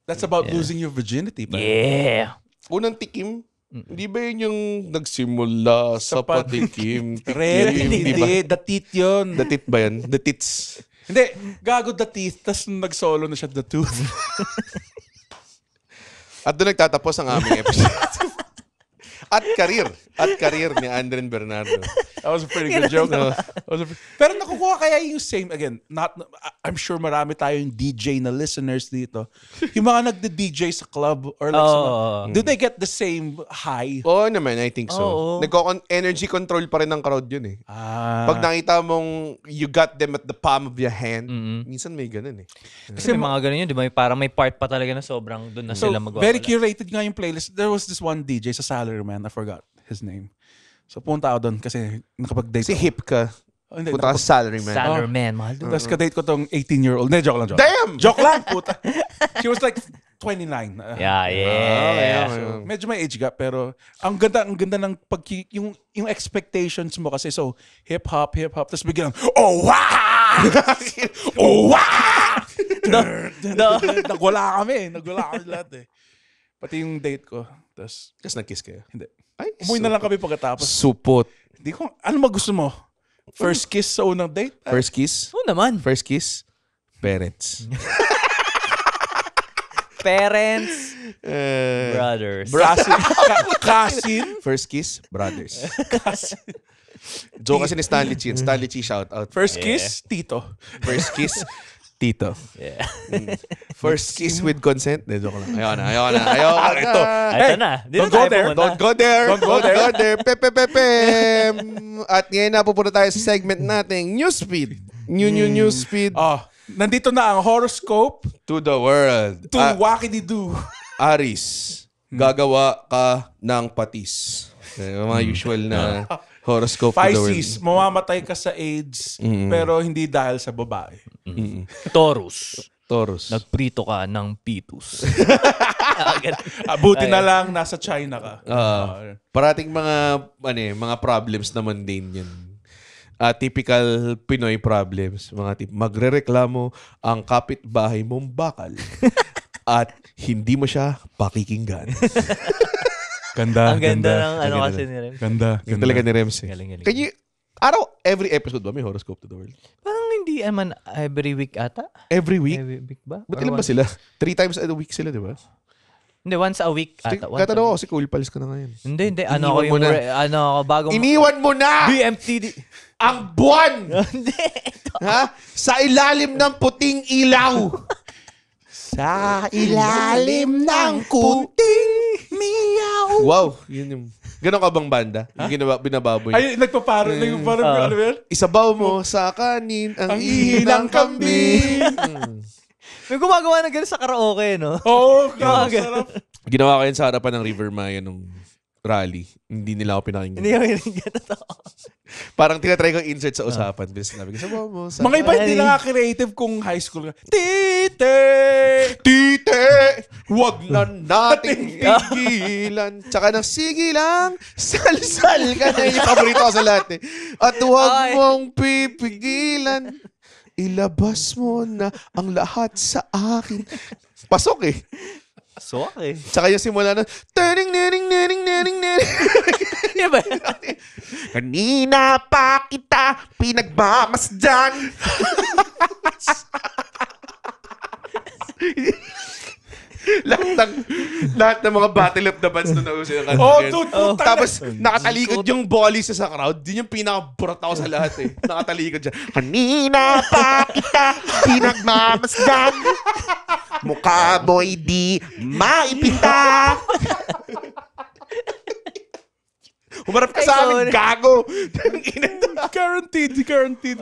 [SPEAKER 3] That's about losing your virginity.
[SPEAKER 4] Yeah.
[SPEAKER 2] Unang tikim? Hindi ba yun yung nagsimula sa patikim?
[SPEAKER 3] Hindi. The teeth yun.
[SPEAKER 2] The teeth ba yan? The tits.
[SPEAKER 3] Hindi. Gago the teeth. Tapos nag-solo na siya the tooth.
[SPEAKER 2] At doon nagtatapos ang aming episode. At career. At career ni Andren Bernardo.
[SPEAKER 3] That was a pretty good joke. No? Pero nakukuha kaya yung same, again, I'm sure marami tayong DJ na listeners dito. Yung mga nagde-DJ sa club or like do they get the same high?
[SPEAKER 2] Oo naman, I think so. Energy control pa rin ng crowd yun eh. Pag nakita mong you got them at the palm of your hand, minsan may ganun eh.
[SPEAKER 4] Kasi may mga ganun yun, di ba? Parang may part pa talaga na sobrang doon na sila magwawala.
[SPEAKER 3] Very curated nga yung playlist. There was this one DJ sa Salaryman, I forgot his name. So punta ako doon kasi nakapag-date
[SPEAKER 2] Si hip ka. Punta ka sa Salaryman.
[SPEAKER 4] Salaryman, mahal doon.
[SPEAKER 3] Tapos kadate ko tong 18-year-old. Hindi, joke lang.
[SPEAKER 2] Damn!
[SPEAKER 3] Joke lang, puta. She was like 29.
[SPEAKER 4] Yeah.
[SPEAKER 3] So, medyo may age gap pero ang ganda ng yung expectations mo kasi so hip hop tapos biglang oh wow! Oh wow! Nagwala kami lahat eh. Pati yung date ko. Tapos
[SPEAKER 2] nag-kiss kayo?
[SPEAKER 3] Hindi.
[SPEAKER 2] Ay,
[SPEAKER 3] umuwi na lang kami pagkatapos.
[SPEAKER 2] Supot.
[SPEAKER 3] Hindi ko, ano gusto mo? First kiss sa unang date?
[SPEAKER 2] First kiss?
[SPEAKER 4] Oo naman.
[SPEAKER 2] First kiss? Parents.
[SPEAKER 4] Parents. Brothers.
[SPEAKER 3] Cousin.
[SPEAKER 2] First kiss? Brothers. Joke kasi ni Stanley Chi. Stanley Chi, shout out.
[SPEAKER 3] First kiss? Tito.
[SPEAKER 2] First kiss? Tito.
[SPEAKER 4] Yeah.
[SPEAKER 2] First kiss with consent? Joke lang. Ayoko na.
[SPEAKER 4] Ito na.
[SPEAKER 3] Don't go there.
[SPEAKER 2] Don't go there. Pepe. At ngayon na pupunta tayo sa segment nating Newsfeed. Newsfeed.
[SPEAKER 3] Nandito na ang horoscope
[SPEAKER 2] to the world.
[SPEAKER 3] To Wakididoo.
[SPEAKER 2] Aris, gagawa ka ng patis. Mga usual na horoscope to the world.
[SPEAKER 3] Pisces, mamamatay ka sa AIDS pero hindi dahil sa babae.
[SPEAKER 4] Taurus.
[SPEAKER 2] Nagprito
[SPEAKER 4] ka ng pitus.
[SPEAKER 3] Buti na lang nasa China ka.
[SPEAKER 2] Parating mga problems na mundane yan. Typical Pinoy problems. Mga magrereklamo ang kapitbahay mong bakal at hindi mo siya pakikinggan.
[SPEAKER 3] Ganda.
[SPEAKER 4] Ang ganda ng kasi ni Rems.
[SPEAKER 3] Ganda.
[SPEAKER 2] Talaga ni Rems.
[SPEAKER 4] Galing.
[SPEAKER 2] Can you, every episode ba may horoscope to the world?
[SPEAKER 4] Parang hindi naman every week ata.
[SPEAKER 2] Every week?
[SPEAKER 4] Every week ba?
[SPEAKER 2] Ba't ilan ba sila? 3 times a week sila, di ba?
[SPEAKER 4] Hindi, once a week ata.
[SPEAKER 2] Katanong ako, si Cool Pals ka na ngayon.
[SPEAKER 4] Hindi. Bagong...
[SPEAKER 2] Iniwan mo na!
[SPEAKER 4] BMTD.
[SPEAKER 2] Ang buwan!
[SPEAKER 4] Hindi.
[SPEAKER 2] Ha? Sa ilalim ng puting ilaw.
[SPEAKER 3] Sa ilalim ng puting miyaw.
[SPEAKER 2] Wow, yun yung... Ganon ka bang banda? Yung binababoy.
[SPEAKER 3] Ay, nagpaparo. Ano ba?
[SPEAKER 2] Isabaw mo sa kanin ang ihinang kambing.
[SPEAKER 4] May gumagawa na gano'n sa karaoke, no?
[SPEAKER 3] Oo, sarap.
[SPEAKER 2] Ginawa ko yun sa harapan ng River Maya nung rally. Hindi nila ako pinakinggan.
[SPEAKER 4] Hindi ako pinakinggan. Totoo.
[SPEAKER 2] Parang tinatry ko insert sa usapan. Bilis sinabi ko, sabaw mo sa...
[SPEAKER 3] Mga iba hindi nakaka-creative kung high school ka. Tite!
[SPEAKER 2] Huwag na nating pigilan. Tsaka ng sige lang, salsal ka na. Yung paborito ko sa lahat eh. At huwag mong pipigilan. Ilabas mo na ang lahat sa akin. Pasok eh.
[SPEAKER 4] Pasok eh.
[SPEAKER 2] Tsaka yung simula na, nering.
[SPEAKER 4] Diba?
[SPEAKER 2] Kanina pa kita pinagmamasdan. lahat ng mga battle of the bands na nauso yung kanta. Tapos nakatalikod yung vocalist sa crowd. Yun yung pinaka-burat ako sa lahat eh. Nakatalikod siya. Kanina pa kita pinagmamasdan. Mukha mo'y di maipinta. Humarap ka sa amin, gago.
[SPEAKER 3] Guaranteed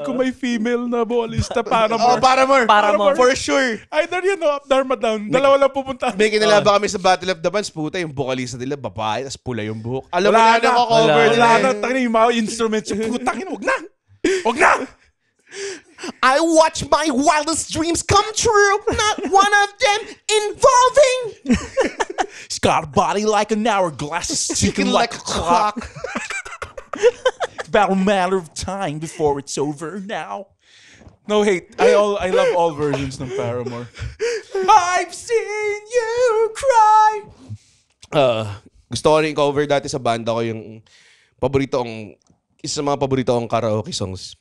[SPEAKER 3] kung may female na ballista. Paramore.
[SPEAKER 2] Paramore. For sure.
[SPEAKER 3] Either yun o Up Dharma Down. Dalawa lang pupunta.
[SPEAKER 2] May kinalaban kami sa Battle of the Bands. Puta, yung vocalista nila, babae, tapos pula yung buhok. Alam mo na cover
[SPEAKER 3] wala na. Tangin yung mga instruments. Putangin, wag na.
[SPEAKER 2] I watch my wildest dreams come true. Not one of them involving.
[SPEAKER 3] She's got a body like an hourglass, ticking like a clock. It's about a matter of time before it's over now. No hate. I love all versions ng Paramore. I've seen you cry.
[SPEAKER 2] Gusto ko rin cover dati sa banda ko yung isa sa mga paborito kong karaoke songs.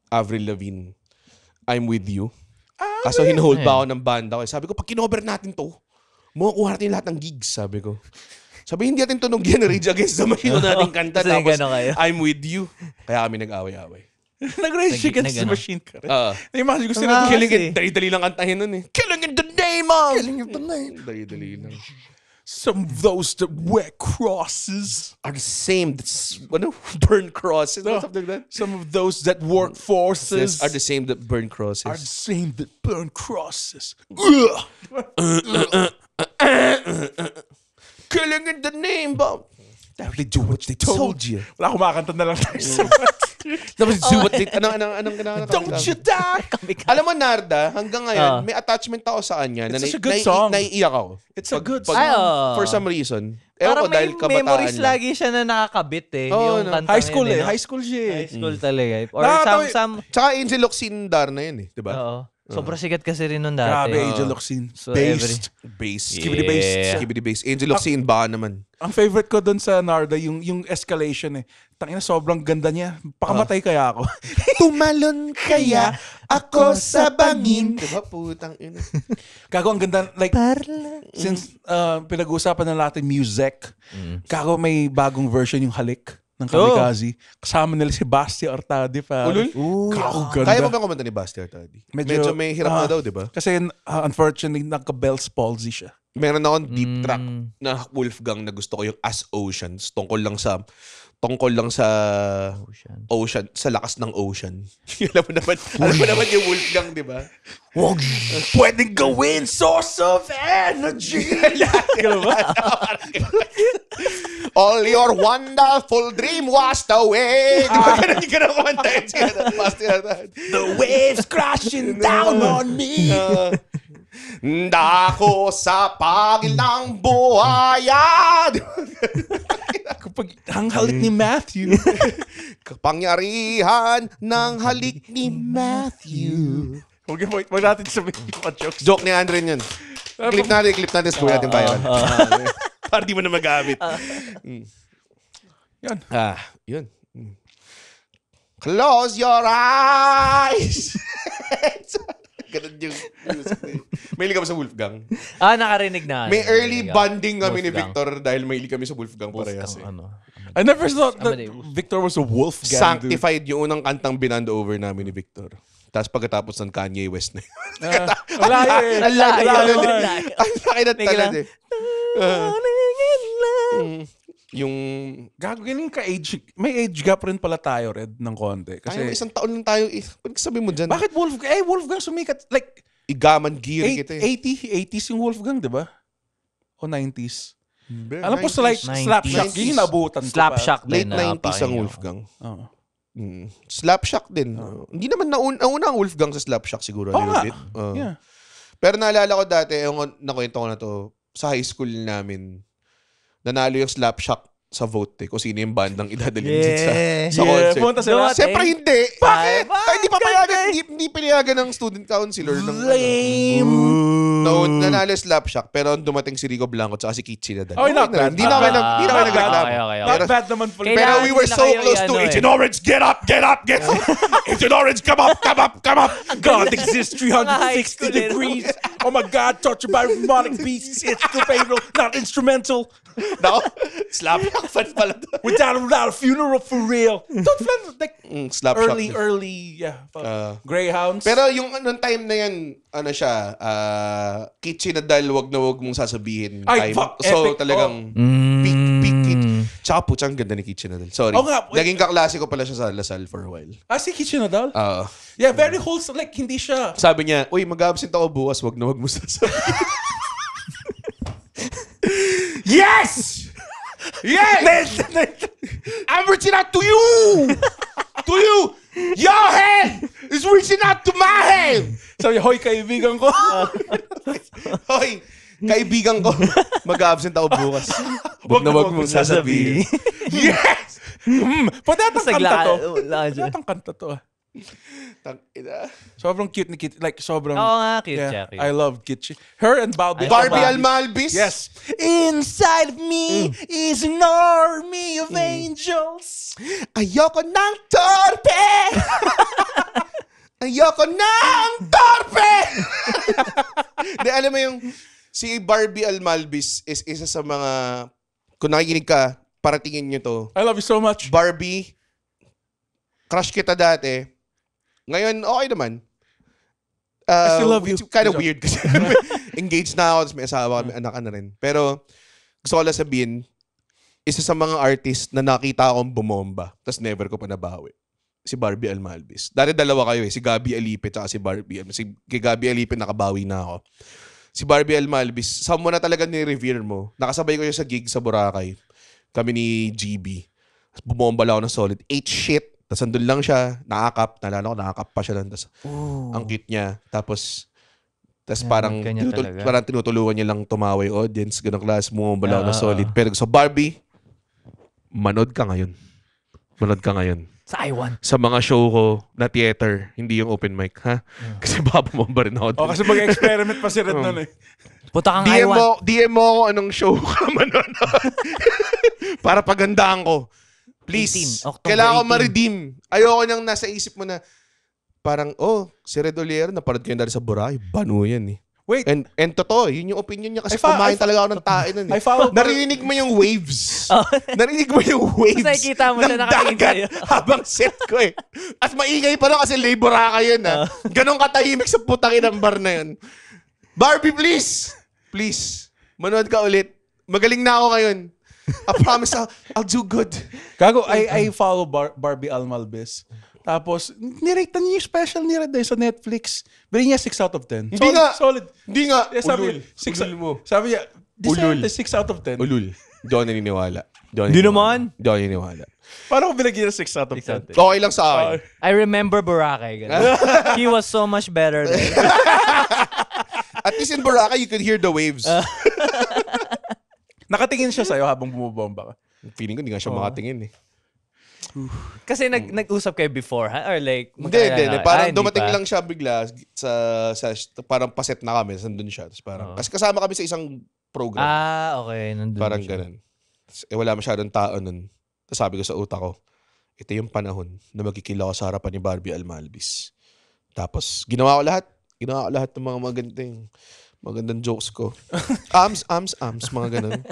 [SPEAKER 2] Avril Lavigne, I'm With You. Kaso hinuhold pa ako ng banda ko. Sabi ko, pag kinover natin to, makukuha natin lahat ng gigs, sabi ko. Sabi, hindi natin tunog yan, Rage Against the Machine natin kanta.
[SPEAKER 4] Kasi
[SPEAKER 2] Tapos,
[SPEAKER 4] gano'n kayo.
[SPEAKER 2] I'm with you. Kaya kami nag-away-away.
[SPEAKER 3] Nag-Rage Against the Machine ka rin. Na-imagine ko sila.
[SPEAKER 2] Killing it. Dali-dali lang kantahin nun eh. Killing in the name of. Killing in the name. Dali-dali lang.
[SPEAKER 3] Some of those that wear crosses
[SPEAKER 2] Are the same. That's, burn crosses. Something like that.
[SPEAKER 3] Some of those that work forces
[SPEAKER 2] Are the same that burn crosses.
[SPEAKER 3] are the same that burn crosses.
[SPEAKER 2] Killing in the name of.
[SPEAKER 3] They do what they told you. Wala, kumakanta na lang tayo sa
[SPEAKER 2] Tapos do what they... Anong kinakanta?
[SPEAKER 3] Don't you die!
[SPEAKER 2] Alam mo, Narda, hanggang ngayon, may attachment ako sa kanya.
[SPEAKER 3] It's such a good song.
[SPEAKER 2] Naiiyak ako.
[SPEAKER 3] It's a good
[SPEAKER 2] Pag-
[SPEAKER 3] song.
[SPEAKER 2] For some reason. Ewan
[SPEAKER 4] Parang
[SPEAKER 2] ko dahil
[SPEAKER 4] may
[SPEAKER 2] kabataan
[SPEAKER 4] memories
[SPEAKER 2] lang.
[SPEAKER 4] lagi siya na nakakabit eh.
[SPEAKER 2] Oo,
[SPEAKER 4] yung
[SPEAKER 2] no.
[SPEAKER 4] kantang
[SPEAKER 3] High school
[SPEAKER 4] yun,
[SPEAKER 3] eh.
[SPEAKER 4] no?
[SPEAKER 3] High school siya eh.
[SPEAKER 4] High school talaga eh. Or
[SPEAKER 2] Nakakatawa-
[SPEAKER 4] some...
[SPEAKER 2] Tsaka Angel Oxindar na yun eh. Diba?
[SPEAKER 4] Oo. Sobrang sikat kasi rin nun dati.
[SPEAKER 3] Grabe, Angel Oxin.
[SPEAKER 4] So
[SPEAKER 3] Based.
[SPEAKER 2] Bass.
[SPEAKER 4] Yeah.
[SPEAKER 2] Skibidi bass. Angel Oxin, baka naman.
[SPEAKER 3] Ang favorite ko doon sa Narda, yung escalation eh. Tangina, sobrang ganda niya. Pakamatay kaya ako. Tumalon kaya ako sa bangin.
[SPEAKER 2] Diba? Putang ina.
[SPEAKER 3] Gago, ang ganda. Like, since pinag-uusapan na natin music, gago may bagong version yung Halik ng Kamikaze. Kasama nila si Basti Artadi pa.
[SPEAKER 2] Ulul?
[SPEAKER 3] Gago, ganda.
[SPEAKER 2] Kaya mo ba kumanta ni Basti Artadi? Medyo may hirap na daw, diba?
[SPEAKER 3] Kasi unfortunately, nagka-Bell's palsy siya.
[SPEAKER 2] Meron akong deep track na Wolfgang na gusto ko yung As Oceans. Tungkol lang sa ocean, sa lakas ng ocean. alam mo naman yung Wolfgang, di ba?
[SPEAKER 3] Huwag pwedeng gawin source of energy.
[SPEAKER 2] All your wonderful dream washed away. Di ba ganun yung ganun kumanta yun?
[SPEAKER 3] The waves crashing down on me.
[SPEAKER 2] Dako sa pagil ng buhaya.
[SPEAKER 3] Kapag ang halik ni Matthew.
[SPEAKER 2] Kapangyarihan ng halik ni Matthew.
[SPEAKER 3] Huwag natin sabihin yung mga jokes.
[SPEAKER 2] Joke ni Andre yun. Clip natin, sabay natin bayan. Para di mo na magamit.
[SPEAKER 3] Yan.
[SPEAKER 2] Yun. Close your eyes. Ganun yung music. Mahilig kami sa Wolfgang.
[SPEAKER 4] Nakarinig na.
[SPEAKER 2] May early bonding kami ni
[SPEAKER 4] Wolfgang.
[SPEAKER 2] Victor dahil mahilig kami sa Wolfgang parehas eh.
[SPEAKER 3] I never thought that Victor was a Wolfgang.
[SPEAKER 2] Sanctified yung unang kantang binand over namin ni Victor. Tapos pagkatapos ng Kanye West na yun.
[SPEAKER 3] Wala eh.
[SPEAKER 2] Ang laki na talaga eh. Yung...
[SPEAKER 3] Gago, ganun ka-age. May age gap rin pala tayo, Red, ng konti. Kasi
[SPEAKER 2] Ay, isang taon lang tayo eh. Pwede sabi mo dyan.
[SPEAKER 3] bakit Wolfgang? Wolfgang sumikat. Like,
[SPEAKER 2] Igaman gear kita eh.
[SPEAKER 3] 80s yung Wolfgang, di ba? O 90s? Alam ko
[SPEAKER 2] 90s.
[SPEAKER 3] sa like
[SPEAKER 4] 90s.
[SPEAKER 3] Slapshot, yung nabutan ko pa.
[SPEAKER 4] Slapshot din.
[SPEAKER 2] Late 90s ang Wolfgang.
[SPEAKER 3] Oo.
[SPEAKER 2] Slapshot din. Hindi naman nauna ang Wolfgang sa Slapshot siguro.
[SPEAKER 3] Oo
[SPEAKER 2] A little
[SPEAKER 3] nga.
[SPEAKER 2] bit.
[SPEAKER 3] Yeah.
[SPEAKER 2] Pero naalala ko dati, yung nakwento ko na to, sa high school namin, nanalo yung Slapshot sa vote kung sino yung bandang idadalhin sa concert.
[SPEAKER 3] Punta sila.
[SPEAKER 2] Siyempre hindi.
[SPEAKER 3] Bakit?
[SPEAKER 2] Ay, hindi pa payagan. Hindi pinayagan ng student councilor.
[SPEAKER 3] Lame.
[SPEAKER 2] Nanalo yung Slapshot, pero dumating si Rico Blanco at si Kitchi na dahil.
[SPEAKER 3] Okay, not bad.
[SPEAKER 2] Hindi na kayo nagreklamo.
[SPEAKER 4] Okay.
[SPEAKER 3] Not bad naman pala.
[SPEAKER 2] Pero we were so
[SPEAKER 4] Kailangan
[SPEAKER 2] close to
[SPEAKER 4] nila kayo
[SPEAKER 2] Agent Orange. Get up! Agent Orange, come up!
[SPEAKER 3] God exists 360 degrees. Oh my God, tortured by demonic beasts. It's the favorite, not instrumental.
[SPEAKER 2] Nako, Slapshot fan pala to.
[SPEAKER 3] Without a funeral for real. Don't plan like
[SPEAKER 2] Slapshot.
[SPEAKER 3] early, Greyhounds.
[SPEAKER 2] Pero yung anong time na yan, ano siya, Kitchi na dahil wag na wag mong sasabihin.
[SPEAKER 3] Ay,
[SPEAKER 2] time.
[SPEAKER 3] fuck,
[SPEAKER 2] So
[SPEAKER 3] epic.
[SPEAKER 2] talagang peak Kitchi. Tsaka putsang ganda ni Kitchi na dahil. Sorry.
[SPEAKER 3] Oo nga,
[SPEAKER 2] Naging kaklase ko pala siya sa Lasal for a while.
[SPEAKER 3] si Kitchen Nadal?
[SPEAKER 2] Oo.
[SPEAKER 3] Yeah, very wholesome. Like, hindi siya...
[SPEAKER 2] Sabi niya, uy, mag-absent ako bukas, wag na wag mo sasabihin. Yes! Yes! I'm reaching out to you! To you! Your hand is reaching out to my hand!
[SPEAKER 3] Sabi niya, hoy, kaibigan ko.
[SPEAKER 2] Hoy, kaibigan ko, mag-absent ako bukas. Wag na wag mong sasabihin.
[SPEAKER 3] Yes! Pwede atang kanta to. Pwede
[SPEAKER 4] Pwede
[SPEAKER 3] atang kanta to.
[SPEAKER 2] Tangina.
[SPEAKER 3] Sobrang cute ni Kitchi. Like, sobrang...
[SPEAKER 4] Oo nga, cute
[SPEAKER 3] yeah,
[SPEAKER 4] siya, cute.
[SPEAKER 3] I love Kitchi. Her and Barbie.
[SPEAKER 2] Barbie Almalbis?
[SPEAKER 3] Yes. Inside of me is an army of angels.
[SPEAKER 2] Ayoko ng torpe! Ayoko ng torpe! Di, alam mo yung si Barbie Almalbis is isa sa mga kung nakikinig ka, paratingin nyo to.
[SPEAKER 3] I love you so much.
[SPEAKER 2] Barbie, crush kita dati. Ngayon, okay naman.
[SPEAKER 3] I still love you.
[SPEAKER 2] It's kind of weird kasi engaged na ako, tapos may asawa, may anak ka na rin. Pero gusto ko lang sabihin, isa sa mga artist na nakita akong bumomba, tapos never ko pa nabawi. Si Barbie Almalvis. Dati dalawa kayo si Gabby Alipe at si Barbie. Kay Gabby Alipe nakabawi na ako. Si Barbie Almalvis, saan mo na talaga ni-revere mo? Nakasabay ko siya sa gig sa Boracay. Kami ni GB. Bumomba lang ako ng solid. Ate shit. Tapos andun lang siya, nalala ko, nakakap pa siya lang. Tapos, ang cute niya. Tapos parang tinutulungan niya lang tumawa yung audience. Ganong class, bumomba lang ako ng solid. Pero sa Barbie, manood ka ngayon.
[SPEAKER 4] Sa I1.
[SPEAKER 2] Sa mga show ko na theater, hindi yung open mic, ha? Kasi baka bumomba rin ako.
[SPEAKER 3] Kasi mag-experiment pa si Red nun eh.
[SPEAKER 4] Punta kang I1.
[SPEAKER 2] DM mo ako anong show ka manonood. Para pagandaan ko. Please. Kailangan ko ma-redeem. Ayoko nang nasa isip mo na parang, si Red Oliero, naparad kayo dahil sa Boracay. Banu yan eh.
[SPEAKER 3] Wait.
[SPEAKER 2] And totoo, yun yung opinion niya kasi kumain talaga ako ng tae nun eh. Narinig mo yung waves. Narinig mo yung waves.
[SPEAKER 4] Nakikita mo siya nakatingin sa'yo.
[SPEAKER 2] Habang set ko eh. At maingay pa rin kasi Boracay yun ha. Ganon katahimik sa putangin ng bar na yun. Barbie, please. Please. Manood ka ulit. Magaling na ako ngayon. I promise I'll do good.
[SPEAKER 3] Gago, I follow Barbie Almalvis. Tapos, nirate niya yung special ni Red sa Netflix. Bili niya 6 out of 10.
[SPEAKER 2] Hindi nga.
[SPEAKER 3] Solid.
[SPEAKER 2] Hindi nga.
[SPEAKER 3] Sabi,
[SPEAKER 2] Ulul mo.
[SPEAKER 3] Sabi niya,
[SPEAKER 2] Ulul.
[SPEAKER 3] 6 out of 10.
[SPEAKER 2] Ulul. Hindi ako naniniwala.
[SPEAKER 4] Di naman.
[SPEAKER 2] Hindi ako naniniwala.
[SPEAKER 3] Paano ko binagyan ng 6 out of 10?
[SPEAKER 2] Okay lang sa akin.
[SPEAKER 4] I remember Boracay. He was so much better there.
[SPEAKER 2] At least in Boracay, you could hear the waves.
[SPEAKER 3] Nakatingin siya sa'yo habang bumubomba ka.
[SPEAKER 2] Feeling ko hindi nga siya makatingin eh.
[SPEAKER 4] Kasi nag-usap kayo before, ha? Or like,
[SPEAKER 2] Hindi. Parang dumating lang siya bigla sa parang paset na kami. Sandun siya. Tapos parang, kasi kasama kami sa isang program.
[SPEAKER 4] Okay. Nandun
[SPEAKER 2] parang
[SPEAKER 4] siya.
[SPEAKER 2] ganun. Wala masyadong tao nun. Tapos sabi ko sa utak ko, ito yung panahon na magkikila ko sa harapan ni Barbie Almalvis. Tapos, ginawa ko lahat ng mga magandang jokes ko. Arms, mga ganun.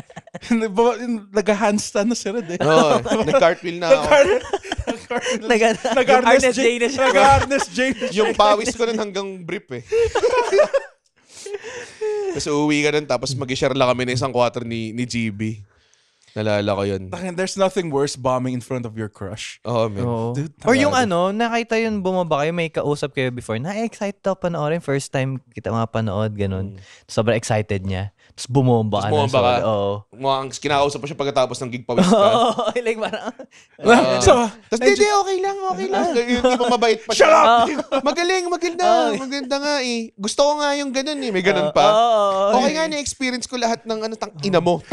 [SPEAKER 3] Nag-handstand na si Red eh.
[SPEAKER 2] Oo, nag-cartwheel na ako.
[SPEAKER 3] Nag-harness J na siya. Nag-harness J na siya.
[SPEAKER 2] Yung pawis ko nun hanggang brief eh. Tapos uuwi ka nun, tapos mag-share lang kami na isang quarter ni GB. Nalala ko yun.
[SPEAKER 3] There's nothing worse bombing in front of your crush.
[SPEAKER 2] Oh, man.
[SPEAKER 3] Dude,
[SPEAKER 4] or yung nakita yun, bumaba kayo, may kausap kayo before, na-excited ako panoorin, first time kita mapanood, ganun. Sobrang excited niya. Tapos bumomba ka.
[SPEAKER 2] Bumomba ka.
[SPEAKER 4] Oo.
[SPEAKER 2] Mukhang kinakausap pa siya pagkatapos ng gig pawis ka.
[SPEAKER 4] Oo, like parang...
[SPEAKER 2] Tapos, okay lang. Hindi pa mabait pa siya. Magaling, maganda nga eh. Gusto ko nga yung ganun eh. May ganun pa. Okay nga, na-experience ko lahat ng tang-ina mo.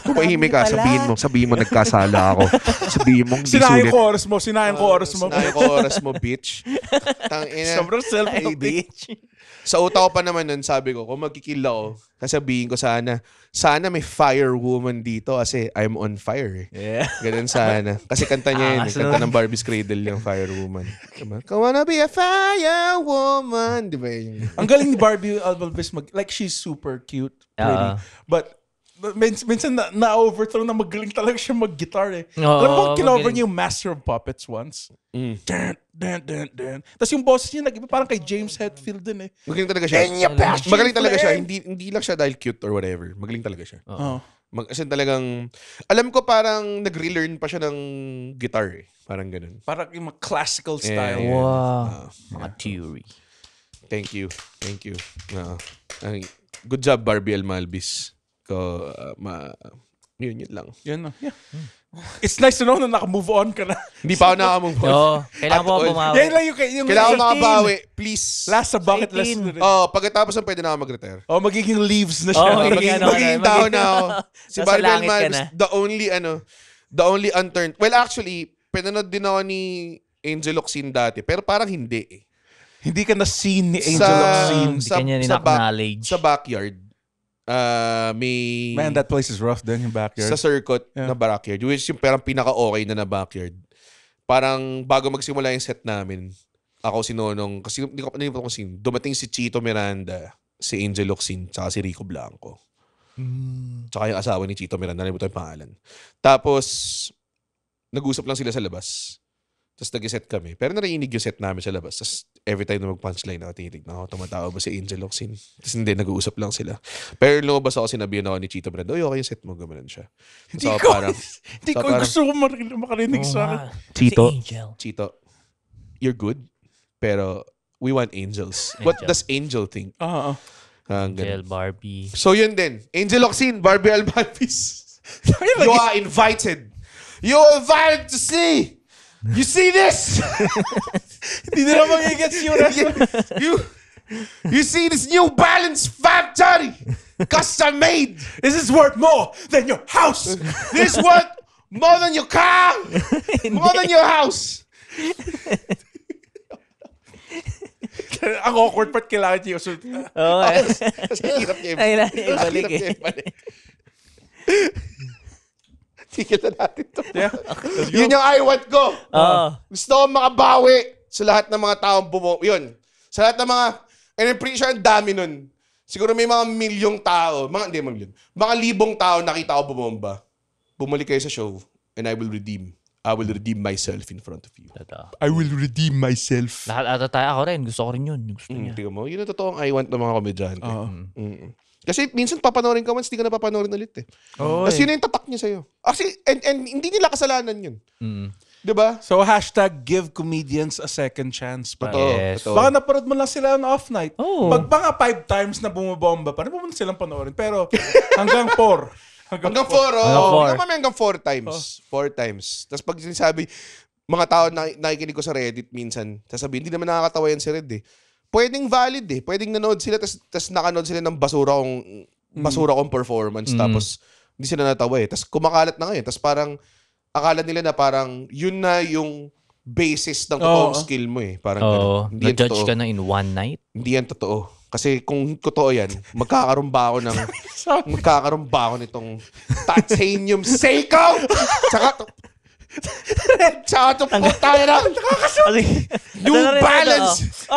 [SPEAKER 2] Tumahimik ka. Sabihin mo nagkasala ako. Sabihin mo hindi
[SPEAKER 3] Sinahin
[SPEAKER 2] sulit.
[SPEAKER 3] ko oras mo.
[SPEAKER 2] Bitch. Tangina.
[SPEAKER 3] Sobrang self-hating.
[SPEAKER 2] Sa utak ko pa naman nun, sabi ko, kung magkikil ako, kasabihin ko sana may firewoman dito kasi I'm on fire.
[SPEAKER 4] Yeah.
[SPEAKER 2] Ganun sana. Kasi kanta niya yun. Kanta ng Barbie's Cradle yung firewoman. Diba? I wanna be a firewoman. Diba yun?
[SPEAKER 3] Ang galing ni Barbie Almalvis, like she's super cute, pretty. But minsan na-overthrow na magaling talaga siya mag-guitar eh. Alam mo, kinover niya yung Master of Puppets once. Dun. Tapos yung boses niya nag-iba parang kay James Hetfield din eh.
[SPEAKER 2] Magaling talaga siya. Magaling talaga siya. Hindi lang siya dahil cute or whatever. Magaling talaga siya. Kasi talagang, alam ko parang nag-relearn pa siya ng guitar eh. Parang ganun.
[SPEAKER 3] Parang yung classical style.
[SPEAKER 4] Wow. Mga theory.
[SPEAKER 2] Thank you. Good job, Barbie Almalvis. Yun lang.
[SPEAKER 3] Yun na. Yeah. It's nice to know na naka-move on ka na.
[SPEAKER 2] Hindi pa ako naka-move on.
[SPEAKER 4] Oo. Kailangan ko bumawi.
[SPEAKER 3] Yan lang yung
[SPEAKER 2] kailangan ko makabawi. Please.
[SPEAKER 3] Last sa bucket list na rin.
[SPEAKER 2] Pagkatapos ng pwede na ako mag-retire.
[SPEAKER 3] Magiging leaves na siya.
[SPEAKER 2] Magiging tao na ako. Si Barbie
[SPEAKER 4] langit ka
[SPEAKER 2] Almalvis, the only unturned. Well, actually, pinanood din ako ni Angel Locsin dati. Pero parang hindi eh.
[SPEAKER 3] Hindi ka na-seen ni Angel Locsin.
[SPEAKER 4] Hindi ka niya nin-acknowledge.
[SPEAKER 2] Sa backyard. May...
[SPEAKER 3] Man, that place is rough din, yung backyard.
[SPEAKER 2] Sa circuit na backyard. Which yung parang pinaka-okay na backyard. Parang bago magsimula yung set namin, ako si Nonong, kasi hindi ko sino, dumating si Chito Miranda, si Angel Locsin, tsaka si Rico Blanco. Tsaka yung asawa ni Chito Miranda, nalimutan yung pangalan. Tapos, nag-usap lang sila sa labas. Tapos nag-set kami. Pero narinig yung set namin sa labas. Tapos every time na mag-punchline ako, tinitignan ako, tumatawa ba si Angel Locsin? Tapos hindi, nag-uusap lang sila. Pero lumabas ako, sinabihan ako ni Chito Miranda, okay yung set mo, gamanan siya.
[SPEAKER 3] Hindi ko gusto ko makarinig sa akin.
[SPEAKER 2] Chito, you're good, pero we want angels. What does Angel think?
[SPEAKER 4] Angel, Barbie.
[SPEAKER 2] So yun din. Angel Locsin, Barbie Albalvis. You are invited. You are invited to see. You see this?
[SPEAKER 3] Hindi na lang magigets yung
[SPEAKER 2] You see this New Balance 530 custom made.
[SPEAKER 3] This is worth more than your house.
[SPEAKER 2] This is worth more than your car. More than your house.
[SPEAKER 3] Ang awkward part kailangan niya yung
[SPEAKER 2] Kasi hirap niya ibalik Tigil na natin to. Yun yung I want ko. Gusto ko makabawi sa lahat ng mga taong yun. Sa lahat ng mga, and I'm pretty sure ang dami nun. Siguro may mga milyong tao, mga libong tao nakita ko bumomba. Bumalik kayo sa show and I will redeem myself in front of you.
[SPEAKER 3] I will redeem myself.
[SPEAKER 4] Lahat ata tayo, ako rin. Gusto ko rin yun. Gusto niya.
[SPEAKER 2] Tingnan mo, yun ang totoong I want ng mga komedyante. Kasi minsan papanoorin ka once, hindi ka na papanoorin ulit eh. Tapos yun yung tatak niya sa'yo. Actually, and hindi nila kasalanan yun. Diba?
[SPEAKER 3] So, give comedians a second chance.
[SPEAKER 4] Yes.
[SPEAKER 3] Baka naparod mo lang sila on off night. Pag mga 5 times na bumabomba pa, naman silang panoorin. Pero hanggang 4.
[SPEAKER 2] Hanggang 4. Hanggang 4 times. 4 times. Tapos pag sinasabi, mga tao nakikinig ko sa Reddit minsan, sasabihin, hindi naman nakakatawa yan si Red eh. Pwedeng valid eh. Pwedeng nanood sila, tapos nakanood sila ng basura kong performance, tapos hindi sila natawa eh. Tapos kumakalat na ngayon. Tapos parang, akala nila na parang, yun na yung basis ng totoong skill mo eh. Parang
[SPEAKER 4] hindi na-judge ka na in one night?
[SPEAKER 2] Hindi yan totoo. Kasi kung totoo yan, magkakaroon ba ako nitong titanium Seiko? Tsaka itong tayo na New Balance.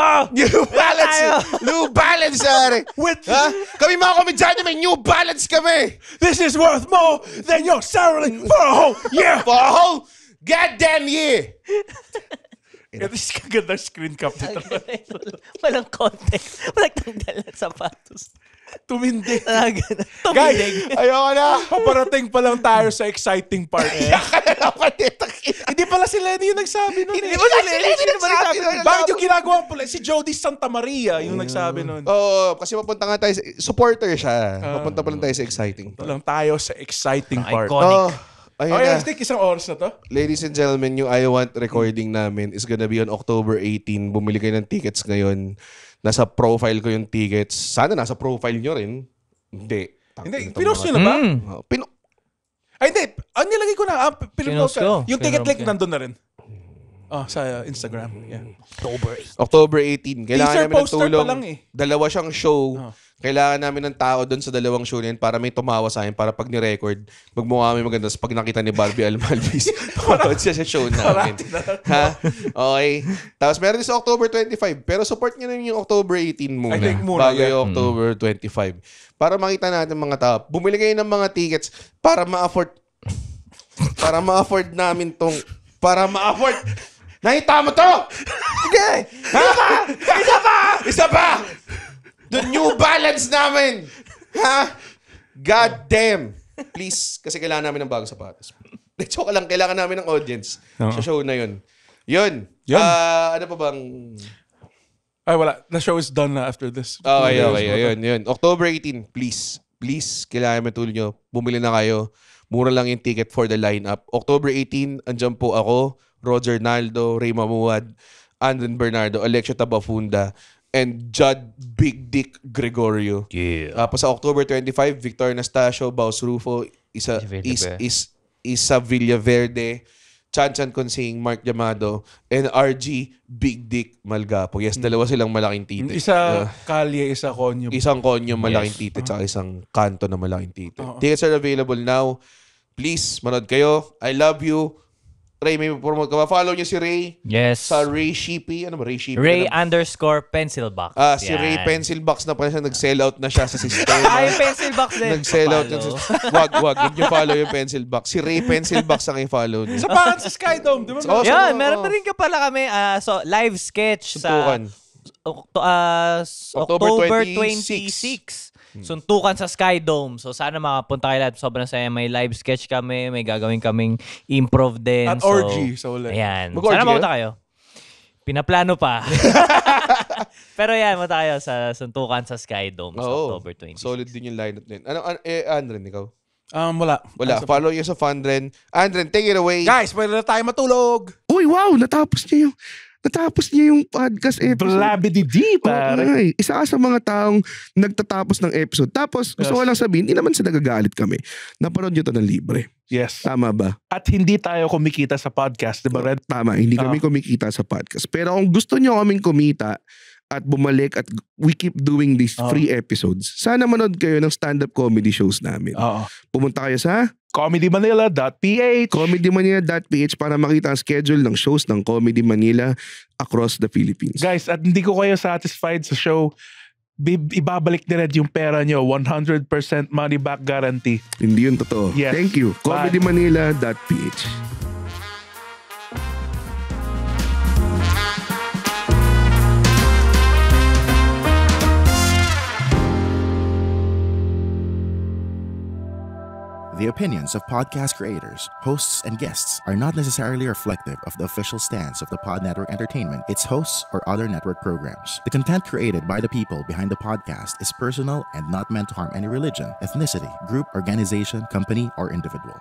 [SPEAKER 2] New Balance, sorry. Kami mga komedyante, may New Balance kami.
[SPEAKER 3] This is worth more than your salary for a whole year.
[SPEAKER 2] For a whole goddamn year.
[SPEAKER 3] Ito is kagandang screen cap nito.
[SPEAKER 4] Walang context. Walang tanggal ng sapatos.
[SPEAKER 3] Tumindi.
[SPEAKER 4] Guys,
[SPEAKER 2] ayoko na.
[SPEAKER 3] Paparating pa lang tayo sa exciting part. Hindi pala si Lenny yung nagsabi nun.
[SPEAKER 2] Hindi pala si Lenny yung nagsabi nun.
[SPEAKER 3] Bakit yung ginagawa pala? Si Jody Santa Maria yung nagsabi nun.
[SPEAKER 2] Oo, kasi papunta nga tayo supporter siya. Papunta pa lang tayo sa exciting part.
[SPEAKER 3] Lang tayo sa exciting part.
[SPEAKER 4] Iconic.
[SPEAKER 2] Ayun
[SPEAKER 3] na. Isang oras na to.
[SPEAKER 2] Ladies and gentlemen, yung I Want recording namin is gonna be on October 18. Bumili kayo ng tickets ngayon. Nasa profile ko yung tickets. Sana nasa profile nyo rin. Hindi.
[SPEAKER 3] Pinost nyo na ba? Hindi. Nilagay ko na.
[SPEAKER 4] Pinost ko.
[SPEAKER 3] Yung ticket link nandun na rin. Sa Instagram. Yeah.
[SPEAKER 2] October 18. Kailangan
[SPEAKER 3] Teaser
[SPEAKER 2] namin ng
[SPEAKER 3] poster
[SPEAKER 2] tulong.
[SPEAKER 3] pa lang eh.
[SPEAKER 2] Dalawa siyang show. Kailangan namin ng tao doon sa dalawang show na yun para may tumawa sa akin, para pag ni-record, magmukha kami maganda. Pag nakita ni Barbie Almalvis, tumatawad siya sa show namin. Ha? Okay. Tapos meron din sa October 25. Pero support nyo na yung October 18 muna.
[SPEAKER 3] I think muna.
[SPEAKER 2] Bago yung October 25. Para makita natin mga tao. Bumili kayo ng mga tickets para ma-afford namin tong... Para ma-afford... Nakita mo to? Okay. Isa pa! The New Balance namin! Ha? God damn! Please, kasi kailangan namin ng bagong sapatos. Joke lang, kailangan namin ng audience sa show na yun. Yun. Ano pa bang...
[SPEAKER 3] Ay, wala. The show is done na after this.
[SPEAKER 2] Okay. Yun. October 18, please. Please, kailangan namin tulong nyo. Bumili na kayo. Mura lang yung ticket for the lineup. October 18, andyan po ako, Roger Naldo, Ray Mamuad, Andon Bernardo, Alexio Tabafunda, and Judd Big Dick Gregorio.
[SPEAKER 4] Yeah.
[SPEAKER 2] Pa sa October 25, Victor Anastasio, Baus Rufo, Isa Villaverde, Chan Consing, Mark Yamado, and RG Big Dick Malgapo. Yes, dalawa silang malaking tite.
[SPEAKER 3] Isa kalye, isa konyo.
[SPEAKER 2] Isang konyo malaking tite, tsaka isang kanto na malaking tite. Tickets are available now. Please, manood kayo. I love you. Ray, may promote ka ba? Follow niyo si Ray.
[SPEAKER 4] Yes.
[SPEAKER 2] Sa Ray Shippy. Ano ba? Ray Shippy?
[SPEAKER 4] Ray_pencilbox.
[SPEAKER 2] Si Ray Pencilbox na pala siya. Nag-sell out na siya sa system.
[SPEAKER 4] Yung Pencilbox din.
[SPEAKER 2] Nag-sell out. Wag. Huwag niyo follow yung Pencilbox. Si Ray Pencilbox ang i-follow niyo.
[SPEAKER 3] Sa pangan sa Skydome, di ba?
[SPEAKER 4] Yan, meron pa rin ka pala kami. So, live sketch sa October 26. Suntukan sa Skydome. So sana makapunta kayo lahat. Sobrang saya. May live sketch kami. May gagawin kaming improv din.
[SPEAKER 3] At orgy. So,
[SPEAKER 4] ayan.
[SPEAKER 2] Mag-orgy
[SPEAKER 4] Sana mapunta kayo. Pinaplano pa. Pero yan, mapunta kayo sa Suntukan sa Skydome sa October 26.
[SPEAKER 2] Solid din yung lineup din. Andren, ikaw?
[SPEAKER 3] Wala.
[SPEAKER 2] Follow you sa Fundren. Andren, take it away.
[SPEAKER 3] Guys, pwede na tayo matulog.
[SPEAKER 1] Uy, wow! Natapos niya yung podcast episode.
[SPEAKER 3] Blabidi, pare.
[SPEAKER 1] Isa ka sa mga taong nagtatapos ng episode. Tapos, gusto ko lang sabihin, hindi naman sa nagagalit kami. Napanood nyo to ng libre.
[SPEAKER 3] Yes.
[SPEAKER 1] Tama ba?
[SPEAKER 3] At hindi tayo kumikita sa podcast, di ba, Red?
[SPEAKER 1] Tama, hindi kami kumikita sa podcast. Pero kung gusto nyo kaming kumita at bumalik at we keep doing these free episodes, sana manood kayo ng stand-up comedy shows namin. Pumunta kayo sa comedymanila.ph para makita ang schedule ng shows ng Comedy Manila across the Philippines.
[SPEAKER 3] Guys, at hindi ko kayo satisfied sa show, ibabalik ni Red yung pera nyo. 100% money back guarantee.
[SPEAKER 1] Hindi yun totoo.
[SPEAKER 3] Yes.
[SPEAKER 1] Thank you. comedymanila.ph.
[SPEAKER 10] The opinions of podcast creators, hosts, and guests are not necessarily reflective of the official stance of the Pod Network Entertainment, its hosts, or other network programs. The content created by the people behind the podcast is personal and not meant to harm any religion, ethnicity, group, organization, company, or individual.